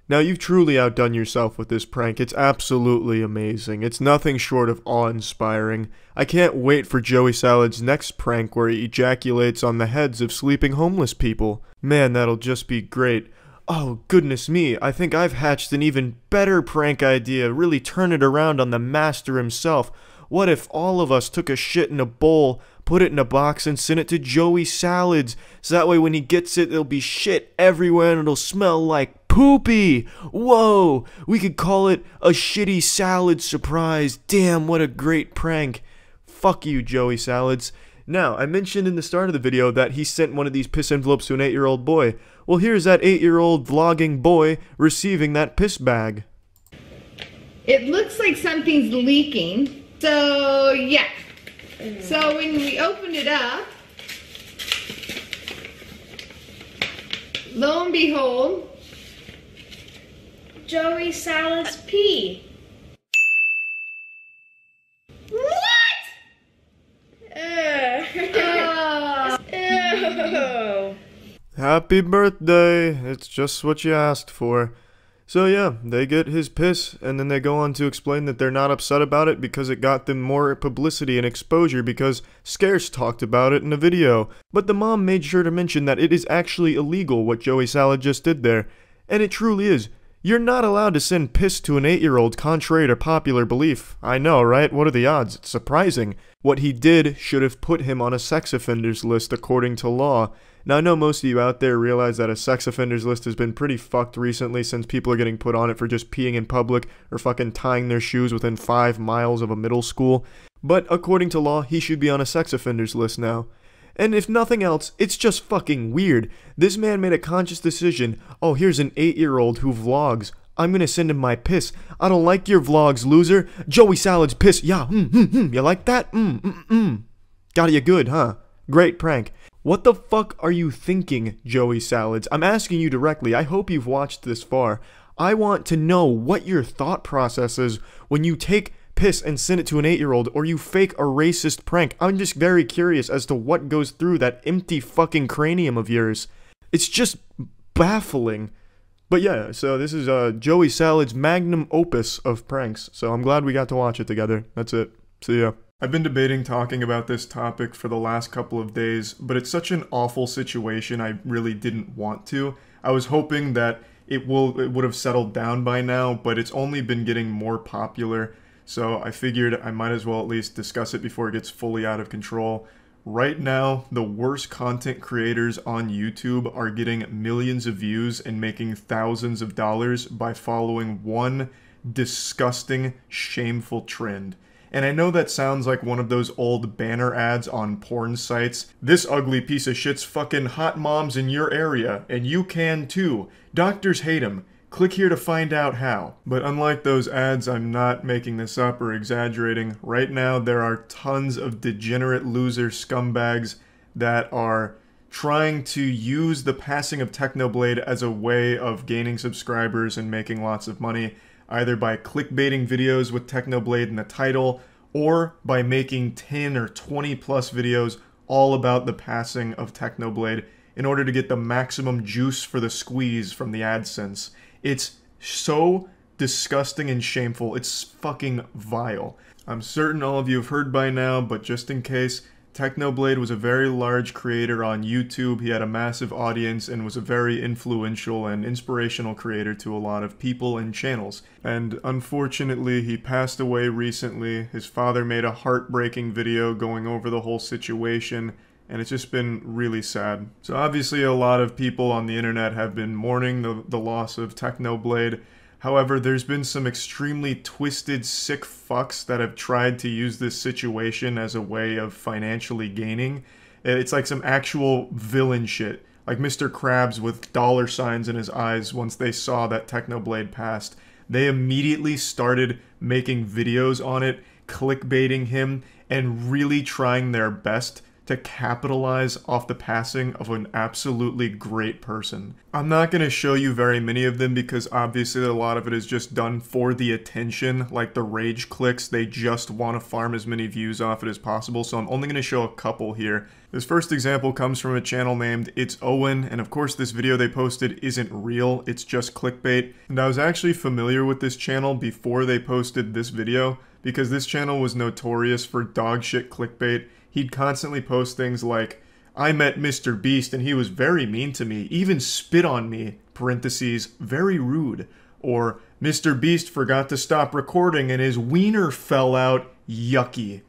Now, you've truly outdone yourself with this prank. It's absolutely amazing. It's nothing short of awe-inspiring. I can't wait for Joey Salad's next prank where he ejaculates on the heads of sleeping homeless people. Man, that'll just be great. Oh, goodness me, I think I've hatched an even better prank idea. Really turn it around on the master himself. What if all of us took a shit in a bowl, put it in a box, and sent it to Joey Salads? So that way when he gets it, there'll be shit everywhere and it'll smell like poopy. Whoa, we could call it a shitty salad surprise. Damn, what a great prank. Fuck you, Joey Salads. Now, I mentioned in the start of the video that he sent one of these piss envelopes to an 8-year-old boy. Well, here's that 8-year-old vlogging boy receiving that piss bag. It looks like something's leaking. So, yeah. So when we opened it up, Lo and behold, Joey Salad's pee. what? Ew. Happy birthday! It's just what you asked for. So yeah, they get his piss, and then they go on to explain that they're not upset about it because it got them more publicity and exposure because Scarce talked about it in a video. But the mom made sure to mention that it is actually illegal what Joey Salad just did there. And it truly is. You're not allowed to send piss to an 8-year-old contrary to popular belief. I know, right? What are the odds? It's surprising. What he did should have put him on a sex offenders list according to law. Now I know most of you out there realize that a sex offenders list has been pretty fucked recently since people are getting put on it for just peeing in public or fucking tying their shoes within 5 miles of a middle school. But according to law, he should be on a sex offenders list now. And if nothing else, it's just fucking weird. This man made a conscious decision. Oh, here's an 8-year-old who vlogs. I'm gonna send him my piss. I don't like your vlogs, loser. Joey Salad's piss. Yeah, You like that? Got you good, huh? Great prank. What the fuck are you thinking, Joey Salads? I'm asking you directly. I hope you've watched this far. I want to know what your thought process is when you take piss and send it to an 8-year-old, or you fake a racist prank. I'm just very curious as to what goes through that empty fucking cranium of yours. It's just baffling. But yeah, so this is Joey Salad's magnum opus of pranks, so I'm glad we got to watch it together. That's it. See ya. I've been debating talking about this topic for the last couple of days, but it's such an awful situation I really didn't want to. I was hoping that it would have settled down by now, but it's only been getting more popular. So I figured I might as well at least discuss it before it gets fully out of control. Right now, the worst content creators on YouTube are getting millions of views and making thousands of dollars by following one disgusting, shameful trend. And I know that sounds like one of those old banner ads on porn sites. This ugly piece of shit's fucking hot moms in your area, and you can too. Doctors hate him. Click here to find out how. But unlike those ads, I'm not making this up or exaggerating. Right now, there are tons of degenerate loser scumbags that are trying to use the passing of Technoblade as a way of gaining subscribers and making lots of money, either by clickbaiting videos with Technoblade in the title, or by making 10 or 20 plus videos all about the passing of Technoblade in order to get the maximum juice for the squeeze from the AdSense. It's so disgusting and shameful. It's fucking vile. I'm certain all of you have heard by now, but just in case, Technoblade was a very large creator on YouTube. He had a massive audience and was a very influential and inspirational creator to a lot of people and channels. And unfortunately, he passed away recently. His father made a heartbreaking video going over the whole situation, and it's just been really sad. So obviously a lot of people on the internet have been mourning the loss of Technoblade. However, there's been some extremely twisted, sick fucks that have tried to use this situation as a way of financially gaining. It's like some actual villain shit. Like Mr. Krabs with dollar signs in his eyes once they saw that Technoblade passed. They immediately started making videos on it, clickbaiting him, and really trying their best to capitalize off the passing of an absolutely great person. I'm not going to show you very many of them because obviously a lot of it is just done for the attention, like the rage clicks. They just want to farm as many views off it as possible, so I'm only going to show a couple here. This first example comes from a channel named It's Owen, and of course this video they posted isn't real, it's just clickbait. And I was actually familiar with this channel before they posted this video, because this channel was notorious for dog shit clickbait. He'd constantly post things like, I met Mr. Beast and he was very mean to me, even spit on me, parentheses, very rude. Or, Mr. Beast forgot to stop recording and his wiener fell out, yucky.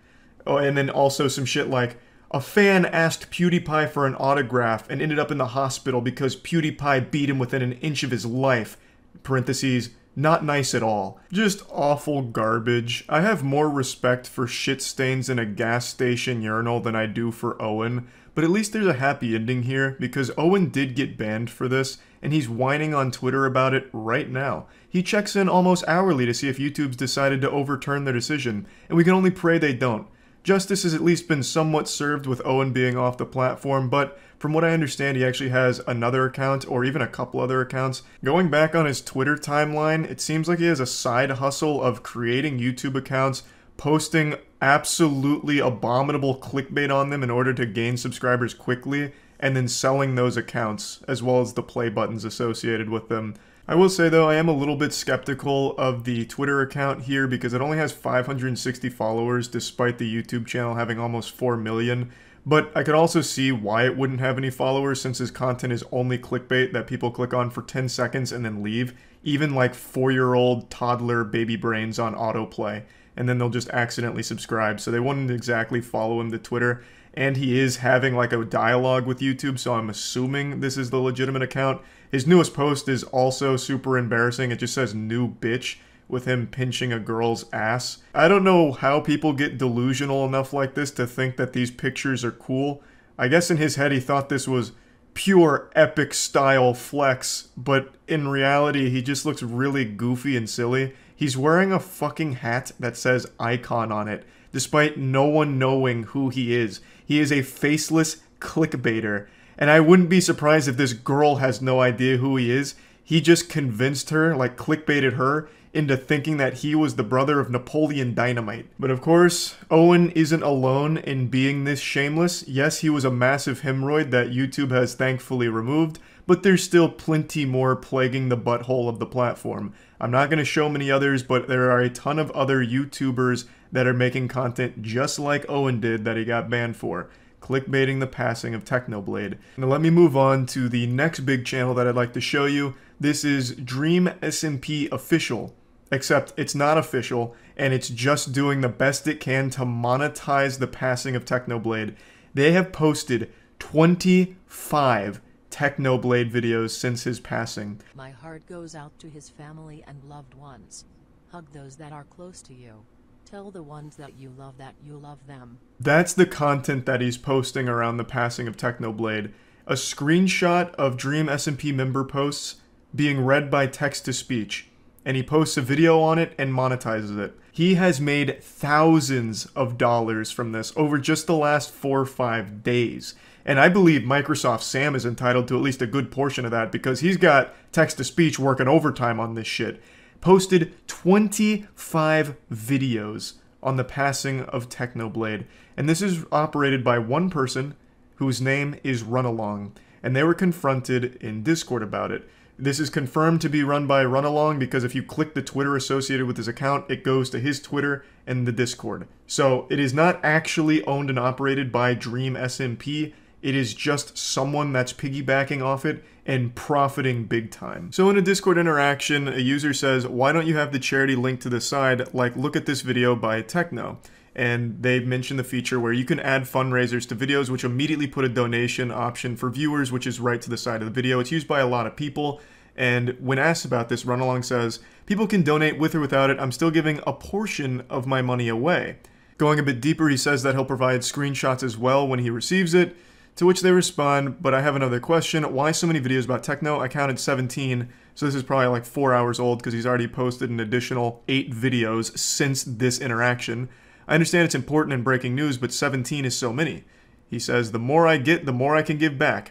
Oh, and then also some shit like, a fan asked PewDiePie for an autograph and ended up in the hospital because PewDiePie beat him within an inch of his life, parentheses, not nice at all. Just awful garbage. I have more respect for shit stains in a gas station urinal than I do for Owen, but at least there's a happy ending here, because Owen did get banned for this, and he's whining on Twitter about it right now. He checks in almost hourly to see if YouTube's decided to overturn their decision, and we can only pray they don't. Justice has at least been somewhat served with Owen being off the platform, but from what I understand, he actually has another account, or even a couple other accounts. Going back on his Twitter timeline, it seems like he has a side hustle of creating YouTube accounts, posting absolutely abominable clickbait on them in order to gain subscribers quickly, and then selling those accounts, as well as the play buttons associated with them. I will say though, I am a little bit skeptical of the Twitter account here because it only has 560 followers despite the YouTube channel having almost 4 million. But I could also see why it wouldn't have any followers since his content is only clickbait that people click on for 10 seconds and then leave. Even like 4-year-old toddler baby brains on autoplay. And then they'll just accidentally subscribe. So they wouldn't exactly follow him to Twitter. And he is having like a dialogue with YouTube, so I'm assuming this is the legitimate account. His newest post is also super embarrassing. It just says new bitch with him pinching a girl's ass. I don't know how people get delusional enough like this to think that these pictures are cool. I guess in his head he thought this was pure epic style flex, but in reality he just looks really goofy and silly. He's wearing a fucking hat that says icon on it, despite no one knowing who he is. He is a faceless clickbaiter, and I wouldn't be surprised if this girl has no idea who he is. He just convinced her, like clickbaited her, into thinking that he was the brother of Napoleon Dynamite. But of course, Owen isn't alone in being this shameless. Yes, he was a massive hemorrhoid that YouTube has thankfully removed, but there's still plenty more plaguing the butthole of the platform. I'm not going to show many others, but there are a ton of other YouTubers that are making content just like Owen did that he got banned for, clickbaiting the passing of Technoblade. Now let me move on to the next big channel that I'd like to show you. This is Dream SMP Official, except it's not official, and it's just doing the best it can to monetize the passing of Technoblade. They have posted 25 Technoblade videos since his passing. My heart goes out to his family and loved ones. Hug those that are close to you. Tell the ones that you love them. That's the content that he's posting around the passing of Technoblade. A screenshot of Dream SMP member posts being read by text-to-speech, and he posts a video on it and monetizes it. He has made thousands of dollars from this over just the last 4 or 5 days. And I believe Microsoft Sam is entitled to at least a good portion of that because he's got text-to-speech working overtime on this shit. Posted 25 videos on the passing of Technoblade. And this is operated by one person whose name is Runalong. And they were confronted in Discord about it. This is confirmed to be run by Runalong because if you click the Twitter associated with his account, it goes to his Twitter and the Discord. So it is not actually owned and operated by Dream SMP. It is just someone that's piggybacking off it and profiting big time. So in a Discord interaction, a user says, why don't you have the charity link to the side, like look at this video by Techno? And they mention the feature where you can add fundraisers to videos, which immediately put a donation option for viewers, which is right to the side of the video. It's used by a lot of people. And when asked about this, Runalong says, people can donate with or without it. I'm still giving a portion of my money away. Going a bit deeper, he says that he'll provide screenshots as well when he receives it. To which they respond, but I have another question. Why so many videos about Techno? I counted 17, so this is probably like 4 hours old because he's already posted an additional 8 videos since this interaction. I understand it's important in breaking news, but 17 is so many. He says, the more I get, the more I can give back.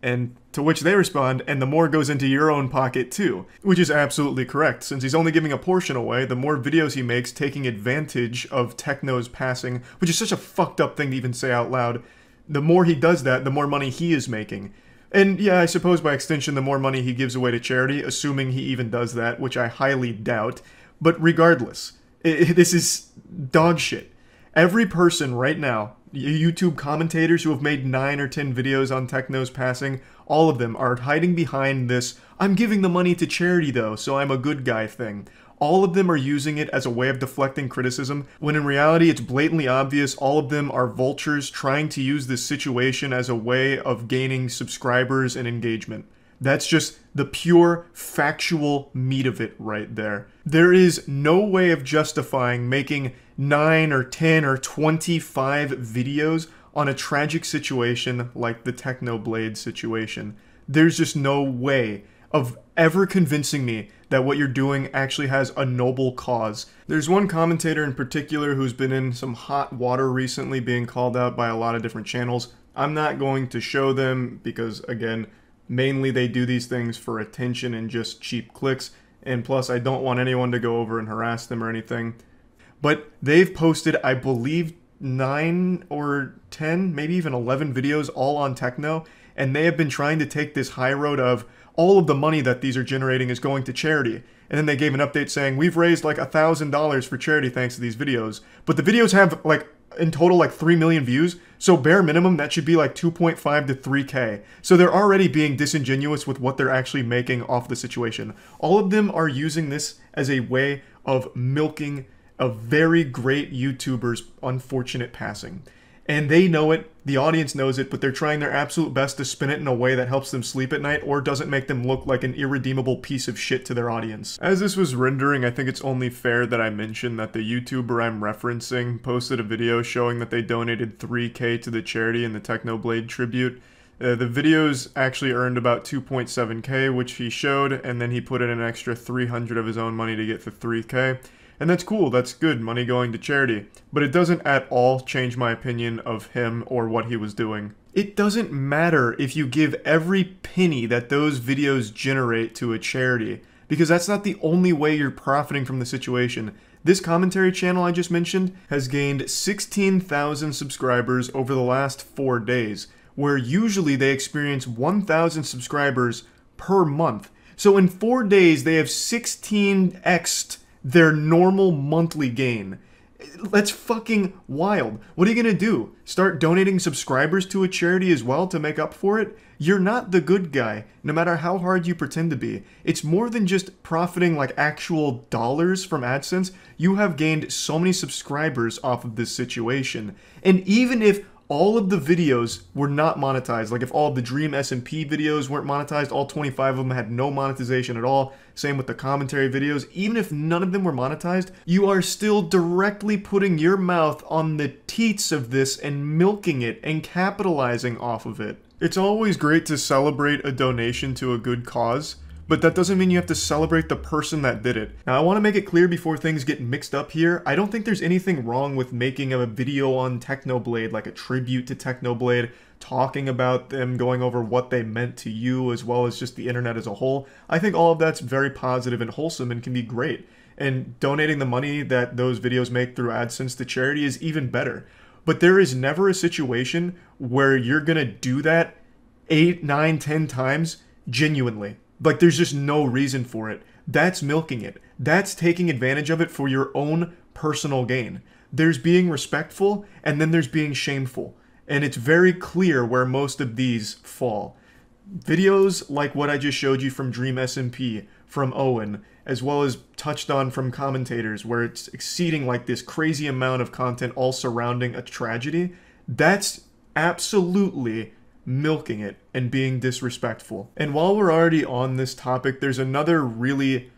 And to which they respond, and the more goes into your own pocket too. Which is absolutely correct. Since he's only giving a portion away, the more videos he makes taking advantage of Techno's passing, which is such a fucked up thing to even say out loud, the more he does that, the more money he is making. And yeah, I suppose by extension, the more money he gives away to charity, assuming he even does that, which I highly doubt. But regardless, this is dog shit. Every person right now, YouTube commentators who have made 9 or 10 videos on Techno's passing, all of them are hiding behind this, I'm giving the money to charity though, so I'm a good guy thing. All of them are using it as a way of deflecting criticism, when in reality it's blatantly obvious all of them are vultures trying to use this situation as a way of gaining subscribers and engagement. That's just the pure, factual meat of it right there. There is no way of justifying making 9 or 10 or 25 videos on a tragic situation like the Technoblade situation. There's just no way of ever convincing me that what you're doing actually has a noble cause. There's one commentator in particular who's been in some hot water recently, being called out by a lot of different channels. I'm not going to show them because, again, mainly they do these things for attention and just cheap clicks, and plus I don't want anyone to go over and harass them or anything. But they've posted, I believe, 9 or 10, maybe even 11 videos all on techno, and they have been trying to take this high road of all of the money that these are generating is going to charity. And then they gave an update saying, we've raised like $1,000 for charity thanks to these videos. But the videos have like, in total, like 3 million views. So bare minimum, that should be like 2.5 to 3K. So they're already being disingenuous with what they're actually making off the situation. All of them are using this as a way of milking a very great YouTuber's unfortunate passing. And they know it, the audience knows it, but they're trying their absolute best to spin it in a way that helps them sleep at night or doesn't make them look like an irredeemable piece of shit to their audience. As this was rendering, I think it's only fair that I mention that the YouTuber I'm referencing posted a video showing that they donated 3K to the charity in the Technoblade tribute. The videos actually earned about 2.7K, which he showed, and then he put in an extra 300 of his own money to get to 3K. And that's cool, that's good, money going to charity. But it doesn't at all change my opinion of him or what he was doing. It doesn't matter if you give every penny that those videos generate to a charity, because that's not the only way you're profiting from the situation. This commentary channel I just mentioned has gained 16,000 subscribers over the last 4 days, where usually they experience 1,000 subscribers per month. So in 4 days, they have 16x'd their normal monthly gain. That's fucking wild. What are you gonna do? Start donating subscribers to a charity as well to make up for it? You're not the good guy, no matter how hard you pretend to be. It's more than just profiting like actual dollars from AdSense. You have gained so many subscribers off of this situation. And even if all of the videos were not monetized, like if all of the Dream SMP videos weren't monetized, all 25 of them had no monetization at all, same with the commentary videos, even if none of them were monetized, you are still directly putting your mouth on the teats of this and milking it and capitalizing off of it. It's always great to celebrate a donation to a good cause, but that doesn't mean you have to celebrate the person that did it. Now, I want to make it clear before things get mixed up here, I don't think there's anything wrong with making a video on Technoblade, like a tribute to Technoblade, talking about them, going over what they meant to you, as well as just the internet as a whole. I think all of that's very positive and wholesome and can be great. And donating the money that those videos make through AdSense to charity is even better. But there is never a situation where you're gonna do that 8, 9, 10 times genuinely. Like, there's just no reason for it. That's milking it. That's taking advantage of it for your own personal gain. There's being respectful, and then there's being shameful. And it's very clear where most of these fall. Videos like what I just showed you from Dream SMP, from Owen, as well as touched on from commentators, where it's exceeding like this crazy amount of content all surrounding a tragedy, that's absolutely milking it and being disrespectful. And while we're already on this topic, there's another really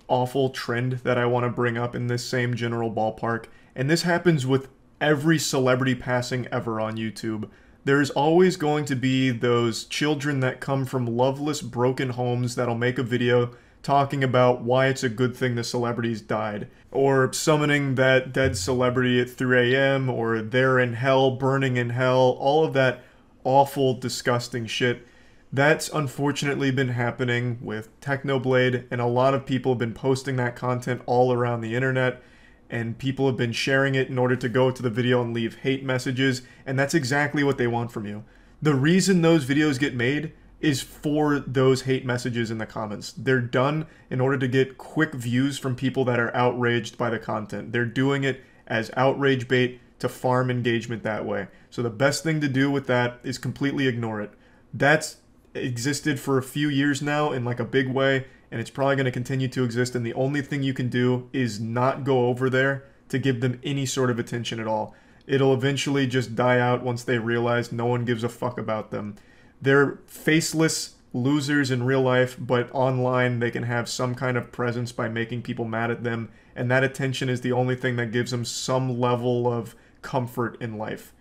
awful trend that I want to bring up in this same general ballpark, and this happens with every celebrity passing ever on YouTube. There's always going to be those children that come from loveless, broken homes that'll make a video talking about why it's a good thing the celebrities died, or summoning that dead celebrity at 3 a.m., or they're in hell, burning in hell, all of that awful, disgusting shit. That's unfortunately been happening with Technoblade, and a lot of people have been posting that content all around the internet, and people have been sharing it in order to go to the video and leave hate messages, and that's exactly what they want from you. The reason those videos get made is for those hate messages in the comments. They're done in order to get quick views from people that are outraged by the content. They're doing it as outrage bait to farm engagement that way. So the best thing to do with that is completely ignore it. That's existed for a few years now in like a big way, and it's probably going to continue to exist, and the only thing you can do is not go over there to give them any sort of attention at all. It'll eventually just die out once they realize no one gives a fuck about them. They're faceless losers in real life, but online they can have some kind of presence by making people mad at them, and that attention is the only thing that gives them some level of comfort in life.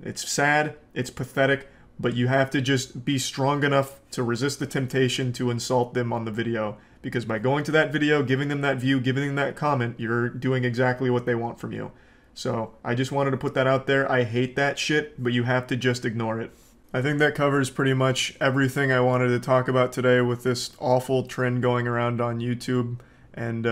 It's sad, it's pathetic, but you have to just be strong enough to resist the temptation to insult them on the video, because by going to that video, giving them that view, giving them that comment, you're doing exactly what they want from you. So I just wanted to put that out there. I hate that shit, but you have to just ignore it. I think that covers pretty much everything I wanted to talk about today with this awful trend going around on YouTube. And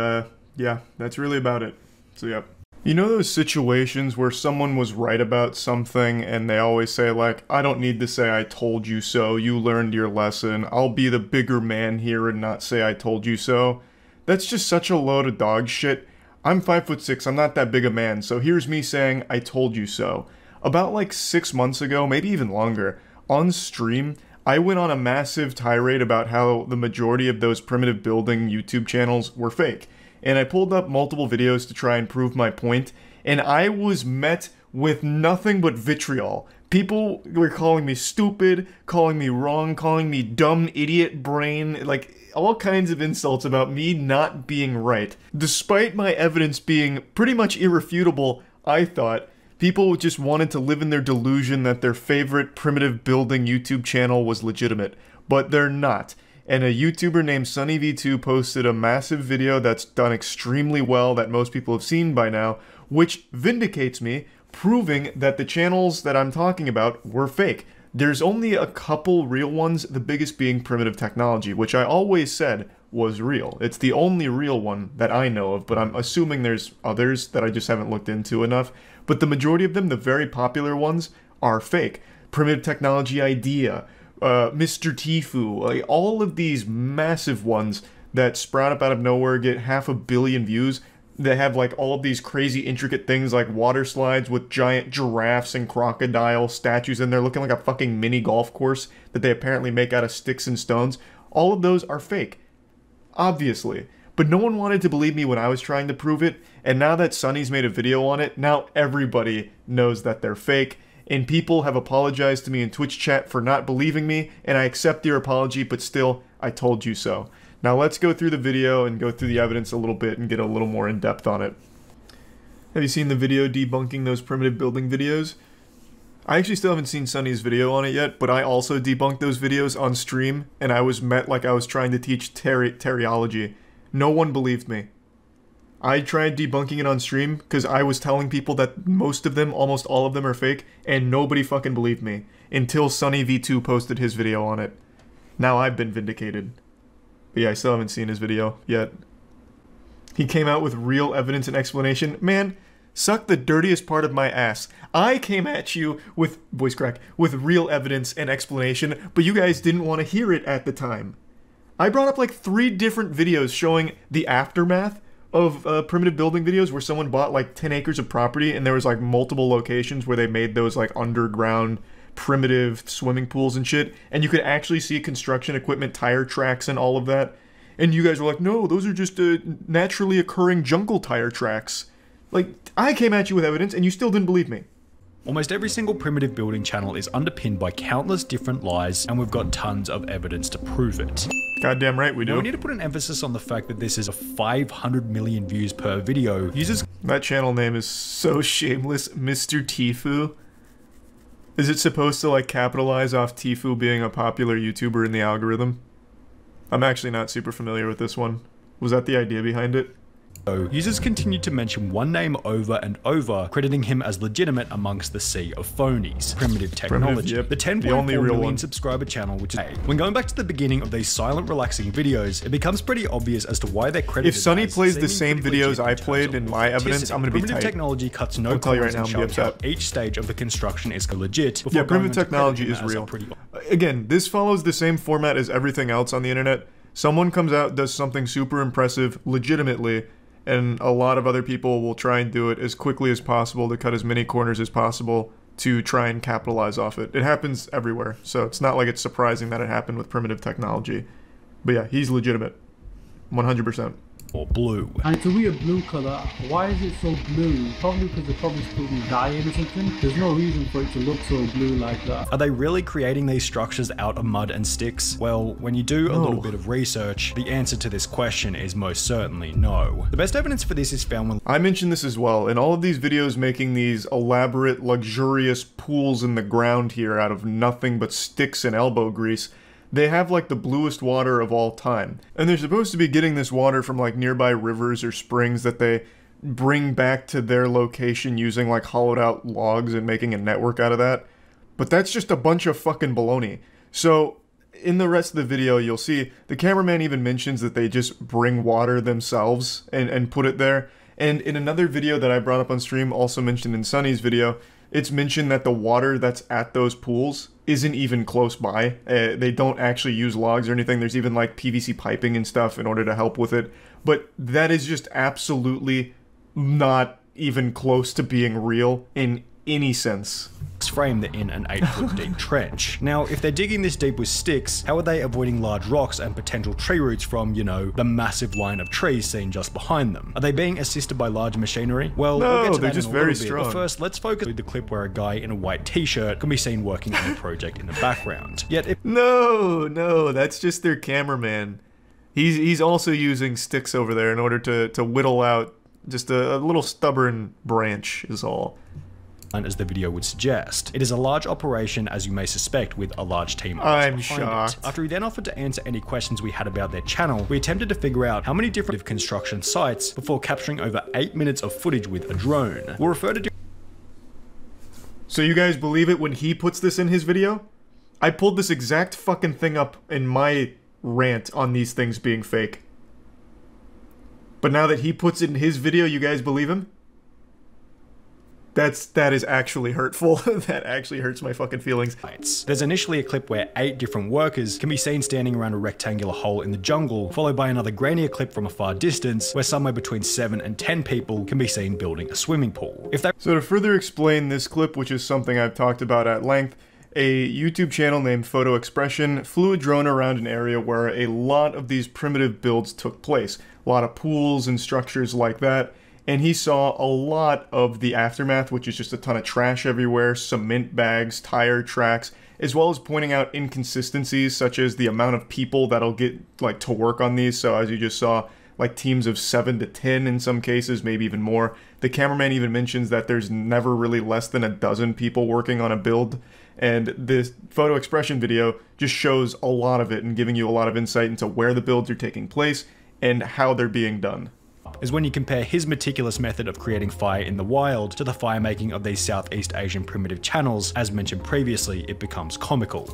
yeah, that's really about it. So yep. You know those situations where someone was right about something and they always say like, I don't need to say I told you so, you learned your lesson, I'll be the bigger man here and not say I told you so? That's just such a load of dog shit. I'm 5'6", I'm not that big a man, so here's me saying I told you so. About like 6 months ago, maybe even longer, on stream, I went on a massive tirade about how the majority of those primitive building YouTube channels were fake. And I pulled up multiple videos to try and prove my point, and I was met with nothing but vitriol. People were calling me stupid, calling me wrong, calling me dumb idiot brain, like all kinds of insults about me not being right. Despite my evidence being pretty much irrefutable, I thought, people just wanted to live in their delusion that their favorite primitive building YouTube channel was legitimate, but they're not. And a YouTuber named SunnyV2 posted a massive video that's done extremely well that most people have seen by now, which vindicates me, proving that the channels that I'm talking about were fake. There's only a couple real ones, the biggest being Primitive Technology, which I always said was real. It's the only real one that I know of, but I'm assuming there's others that I just haven't looked into enough. But the majority of them, the very popular ones, are fake. Primitive Technology Idea, Mr. Tifu, like all of these massive ones that sprout up out of nowhere, get 500 million views, they have like all of these crazy intricate things like water slides with giant giraffes and crocodile statues in there looking like a fucking mini golf course that they apparently make out of sticks and stones. All of those are fake. Obviously. But no one wanted to believe me when I was trying to prove it, and now that Sunny's made a video on it, now everybody knows that they're fake. And people have apologized to me in Twitch chat for not believing me, and I accept your apology, but still, I told you so. Now let's go through the video and go through the evidence a little bit and get a little more in depth on it. Have you seen the video debunking those primitive building videos? I actually still haven't seen Sunny's video on it yet, but I also debunked those videos on stream, and I was met like I was trying to teach teriology. No one believed me. I tried debunking it on stream because I was telling people that most of them, almost all of them, are fake, and nobody fucking believed me until SunnyV2 posted his video on it. Now I've been vindicated. But yeah, I still haven't seen his video yet. He came out with real evidence and explanation. Man, suck the dirtiest part of my ass. I came at you with, voice crack, with real evidence and explanation, but you guys didn't want to hear it at the time. I brought up like 3 different videos showing the aftermath of primitive building videos where someone bought like 10 acres of property and there was like multiple locations where they made those like underground primitive swimming pools and shit, and you could actually see construction equipment, tire tracks and all of that. And you guys were like, no, those are just naturally occurring jungle tire tracks. Like, I came at you with evidence and you still didn't believe me. Almost every single primitive building channel is underpinned by countless different lies, and we've got tons of evidence to prove it. Goddamn right we do. Now, we need to put an emphasis on the fact that this is a 500 million views per video. Users. That channel name is so shameless, Mr. Tifu. Is it supposed to like capitalize off Tifu being a popular YouTuber in the algorithm? I'm actually not super familiar with this one. Was that the idea behind it? Users continued to mention one name over and over, crediting him as legitimate amongst the sea of phonies. Primitive Technology. Yep. The 10.4 million subscriber channel, which is when going back to the beginning of these silent, relaxing videos, it becomes pretty obvious as to why they're credited. If Sunny plays the same videos I played in my evidence, I'm gonna be tight. Primitive Technology cuts no corners and shows how each stage of the construction is legit. Yeah, Primitive Technology is real. Again, this follows the same format as everything else on the internet. Someone comes out, does something super impressive, legitimately, and a lot of other people will try and do it as quickly as possible to cut as many corners as possible to try and capitalize off it. It happens everywhere, so it's not like it's surprising that it happened with Primitive Technology. But yeah, he's legitimate. 100%. Or blue. And it's a weird blue colour. Why is it so blue? Probably because they're probably spilling dye in or something. There's no reason for it to look so blue like that. Are they really creating these structures out of mud and sticks? Well, when you do a little bit of research, the answer to this question is most certainly no. The best evidence for this is found when I mentioned this as well. In all of these videos making these elaborate, luxurious pools in the ground here out of nothing but sticks and elbow grease, they have like the bluest water of all time. And they're supposed to be getting this water from like nearby rivers or springs that they bring back to their location using like hollowed out logs and making a network out of that. But that's just a bunch of fucking baloney. So in the rest of the video, you'll see the cameraman even mentions that they just bring water themselves and put it there. And in another video that I brought up on stream, also mentioned in Sunny's video, it's mentioned that the water that's at those pools isn't even close by. They don't actually use logs or anything. There's even like PVC piping and stuff in order to help with it. But that is just absolutely not even close to being real in any sense. Frame they're in an 8-foot deep trench. Now, if they're digging this deep with sticks, how are they avoiding large rocks and potential tree roots from, you know, the massive line of trees seen just behind them? Are they being assisted by large machinery? Well, no, we'll get to they're that just in a very little bit, strong. but first, let's focus on the clip where a guy in a white t-shirt can be seen working on a project in the background. Yet if No, that's just their cameraman. He's also using sticks over there in order to whittle out just a little stubborn branch is all. As the video would suggest. It is a large operation, as you may suspect, with a large team of I'm behind shocked. it. After he then offered to answer any questions we had about their channel, we attempted to figure out how many different construction sites before capturing over 8 minutes of footage with a drone. We'll refer to So you guys believe it when he puts this in his video? I pulled this exact fucking thing up in my rant on these things being fake. But now that he puts it in his video, you guys believe him? That is actually hurtful. That actually hurts my fucking feelings. There's initially a clip where 8 different workers can be seen standing around a rectangular hole in the jungle, followed by another grainier clip from a far distance, where somewhere between 7 and 10 people can be seen building a swimming pool. So to further explain this clip, which is something I've talked about at length, a YouTube channel named Photo Expression flew a drone around an area where a lot of these primitive builds took place. A lot of pools and structures like that. And he saw a lot of the aftermath, which is just a ton of trash everywhere, cement bags, tire tracks, as well as pointing out inconsistencies such as the amount of people that'll get like to work on these. So as you just saw, like teams of 7 to 10 in some cases, maybe even more. The cameraman even mentions that there's never really less than a dozen people working on a build. And this Photo Expression video just shows a lot of it and giving you a lot of insight into where the builds are taking place and how they're being done. Is when you compare his meticulous method of creating fire in the wild to the fire making of these Southeast Asian primitive channels. As mentioned previously, it becomes comical.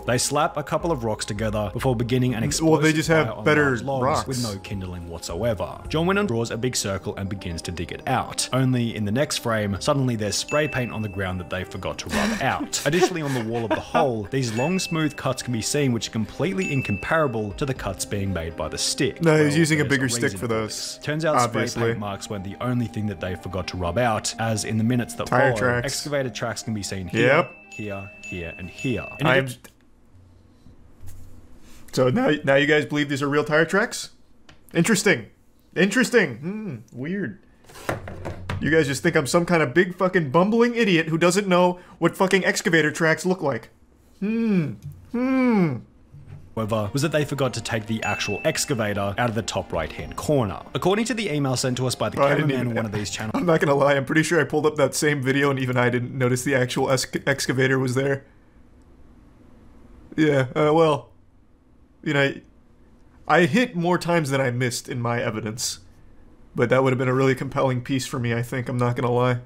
They slap a couple of rocks together before beginning an explosive well, they just have fire on better large logs rocks with no kindling whatsoever. John Winnon draws a big circle and begins to dig it out. Only in the next frame, suddenly there's spray paint on the ground that they forgot to rub out. Additionally, on the wall of the hole, these long smooth cuts can be seen which are completely incomparable to the cuts being made by the stick. No, he's using a bigger stick for those. Turns out obviously. Spray paint marks weren't the only thing that they forgot to rub out, as in the minutes that Tire follow, tracks. excavated tracks can be seen here, here, here, and here. So now you guys believe these are real tire tracks? Interesting. Interesting. Weird. You guys just think I'm some kind of big fucking bumbling idiot who doesn't know what fucking excavator tracks look like. However, was that they forgot to take the actual excavator out of the top right hand corner. According to the email sent to us by the cameraman on one of these channels. I'm not gonna lie, I'm pretty sure I pulled up that same video and even I didn't notice the actual excavator was there. Yeah, well, you know, I hit more times than I missed in my evidence. But that would have been a really compelling piece for me, I think, I'm not gonna lie.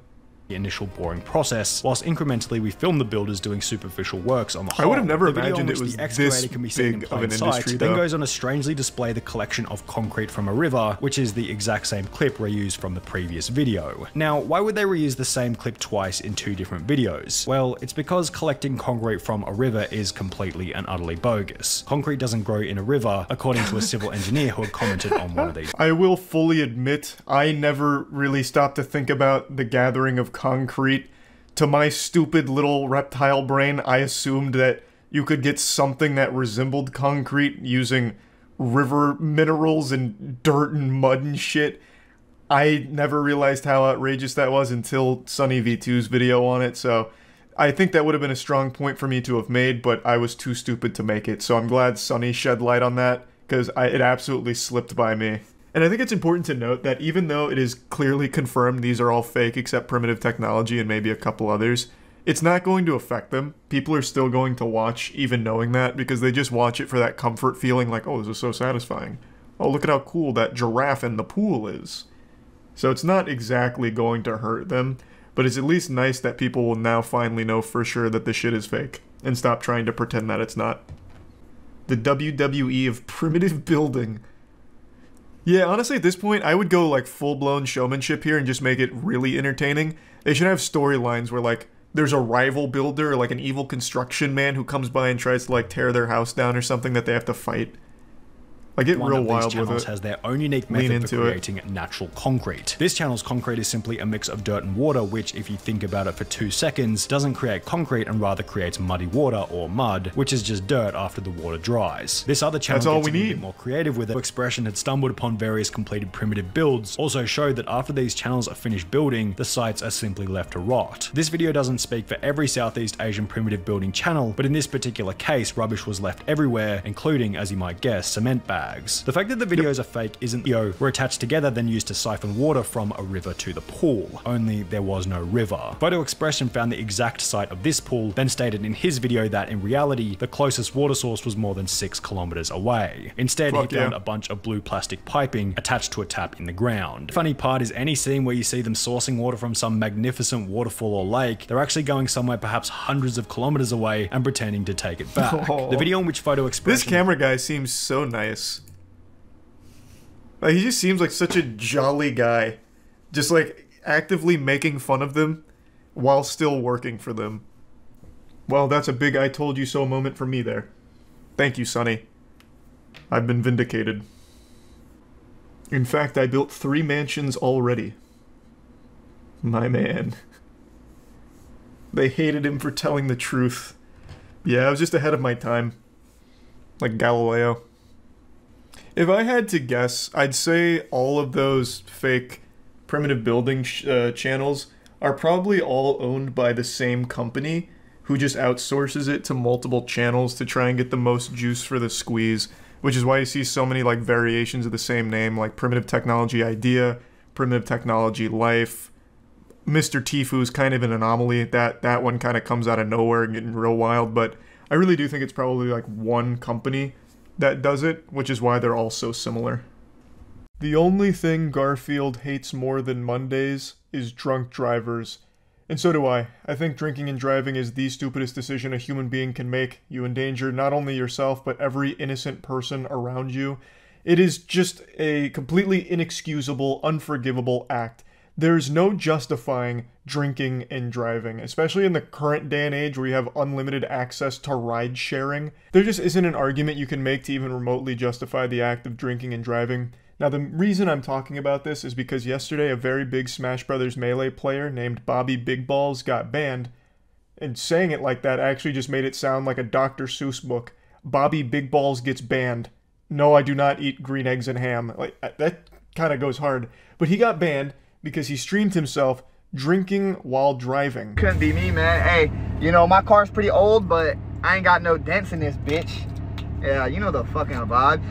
The initial boring process, whilst incrementally we film the builders doing superficial works on the whole. I would have never the video imagined in it which was the excavator this can be seen in big of plain an sight, industry, then though. goes on to strangely display the collection of concrete from a river, which is the exact same clip reused from the previous video. Now, why would they reuse the same clip twice in 2 different videos? Well, it's because collecting concrete from a river is completely and utterly bogus. Concrete doesn't grow in a river, according to a civil engineer who had commented on one of these. I will fully admit, I never really stopped to think about the gathering of concrete. To my stupid little reptile brain, I assumed that you could get something that resembled concrete using river minerals and dirt and mud and shit. I never realized how outrageous that was until Sunny V2's video on it, so I think that would have been a strong point for me to have made, but I was too stupid to make it, so I'm glad Sunny shed light on that, because it absolutely slipped by me. And I think it's important to note that even though it is clearly confirmed these are all fake except Primitive Technology and maybe a couple others, it's not going to affect them. People are still going to watch even knowing that because they just watch it for that comfort feeling like, oh, this is so satisfying. Oh, look at how cool that giraffe in the pool is. So it's not exactly going to hurt them, but it's at least nice that people will now finally know for sure that the shit is fake and stop trying to pretend that it's not. The WWE of primitive building. Yeah, honestly, at this point, I would go, like, full-blown showmanship here and just make it really entertaining. They should have storylines where, like, there's a rival builder, or, like, an evil construction man who comes by and tries to, like, tear their house down or something that they have to fight. I get real wild with it. Has their own unique method for creating natural concrete. This channel's concrete is simply a mix of dirt and water, which, if you think about it for 2 seconds, doesn't create concrete and rather creates muddy water, or mud, which is just dirt after the water dries. This other channel gets a bit more creative with it. Expression had stumbled upon various completed primitive builds, also showed that after these channels are finished building, the sites are simply left to rot. This video doesn't speak for every Southeast Asian primitive building channel, but in this particular case, rubbish was left everywhere, including, as you might guess, cement bags. The fact that the videos are fake isn't were attached together then used to siphon water from a river to the pool, only there was no river. Photo Expression found the exact site of this pool, then stated in his video that in reality, the closest water source was more than 6 kilometers away. Instead, he found a bunch of blue plastic piping attached to a tap in the ground. The funny part is any scene where you see them sourcing water from some magnificent waterfall or lake, they're actually going somewhere perhaps hundreds of kilometers away and pretending to take it back. The video in which Photo Expression... This camera guy seems so nice. Like, he just seems like such a jolly guy. Just, like, actively making fun of them while still working for them. Well, that's a big I told you so moment for me there. Thank you, Sonny. I've been vindicated. In fact, I built 3 mansions already. My man. They hated him for telling the truth. Yeah, I was just ahead of my time. Like Galileo. If I had to guess, I'd say all of those fake primitive building channels are probably all owned by the same company who just outsources it to multiple channels to try and get the most juice for the squeeze, which is why you see so many like variations of the same name, like Primitive Technology Idea, Primitive Technology Life. Mr. Tifu's kind of an anomaly. That one kind of comes out of nowhere and getting real wild, but I really do think it's probably like one company that does it, which is why they're all so similar. The only thing Garfield hates more than Mondays is drunk drivers. And so do I. I think drinking and driving is the stupidest decision a human being can make. You endanger not only yourself, but every innocent person around you. It is just a completely inexcusable, unforgivable act. There's no justifying drinking and driving, especially in the current day and age where you have unlimited access to ride sharing. There just isn't an argument you can make to even remotely justify the act of drinking and driving. Now, the reason I'm talking about this is because yesterday a very big Smash Bros. Melee player named Bobby Big Balls got banned, and saying it like that actually just made it sound like a Dr. Seuss book. Bobby Big Balls gets banned. No, I do not eat green eggs and ham. Like, that kind of goes hard. But he got banned because he streamed himself drinking while driving. Couldn't be me, man. Hey, you know, my car's pretty old, but I ain't got no dents in this bitch. Yeah, you know the fucking vibe.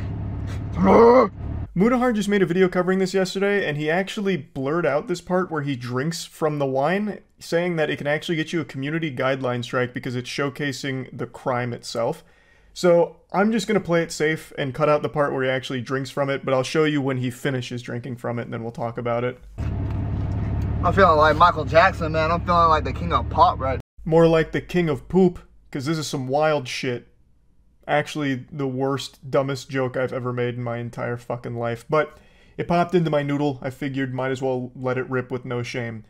Mudahar just made a video covering this yesterday, and he actually blurred out this part where he drinks from the wine, saying that it can actually get you a community guideline strike because it's showcasing the crime itself. So I'm just going to play it safe and cut out the part where he actually drinks from it, but I'll show you when he finishes drinking from it, and then we'll talk about it. I'm feeling like Michael Jackson, man. I'm feeling like the king of pop right now. More like the king of poop, because this is some wild shit. Actually, the worst, dumbest joke I've ever made in my entire fucking life. But it popped into my noodle. I figured might as well let it rip with no shame.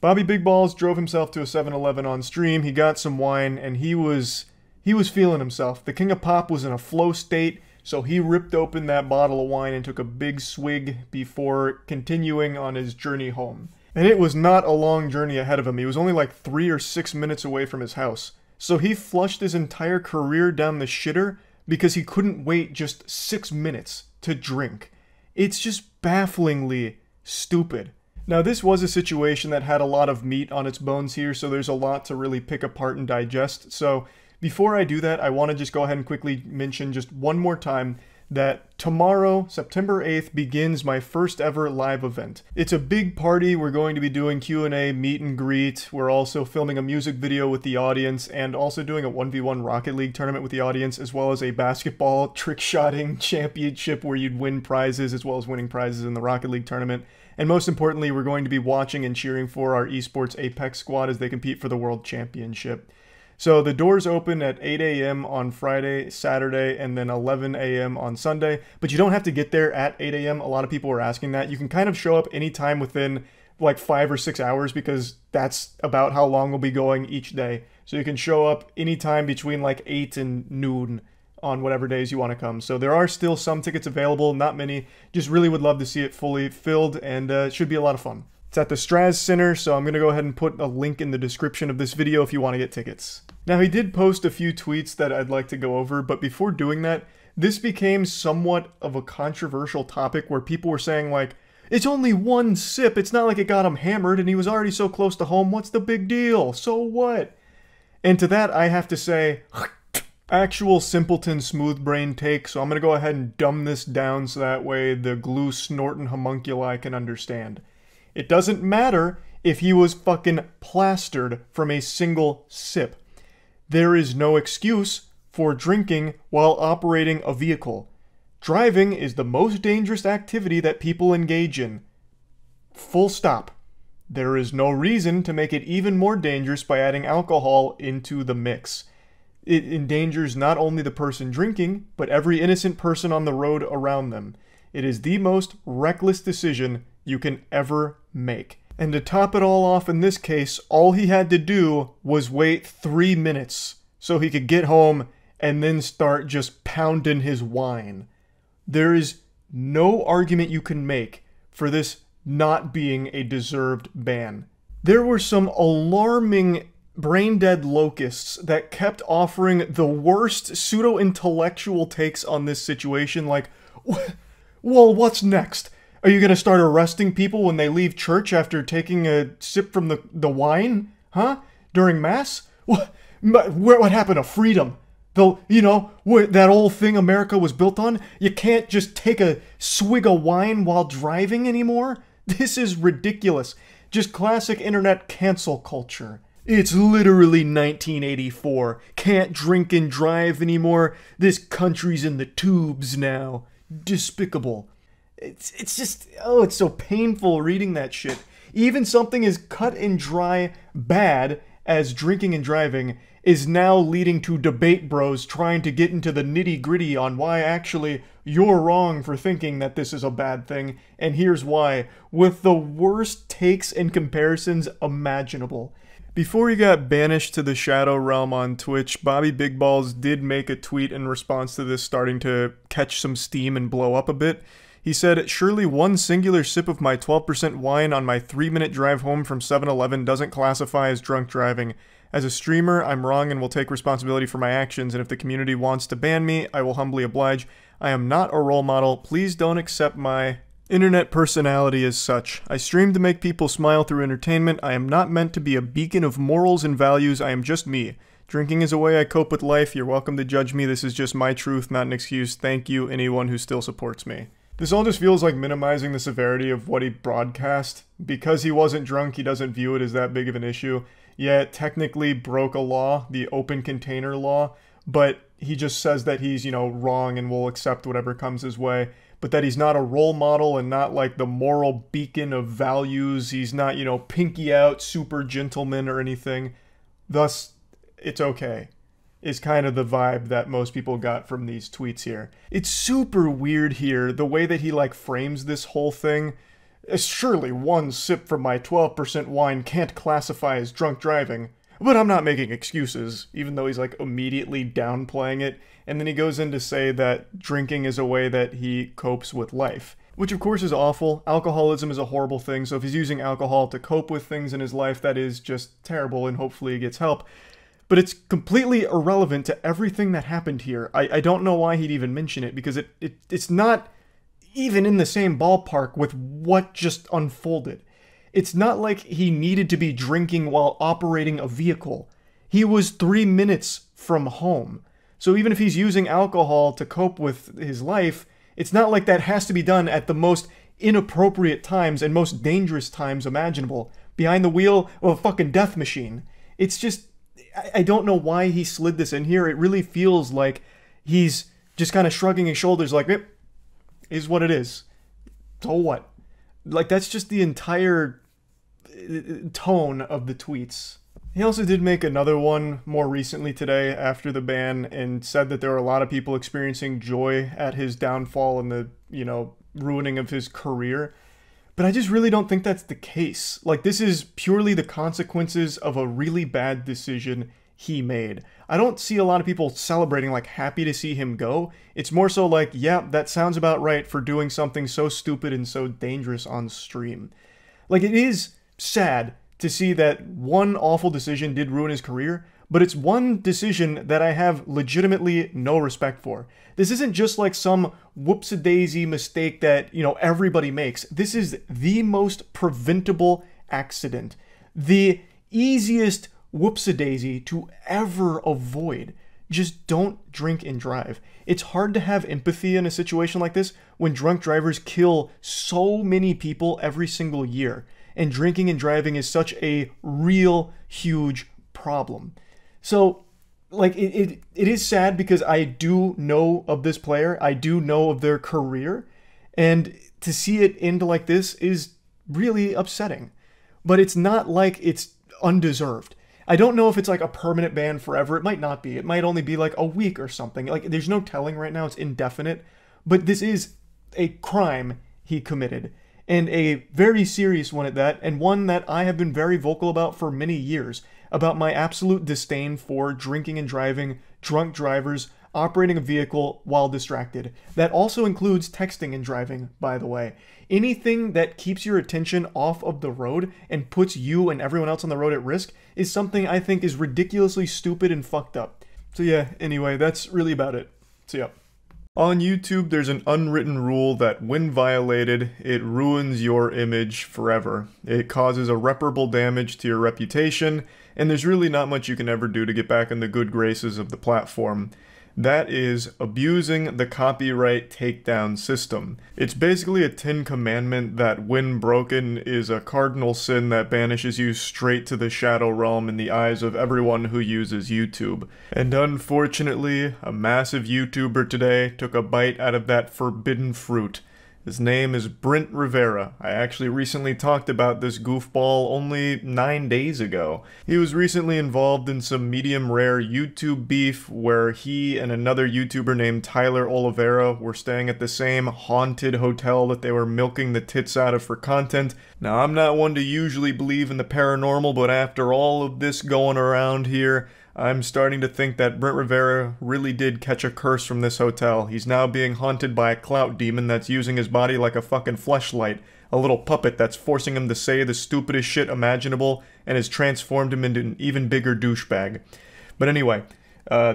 Bobby Big Balls drove himself to a 7-Eleven on stream. He got some wine, and he was feeling himself. The king of pop was in a flow state, so he ripped open that bottle of wine and took a big swig before continuing on his journey home. And it was not a long journey ahead of him. He was only like 3 or 6 minutes away from his house. So he flushed his entire career down the shitter because he couldn't wait just 6 minutes to drink. It's just bafflingly stupid. Now, this was a situation that had a lot of meat on its bones here, so there's a lot to really pick apart and digest. So before I do that, I want to just go ahead and quickly mention just one more time that tomorrow, September 8th, begins my first ever live event. It's a big party. We're going to be doing Q&A, meet and greet. We're also filming a music video with the audience and also doing a 1v1 Rocket League tournament with the audience, as well as a basketball trick-shotting championship where you'd win prizes as well as winning prizes in the Rocket League tournament. And most importantly, we're going to be watching and cheering for our esports Apex squad as they compete for the World Championship. So the doors open at 8 a.m. on Friday, Saturday, and then 11 a.m. on Sunday. But you don't have to get there at 8 a.m. A lot of people are asking that. You can kind of show up anytime within like 5 or 6 hours because that's about how long we'll be going each day. So you can show up anytime between like 8 and noon on whatever days you want to come. So there are still some tickets available, not many. Just really would love to see it fully filled, and it should be a lot of fun. It's at the Straz Center, so I'm going to go ahead and put a link in the description of this video if you want to get tickets. Now, he did post a few tweets that I'd like to go over, but before doing that, this became somewhat of a controversial topic where people were saying, like, it's only one sip, it's not like it got him hammered and he was already so close to home, what's the big deal? So what? And to that, I have to say, actual simpleton smooth brain take, so I'm going to go ahead and dumb this down so that way the glue snorting homunculi can understand. It doesn't matter if he was fucking plastered from a single sip. There is no excuse for drinking while operating a vehicle. Driving is the most dangerous activity that people engage in. Full stop. There is no reason to make it even more dangerous by adding alcohol into the mix. It endangers not only the person drinking, but every innocent person on the road around them. It is the most reckless decision you can ever make. And to top it all off in this case, all he had to do was wait 3 minutes so he could get home and then start just pounding his wine. There is no argument you can make for this not being a deserved ban. There were some alarming brain-dead locusts that kept offering the worst pseudo-intellectual takes on this situation, like, well, what's next? Are you going to start arresting people when they leave church after taking a sip from the wine? Huh? During Mass? What happened to freedom? That old thing America was built on? You can't just take a swig of wine while driving anymore? This is ridiculous. Just classic internet cancel culture. It's literally 1984. Can't drink and drive anymore. This country's in the tubes now. Despicable. It's just, oh, it's so painful reading that shit. Even something as cut and dry bad as drinking and driving is now leading to debate bros trying to get into the nitty-gritty on why actually you're wrong for thinking that this is a bad thing, and here's why, with the worst takes and comparisons imaginable. Before he got banished to the Shadow Realm on Twitch, Bobby Big Balls did make a tweet in response to this starting to catch some steam and blow up a bit. He said, surely one singular sip of my 12% wine on my 3-minute drive home from 7-Eleven doesn't classify as drunk driving. As a streamer, I'm wrong and will take responsibility for my actions, and if the community wants to ban me, I will humbly oblige. I am not a role model. Please don't accept my internet personality as such. I stream to make people smile through entertainment. I am not meant to be a beacon of morals and values. I am just me. Drinking is a way I cope with life. You're welcome to judge me. This is just my truth, not an excuse. Thank you, anyone who still supports me. This all just feels like minimizing the severity of what he broadcast. Because he wasn't drunk, he doesn't view it as that big of an issue. Yeah, it technically broke a law, the open container law, but he just says that he's, wrong and will accept whatever comes his way. But that he's not a role model and not like the moral beacon of values. He's not, pinky out, super gentleman or anything. Thus, it's okay. Is kind of the vibe that most people got from these tweets here. It's super weird here, the way that he frames this whole thing. Surely one sip from my 12% wine can't classify as drunk driving. But I'm not making excuses, even though he's immediately downplaying it. And then he goes in to say that drinking is a way that he copes with life. Which of course is awful. Alcoholism is a horrible thing, so if he's using alcohol to cope with things in his life, that is just terrible, and hopefully he gets help. But it's completely irrelevant to everything that happened here. I don't know why he'd even mention it, because it's not even in the same ballpark with what just unfolded. It's not like he needed to be drinking while operating a vehicle. He was 3 minutes from home. So even if he's using alcohol to cope with his life, it's not like that has to be done at the most inappropriate times and most dangerous times imaginable, behind the wheel of a fucking death machine. It's just, I don't know why he slid this in here. It really feels like he's just kind of shrugging his shoulders like, it is what it is. So what? Like, that's just the entire tone of the tweets. He also did make another one more recently today after the ban and said that there were a lot of people experiencing joy at his downfall and the, you know, ruining of his career. But I just really don't think that's the case. Like, this is purely the consequences of a really bad decision he made. I don't see a lot of people celebrating, like, happy to see him go. It's more so like, yeah, that sounds about right for doing something so stupid and so dangerous on stream. Like, it is sad to see that one awful decision did ruin his career, but it's one decision that I have legitimately no respect for. This isn't just like some whoops-a-daisy mistake that, you know, everybody makes. This is the most preventable accident. The easiest whoops-a-daisy to ever avoid. Just don't drink and drive. It's hard to have empathy in a situation like this when drunk drivers kill so many people every single year. And drinking and driving is such a real, huge problem. So, like, it is sad because I do know of this player. I do know of their career. And to see it end like this is really upsetting. But it's not like it's undeserved. I don't know if it's like a permanent ban forever. It might not be. It might only be like a week or something. Like, there's no telling right now. It's indefinite. But this is a crime he committed. And a very serious one at that, and one that I have been very vocal about for many years, about my absolute disdain for drinking and driving, drunk drivers, operating a vehicle while distracted. That also includes texting and driving, by the way. Anything that keeps your attention off of the road and puts you and everyone else on the road at risk is something I think is ridiculously stupid and fucked up. So yeah, anyway, that's really about it. So yeah. On YouTube, there's an unwritten rule that when violated, it ruins your image forever. It causes irreparable damage to your reputation, and there's really not much you can ever do to get back in the good graces of the platform. That is abusing the copyright takedown system. It's basically a 10 commandment that, when broken, is a cardinal sin that banishes you straight to the shadow realm in the eyes of everyone who uses YouTube. And unfortunately, a massive YouTuber today took a bite out of that forbidden fruit. His name is Brent Rivera. I actually recently talked about this goofball only 9 days ago. He was recently involved in some medium rare YouTube beef where he and another YouTuber named Tyler Oliveira were staying at the same haunted hotel that they were milking the tits out of for content. Now, I'm not one to usually believe in the paranormal, but after all of this going around here, I'm starting to think that Brent Rivera really did catch a curse from this hotel. He's now being haunted by a clout demon that's using his body like a fucking fleshlight, a little puppet that's forcing him to say the stupidest shit imaginable and has transformed him into an even bigger douchebag. But anyway,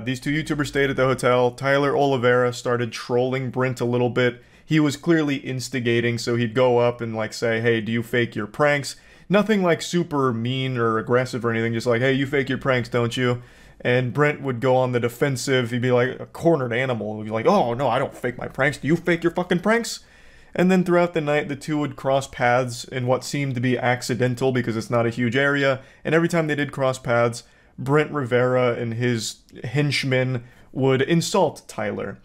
these two YouTubers stayed at the hotel. Tyler Oliveira started trolling Brent a little bit. He was clearly instigating, so he'd go up and like say, hey, do you fake your pranks? Nothing like super mean or aggressive or anything, just like, hey, you fake your pranks, don't you? And Brent would go on the defensive. He'd be like a cornered animal. He'd be like, oh, no, I don't fake my pranks. Do you fake your fucking pranks? And then throughout the night, the two would cross paths in what seemed to be accidental because it's not a huge area. And every time they did cross paths, Brent Rivera and his henchmen would insult Tyler.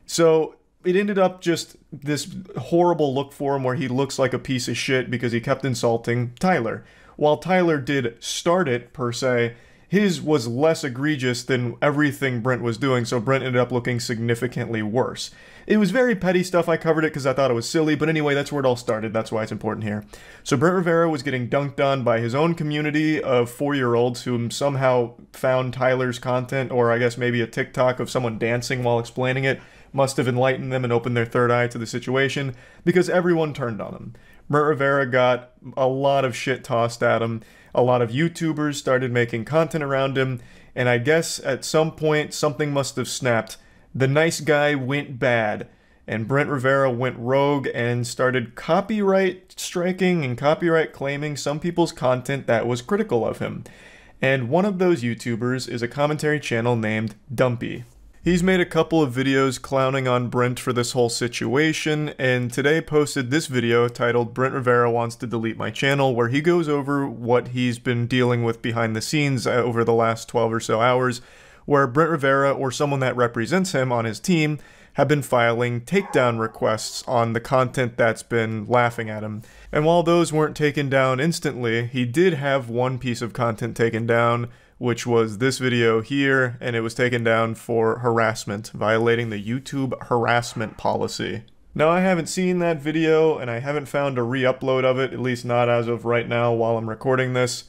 So it ended up just this horrible look for him where he looks like a piece of shit because he kept insulting Tyler. While Tyler did start it, per se, his was less egregious than everything Brent was doing, so Brent ended up looking significantly worse. It was very petty stuff. I covered it because I thought it was silly, but anyway, that's where it all started. That's why it's important here. So Brent Rivera was getting dunked on by his own community of 4-year-olds who somehow found Tyler's content, or I guess maybe a TikTok of someone dancing while explaining it, must have enlightened them and opened their third eye to the situation, because everyone turned on him. Brent Rivera got a lot of shit tossed at him. A lot of YouTubers started making content around him, and I guess at some point something must have snapped. The nice guy went bad, and Brent Rivera went rogue and started copyright striking and copyright claiming some people's content that was critical of him. And one of those YouTubers is a commentary channel named Dumpy. He's made a couple of videos clowning on Brent for this whole situation, and today posted this video titled Brent Rivera Wants to Delete My Channel, where he goes over what he's been dealing with behind the scenes over the last 12 or so hours, where Brent Rivera or someone that represents him on his team have been filing takedown requests on the content that's been laughing at him. And while those weren't taken down instantly, he did have one piece of content taken down, which was this video here, and it was taken down for harassment, violating the YouTube harassment policy. Now, I haven't seen that video, and I haven't found a re-upload of it, at least not as of right now while I'm recording this,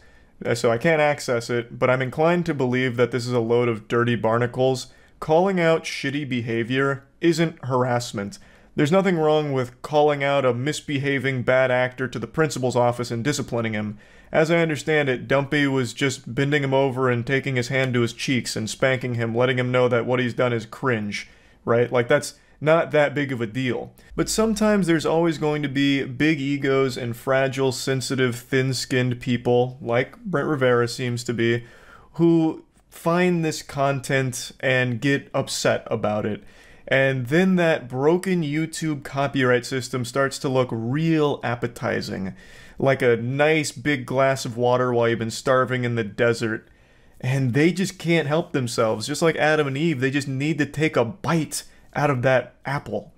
so I can't access it, but I'm inclined to believe that this is a load of dirty barnacles. Calling out shitty behavior isn't harassment. There's nothing wrong with calling out a misbehaving bad actor to the principal's office and disciplining him. As I understand it, Dumpy was just bending him over and taking his hand to his cheeks and spanking him, letting him know that what he's done is cringe, right? Like, that's not that big of a deal. But sometimes there's always going to be big egos and fragile, sensitive, thin-skinned people, like Brent Rivera seems to be, who find this content and get upset about it. And then that broken YouTube copyright system starts to look real appetizing, like a nice big glass of water while you've been starving in the desert. And they just can't help themselves. Just like Adam and Eve, they just need to take a bite out of that apple.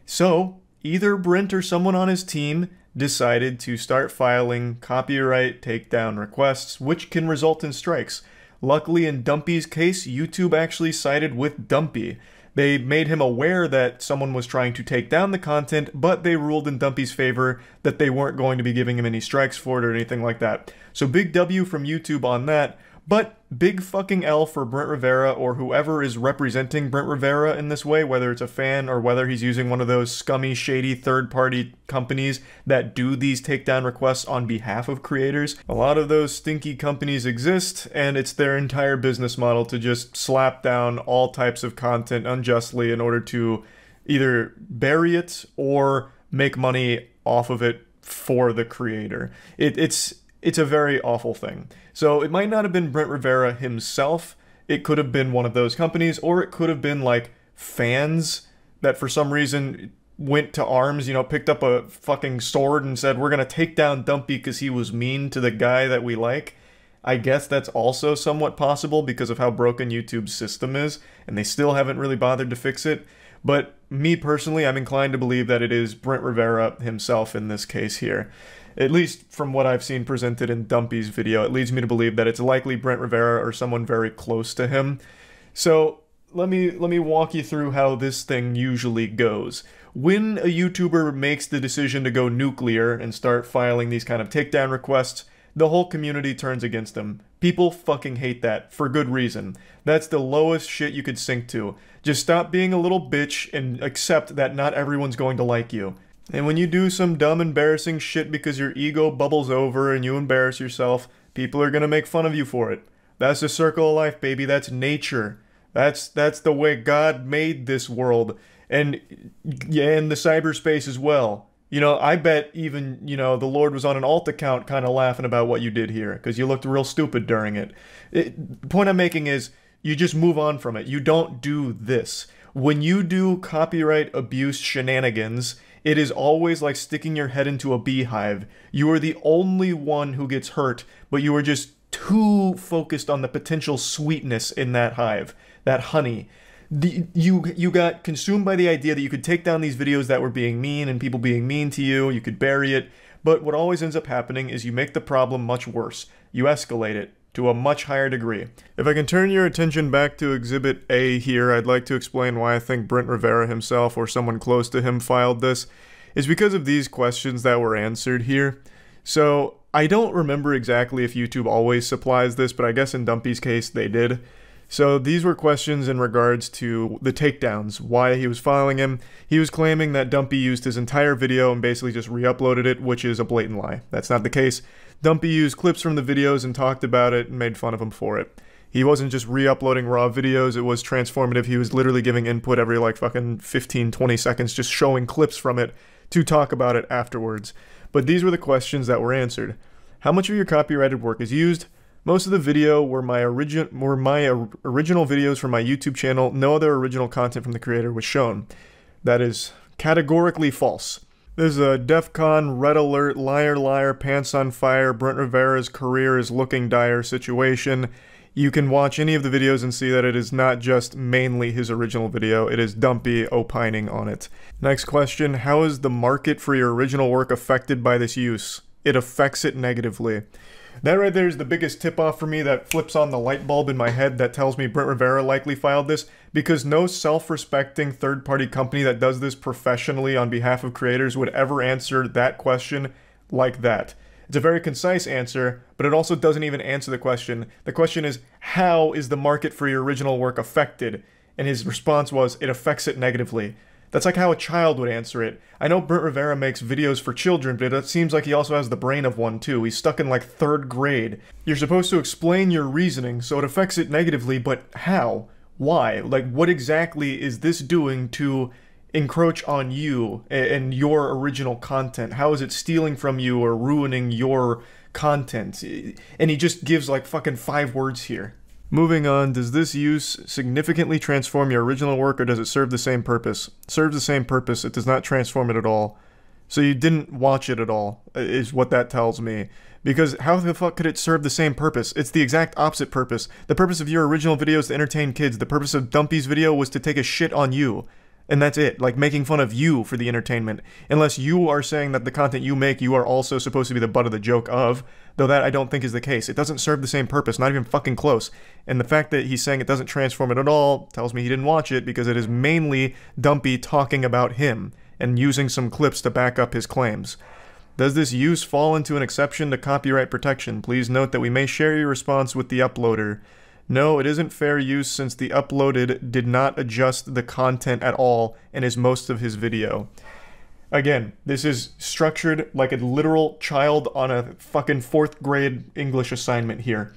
So, either Brent or someone on his team decided to start filing copyright takedown requests, which can result in strikes. Luckily, in Dumpy's case, YouTube actually sided with Dumpy. They made him aware that someone was trying to take down the content, but they ruled in Dumpy's favor that they weren't going to be giving him any strikes for it or anything like that. So big W from YouTube on that, but big fucking L for Brent Rivera or whoever is representing Brent Rivera in this way, whether it's a fan or whether he's using one of those scummy, shady third-party companies that do these takedown requests on behalf of creators. A lot of those stinky companies exist, and it's their entire business model to just slap down all types of content unjustly in order to either bury it or make money off of it for the creator. It's a very awful thing. So it might not have been Brent Rivera himself, it could have been one of those companies, or it could have been like fans that for some reason went to arms, you know, picked up a fucking sword and said, we're gonna take down Dumpy because he was mean to the guy that we like. I guess that's also somewhat possible because of how broken YouTube's system is, and they still haven't really bothered to fix it. But me personally, I'm inclined to believe that it is Brent Rivera himself in this case here. At least from what I've seen presented in Dumpy's video, it leads me to believe that it's likely Brent Rivera or someone very close to him. So let me walk you through how this thing usually goes. When a YouTuber makes the decision to go nuclear and start filing these kind of takedown requests, the whole community turns against them. People fucking hate that, for good reason. That's the lowest shit you could sink to. Just stop being a little bitch and accept that not everyone's going to like you. And when you do some dumb, embarrassing shit because your ego bubbles over and you embarrass yourself, people are gonna make fun of you for it. That's the circle of life, baby. That's nature. That's the way God made this world. And yeah, in the cyberspace as well. You know, I bet even, you know, the Lord was on an alt account kind of laughing about what you did here, because you looked real stupid during it. The point I'm making is, you just move on from it. You don't do this. When you do copyright abuse shenanigans, it is always like sticking your head into a beehive. You are the only one who gets hurt, but you are just too focused on the potential sweetness in that hive, that honey. You got consumed by the idea that you could take down these videos that were being mean and people being mean to you, you could bury it, but what always ends up happening is you make the problem much worse. You escalate it to a much higher degree. If I can turn your attention back to Exhibit A here, I'd like to explain why I think Brent Rivera himself or someone close to him filed this. It's because of these questions that were answered here. So, I don't remember exactly if YouTube always supplies this, but I guess in Dumpy's case they did. So these were questions in regards to the takedowns, why he was filing him. He was claiming that Dumpy used his entire video and basically just re-uploaded it, which is a blatant lie. That's not the case. Dumpy used clips from the videos and talked about it and made fun of him for it. He wasn't just re-uploading raw videos, it was transformative. He was literally giving input every like fucking 15-20 seconds, just showing clips from it to talk about it afterwards. But these were the questions that were answered. How much of your copyrighted work is used? Most of the video were my original videos from my YouTube channel. No other original content from the creator was shown. That is categorically false. There's a DEFCON, Red Alert, Liar Liar, Pants on Fire, Brent Rivera's career is looking dire situation. You can watch any of the videos and see that it is not just mainly his original video, it is Dumpy opining on it. Next question, how is the market for your original work affected by this use? It affects it negatively. That right there is the biggest tip-off for me that flips on the light bulb in my head that tells me Brent Rivera likely filed this, because no self-respecting third-party company that does this professionally on behalf of creators would ever answer that question like that. It's a very concise answer, but it also doesn't even answer the question. The question is, how is the market for your original work affected? And his response was, it affects it negatively. That's like how a child would answer it. I know Brent Rivera makes videos for children, but it seems like he also has the brain of one too. He's stuck in like 3rd grade. You're supposed to explain your reasoning, so it affects it negatively, but how? Why? Like, what exactly is this doing to encroach on you and your original content? How is it stealing from you or ruining your content? And he just gives like fucking 5 words here. Moving on, does this use significantly transform your original work, or does it serve the same purpose? It serves the same purpose, it does not transform it at all. So you didn't watch it at all, is what that tells me. Because how the fuck could it serve the same purpose? It's the exact opposite purpose. The purpose of your original video is to entertain kids. The purpose of Dumpy's video was to take a shit on you. And that's it, like making fun of you for the entertainment. Unless you are saying that the content you make, you are also supposed to be the butt of the joke of, though that I don't think is the case. It doesn't serve the same purpose, not even fucking close. And the fact that he's saying it doesn't transform it at all tells me he didn't watch it, because it is mainly Dumpy talking about him and using some clips to back up his claims. Does this use fall into an exception to copyright protection? Please note that we may share your response with the uploader. No, it isn't fair use since the uploaded did not adjust the content at all and is most of his video. Again, this is structured like a literal child on a fucking 4th grade English assignment here.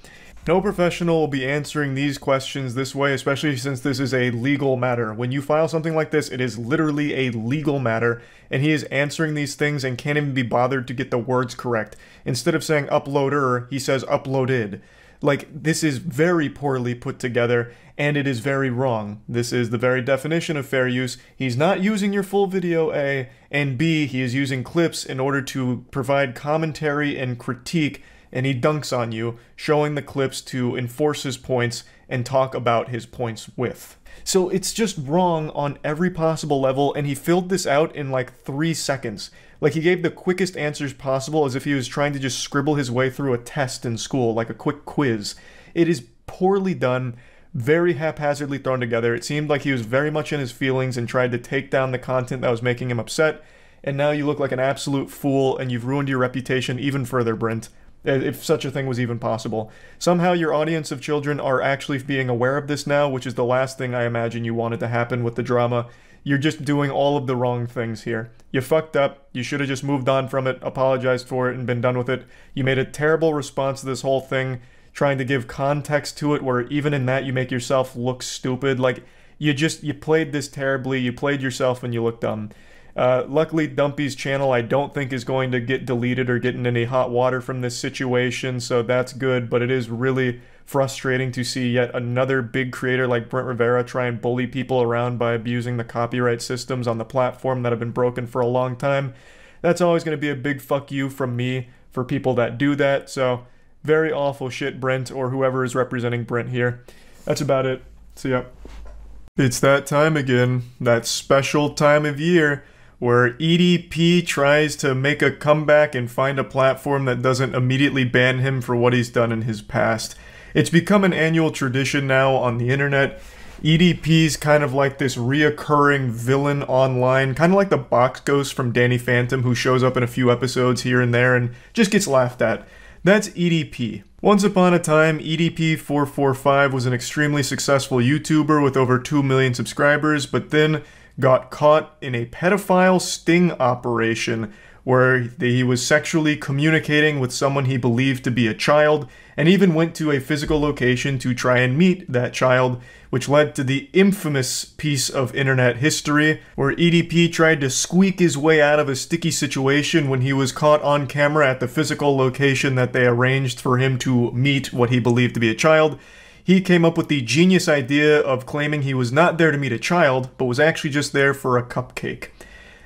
No professional will be answering these questions this way, especially since this is a legal matter. When you file something like this, it is literally a legal matter, and he is answering these things and can't even be bothered to get the words correct. Instead of saying uploader, he says uploaded. Like, this is very poorly put together, and it is very wrong. This is the very definition of fair use. He's not using your full video, A, and B, he is using clips in order to provide commentary and critique, and he dunks on you, showing the clips to enforce his points and talk about his points with. So it's just wrong on every possible level, and he filled this out in like 3 seconds. Like, he gave the quickest answers possible as if he was trying to just scribble his way through a test in school, like a quick quiz. It is poorly done, very haphazardly thrown together. It seemed like he was very much in his feelings and tried to take down the content that was making him upset, and now you look like an absolute fool and you've ruined your reputation even further, Brent. If such a thing was even possible. Somehow your audience of children are actually being aware of this now, which is the last thing I imagine you wanted to happen with the drama. You're just doing all of the wrong things here. You fucked up, you should have just moved on from it, apologized for it, and been done with it. You made a terrible response to this whole thing, trying to give context to it, where even in that you make yourself look stupid. Like, you played this terribly, you played yourself, and you look dumb. Luckily, Dumpy's channel I don't think is going to get deleted or get in any hot water from this situation, so that's good, but it is really frustrating to see yet another big creator like Brent Rivera try and bully people around by abusing the copyright systems on the platform that have been broken for a long time. That's always going to be a big fuck you from me for people that do that, so very awful shit, Brent, or whoever is representing Brent here. That's about it. See ya. It's that time again, that special time of year where EDP tries to make a comeback and find a platform that doesn't immediately ban him for what he's done in his past. It's become an annual tradition now on the internet. EDP's kind of like this reoccurring villain online, kind of like the box ghost from Danny Phantom, who shows up in a few episodes here and there and just gets laughed at. That's EDP. Once upon a time, EDP445 was an extremely successful YouTuber with over 2 million subscribers, but then got caught in a pedophile sting operation where he was sexually communicating with someone he believed to be a child, and even went to a physical location to try and meet that child, which led to the infamous piece of internet history where EDP tried to squeak his way out of a sticky situation when he was caught on camera at the physical location that they arranged for him to meet what he believed to be a child. He came up with the genius idea of claiming he was not there to meet a child, but was actually just there for a cupcake.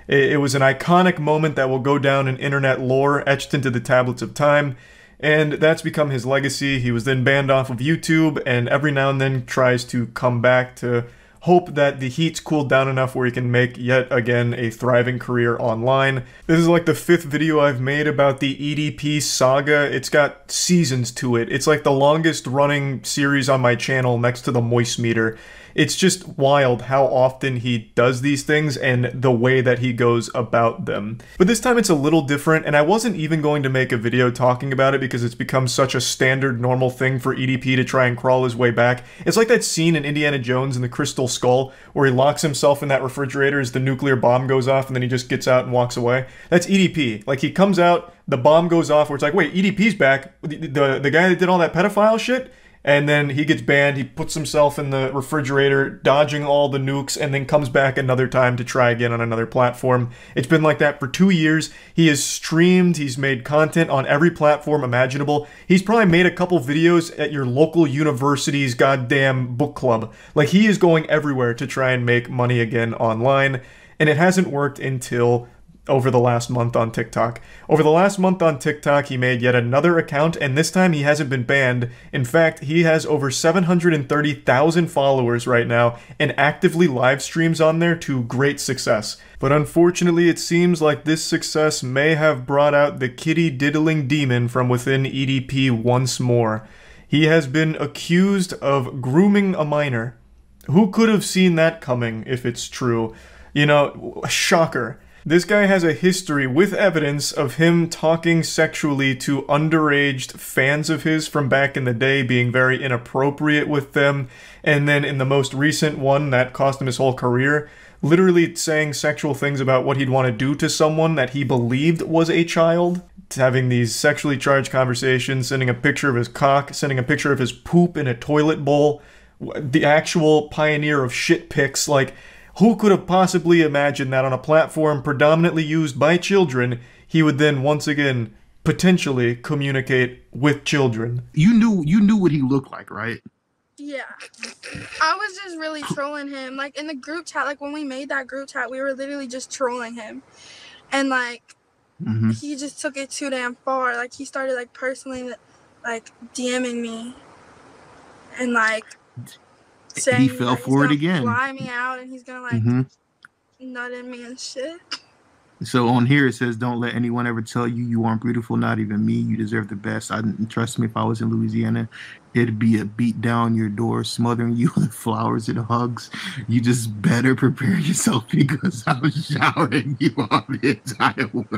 It was an iconic moment that will go down in internet lore, etched into the tablets of time, and that's become his legacy. He was then banned off of YouTube, and every now and then tries to come back to hope that the heat's cooled down enough where he can make yet again a thriving career online. This is like the 5th video I've made about the EDP saga. It's got seasons to it. It's like the longest running series on my channel next to the Moist Meter. It's just wild how often he does these things and the way that he goes about them. But this time it's a little different, and I wasn't even going to make a video talking about it because it's become such a standard normal thing for EDP to try and crawl his way back. It's like that scene in Indiana Jones and the Crystal Skull where he locks himself in that refrigerator as the nuclear bomb goes off and then he just gets out and walks away. That's EDP. Like, he comes out, the bomb goes off, where it's like, wait, EDP's back? The guy that did all that pedophile shit? And then he gets banned, he puts himself in the refrigerator, dodging all the nukes, and then comes back another time to try again on another platform. It's been like that for 2 years. He has streamed, he's made content on every platform imaginable. He's probably made a couple videos at your local university's goddamn book club. Like, he is going everywhere to try and make money again online, and it hasn't worked until over the last month on TikTok. Over the last month on TikTok, he made yet another account, and this time he hasn't been banned. In fact, he has over 730,000 followers right now and actively live streams on there to great success. But unfortunately, it seems like this success may have brought out the kitty diddling demon from within EDP once more. He has been accused of grooming a minor. Who could have seen that coming if it's true? You know, shocker. This guy has a history with evidence of him talking sexually to underage fans of his from back in the day, being very inappropriate with them, and then in the most recent one that cost him his whole career, literally saying sexual things about what he'd want to do to someone that he believed was a child, having these sexually charged conversations, sending a picture of his cock, sending a picture of his poop in a toilet bowl, the actual pioneer of shit pics. Like, who could have possibly imagined that on a platform predominantly used by children, he would then once again potentially communicate with children? You knew what he looked like, right? Yeah. I was just really trolling him. Like, in the group chat, like when we made that group chat, we were literally just trolling him. And like, he just took it too damn far. Like, he started like personally like DMing me and like saying he fell for it again. Fly me out, and he's gonna like nut in me and shit. So on here it says, "Don't let anyone ever tell you you aren't beautiful, not even me. You deserve the best. Trust me, if I was in Louisiana, it'd be a beat down your door, smothering you with flowers and hugs. You just better prepare yourself because I'm showering you on the entire world."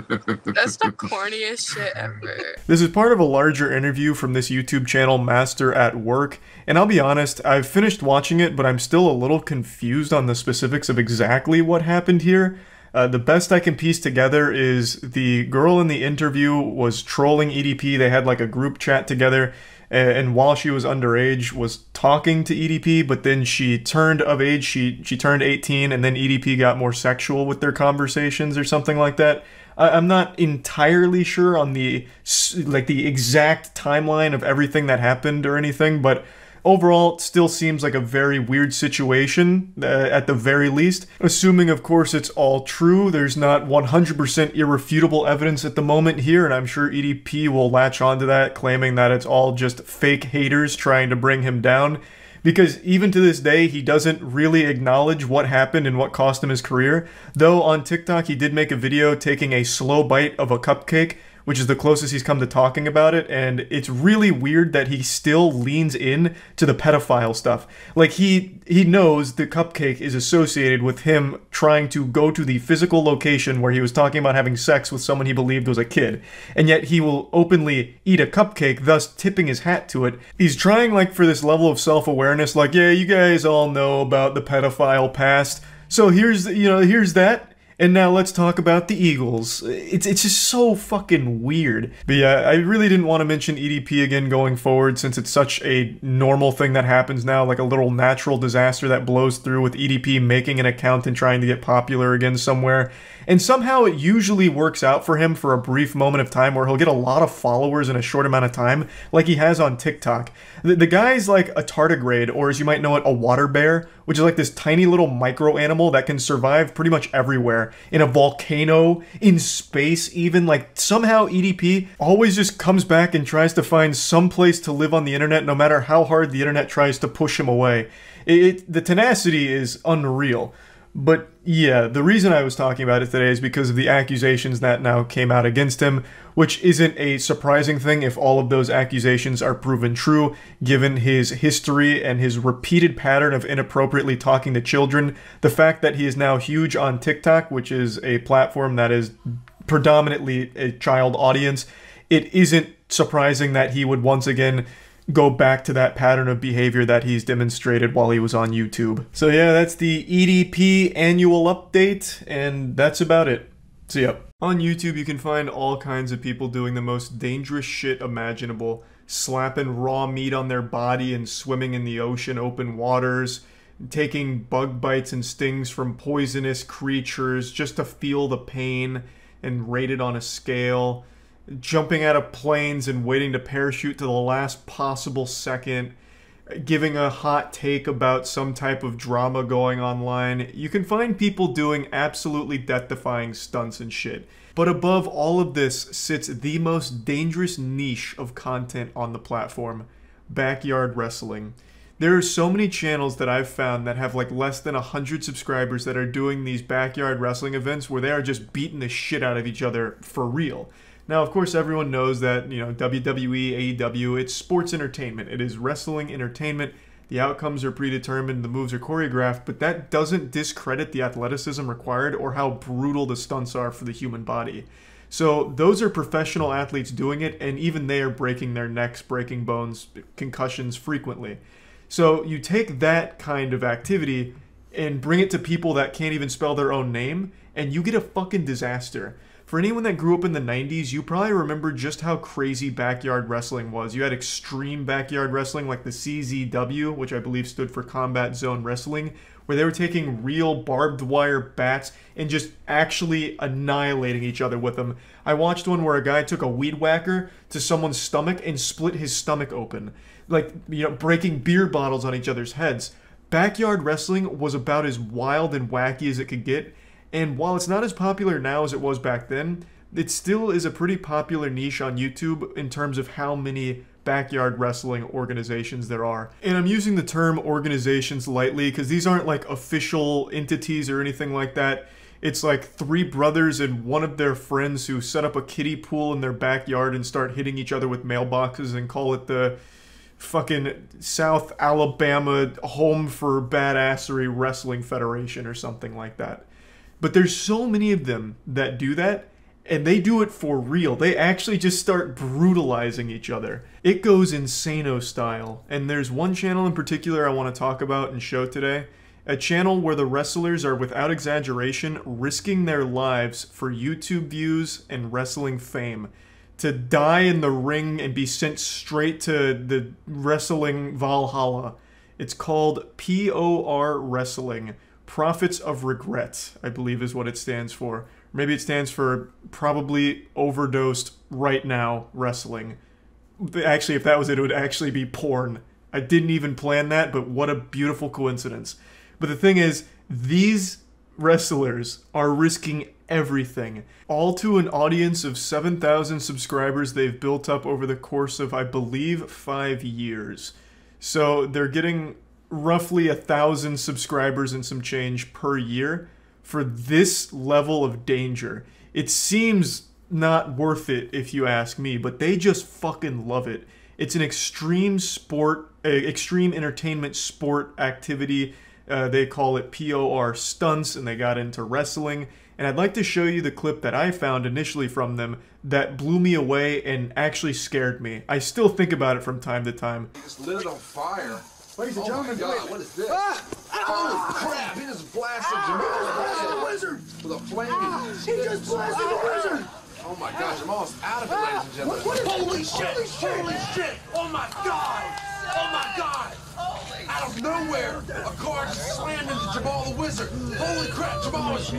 That's the corniest shit ever. This is part of a larger interview from this YouTube channel, Master at Work, and I'll be honest, I've finished watching it, but I'm still a little confused on the specifics of exactly what happened here. The best I can piece together is the girl in the interview was trolling EDP. They had like a group chat together, and while she was underage was talking to EDP, but then she turned of age, she turned 18, and then EDP got more sexual with their conversations or something like that. I'm not entirely sure on the exact timeline of everything that happened or anything, but overall, it still seems like a very weird situation, at the very least. Assuming, of course, it's all true. There's not 100% irrefutable evidence at the moment here, and I'm sure EDP will latch onto that, claiming that it's all just fake haters trying to bring him down. Because even to this day, he doesn't really acknowledge what happened and what cost him his career. Though on TikTok, he did make a video taking a slow bite of a cupcake, which is the closest he's come to talking about it, and it's really weird that he still leans in to the pedophile stuff. Like, he knows the cupcake is associated with him trying to go to the physical location where he was talking about having sex with someone he believed was a kid, and yet he will openly eat a cupcake, thus tipping his hat to it. He's trying, like, for this level of self-awareness, like, yeah, you guys all know about the pedophile past, So here's that. And now let's talk about the Eagles. It's just so fucking weird. But yeah, I really didn't want to mention EDP again going forward since it's such a normal thing that happens now, like a little natural disaster that blows through with EDP making an account and trying to get popular again somewhere. And somehow it usually works out for him for a brief moment of time where he'll get a lot of followers in a short amount of time, like he has on TikTok. The guy's like a tardigrade, or as you might know it, a water bear, which is like this tiny little micro animal that can survive pretty much everywhere. In a volcano, in space even. Like, somehow EDP always just comes back and tries to find some place to live on the internet no matter how hard the internet tries to push him away. The tenacity is unreal. But yeah, the reason I was talking about it today is because of the accusations that now came out against him, which isn't a surprising thing if all of those accusations are proven true, given his history and his repeated pattern of inappropriately talking to children. The fact that he is now huge on TikTok, which is a platform that is predominantly a child audience, it isn't surprising that he would once again go back to that pattern of behavior that he's demonstrated while he was on YouTube. So yeah, that's the EDP annual update, and that's about it. See ya. On YouTube, you can find all kinds of people doing the most dangerous shit imaginable, slapping raw meat on their body and swimming in the ocean open waters, taking bug bites and stings from poisonous creatures just to feel the pain and rate it on a scale, jumping out of planes and waiting to parachute to the last possible second, giving a hot take about some type of drama going online. You can find people doing absolutely death-defying stunts and shit. But above all of this sits the most dangerous niche of content on the platform: backyard wrestling. There are so many channels that I've found that have like less than 100 subscribers that are doing these backyard wrestling events where they are just beating the shit out of each other for real. Now, of course, everyone knows that, you know, WWE, AEW, it's sports entertainment. It is wrestling entertainment. The outcomes are predetermined, the moves are choreographed, but that doesn't discredit the athleticism required or how brutal the stunts are for the human body. So those are professional athletes doing it, and even they are breaking their necks, breaking bones, concussions frequently. So you take that kind of activity and bring it to people that can't even spell their own name, and you get a fucking disaster. For anyone that grew up in the 90s, you probably remember just how crazy backyard wrestling was. You had extreme backyard wrestling like the CZW, which I believe stood for Combat Zone Wrestling, where they were taking real barbed wire bats and just actually annihilating each other with them. I watched one where a guy took a weed whacker to someone's stomach and split his stomach open. Like, you know, breaking beer bottles on each other's heads. Backyard wrestling was about as wild and wacky as it could get. And while it's not as popular now as it was back then, it still is a pretty popular niche on YouTube in terms of how many backyard wrestling organizations there are. And I'm using the term organizations lightly because these aren't like official entities or anything like that. It's like three brothers and one of their friends who set up a kiddie pool in their backyard and start hitting each other with mailboxes and call it the fucking South Alabama Home for Badassery Wrestling Federation or something like that. But there's so many of them that do that, and they do it for real. They actually just start brutalizing each other. It goes insano style. And there's one channel in particular I want to talk about and show today. A channel where the wrestlers are, without exaggeration, risking their lives for YouTube views and wrestling fame. To die in the ring and be sent straight to the wrestling Valhalla. It's called POR Wrestling. Profits of Regret, I believe is what it stands for. Maybe it stands for probably overdosed right now wrestling. Actually, if that was it, it would actually be porn. I didn't even plan that, but what a beautiful coincidence. But the thing is, these wrestlers are risking everything. All to an audience of 7,000 subscribers they've built up over the course of, I believe, 5 years. So they're getting roughly 1,000 subscribers and some change per year for this level of danger. It seems not worth it if you ask me, but they just fucking love it. It's an extreme sport, extreme entertainment sport activity. They call it POR stunts, and they got into wrestling. And I'd like to show you the clip that I found initially from them that blew me away and actually scared me. I still think about it from time to time. Just lit it on fire. Ladies and gentlemen, what is this? Holy crap! He just blasted Jamal the wizard with a flaming. He just blasted the wizard. Oh my gosh, Jamal's out of it, ladies and gentlemen. Holy shit! Holy shit! Oh my god! Oh my god! Out of nowhere, a car just slammed into Jamal the wizard. Holy crap! Jamal is.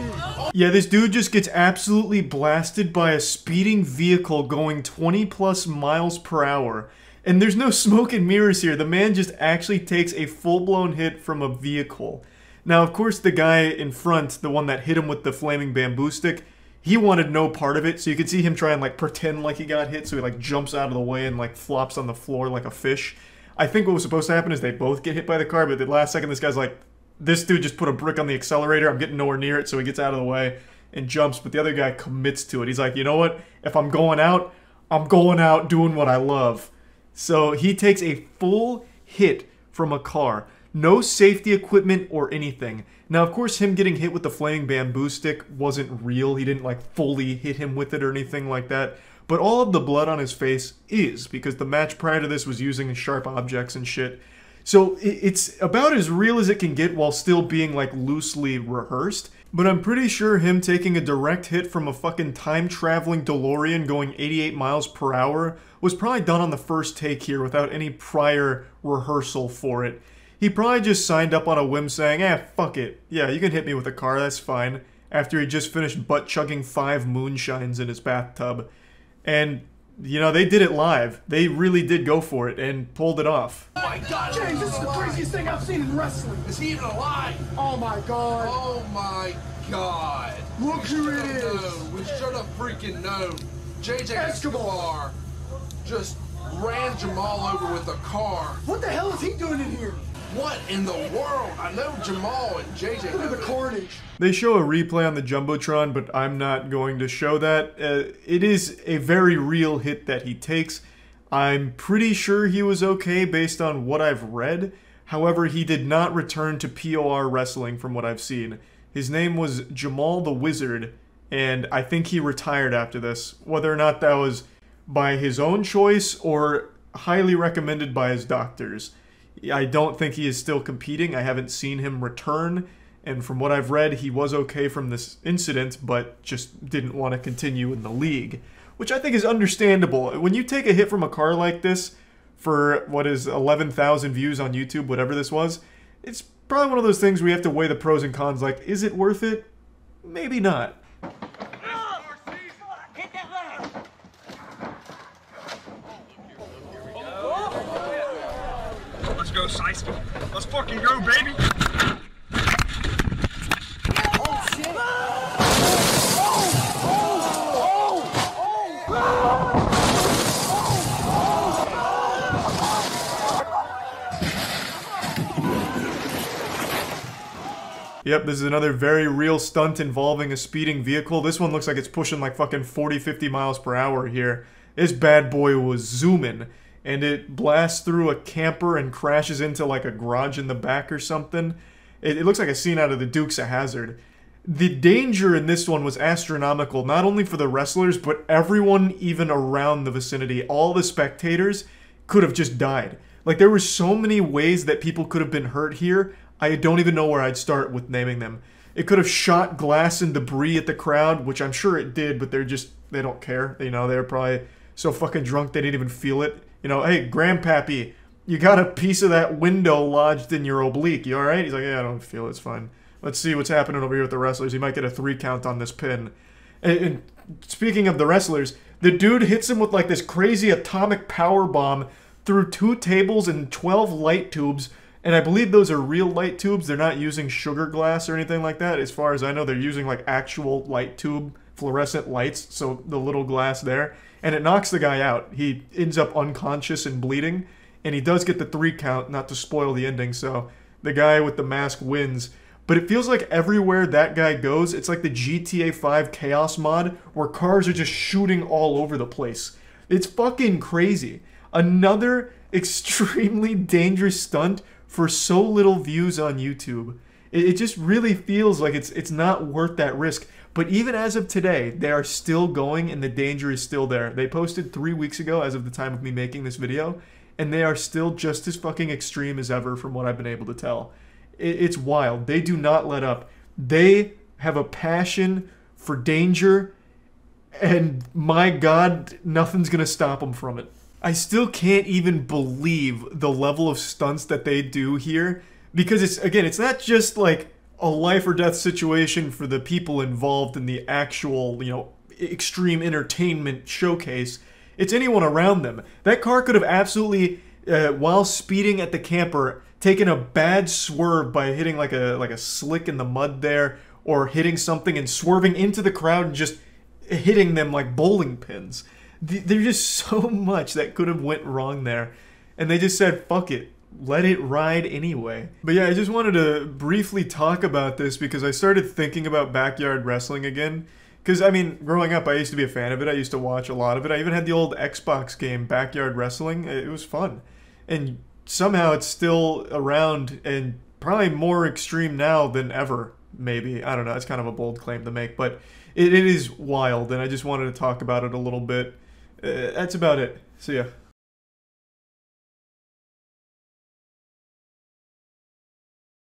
Yeah, this dude just gets absolutely blasted by a speeding vehicle going 20+ miles per hour. And there's no smoke and mirrors here. The man just actually takes a full-blown hit from a vehicle. Now, of course, the guy in front, the one that hit him with the flaming bamboo stick, he wanted no part of it. So you could see him try and like pretend like he got hit. So he like jumps out of the way and like flops on the floor like a fish. I think what was supposed to happen is they both get hit by the car. But at the last second, this guy's like, this dude just put a brick on the accelerator. I'm getting nowhere near it. So he gets out of the way and jumps. But the other guy commits to it. He's like, you know what? If I'm going out doing what I love. So he takes a full hit from a car. No safety equipment or anything. Now, of course, him getting hit with the flaming bamboo stick wasn't real. He didn't, like, fully hit him with it or anything like that. But all of the blood on his face is, because the match prior to this was using sharp objects and shit. So it's about as real as it can get while still being, like, loosely rehearsed. But I'm pretty sure him taking a direct hit from a fucking time-traveling DeLorean going 88 miles per hour was probably done on the first take here without any prior rehearsal for it. He probably just signed up on a whim saying, fuck it. Yeah, you can hit me with a car, that's fine. After he just finished butt-chugging 5 moonshines in his bathtub. And, you know, they did it live. They really did go for it and pulled it off. Oh my god, James, this is the craziest thing I've seen in wrestling. Is he even alive? Oh my god. Oh my god. Look who it is. We should have freaking known. JJ Escobar just ran Jamal over with a car. What the hell is he doing in here? What in the world? I know Jamal and JJ. Look at the carnage. They show a replay on the Jumbotron, but I'm not going to show that. It is a very real hit that he takes. I'm pretty sure he was okay based on what I've read. However, he did not return to POR wrestling from what I've seen. His name was Jamal the Wizard, and I think he retired after this. Whether or not that was by his own choice or highly recommended by his doctors. I don't think he is still competing. I haven't seen him return, and from what I've read, he was okay from this incident, but just didn't want to continue in the league, which I think is understandable. When you take a hit from a car like this for, what is 11,000 views on YouTube, whatever this was, it's probably one of those things where you have to weigh the pros and cons, like, is it worth it? Maybe not. Let's go, Seisky. Let's fucking go, baby. Oh, shit. Yep, this is another very real stunt involving a speeding vehicle. This one looks like it's pushing like fucking 40-50 miles per hour here. This bad boy was zooming, and it blasts through a camper and crashes into like a garage in the back or something. It looks like a scene out of the Dukes of Hazzard. The danger in this one was astronomical, not only for the wrestlers, but everyone even around the vicinity. All the spectators could have just died. Like, there were so many ways that people could have been hurt here. I don't even know where I'd start with naming them. It could have shot glass and debris at the crowd, which I'm sure it did, but they don't care. You know, they're probably so fucking drunk they didn't even feel it. You know, hey, Grandpappy, you got a piece of that window lodged in your oblique. You alright? He's like, yeah, I don't feel it. It's fine. Let's see what's happening over here with the wrestlers. He might get a 3 count on this pin. And speaking of the wrestlers, the dude hits him with like this crazy atomic power bomb through 2 tables and 12 light tubes. And I believe those are real light tubes. They're not using sugar glass or anything like that. As far as I know, they're using like actual light tube fluorescent lights. So the little glass there. And it knocks the guy out. He ends up unconscious and bleeding. And he does get the 3 count, not to spoil the ending. So the guy with the mask wins. But it feels like everywhere that guy goes, it's like the GTA 5 Chaos mod, where cars are just shooting all over the place. It's fucking crazy. Another extremely dangerous stunt for so little views on YouTube. It just really feels like it's not worth that risk. But even as of today, they are still going and the danger is still there. They posted 3 weeks ago as of the time of me making this video, and they are still just as fucking extreme as ever from what I've been able to tell. It's wild. They do not let up. They have a passion for danger, and my God, nothing's gonna stop them from it. I still can't even believe the level of stunts that they do here, because it's not just like a life or death situation for the people involved in the actual, you know, extreme entertainment showcase. It's anyone around them. That car could have absolutely, while speeding at the camper, taken a bad swerve by hitting like a slick in the mud there, or hitting something and swerving into the crowd and just hitting them like bowling pins. There's just so much that could have went wrong there, and they just said, fuck it, let it ride anyway. But yeah, I just wanted to briefly talk about this because I started thinking about backyard wrestling again. Because, I mean, growing up, I used to be a fan of it. I used to watch a lot of it. I even had the old Xbox game, Backyard Wrestling. It was fun. And somehow it's still around and probably more extreme now than ever, maybe. I don't know. It's kind of a bold claim to make. But it is wild, and I just wanted to talk about it a little bit. That's about it. See ya.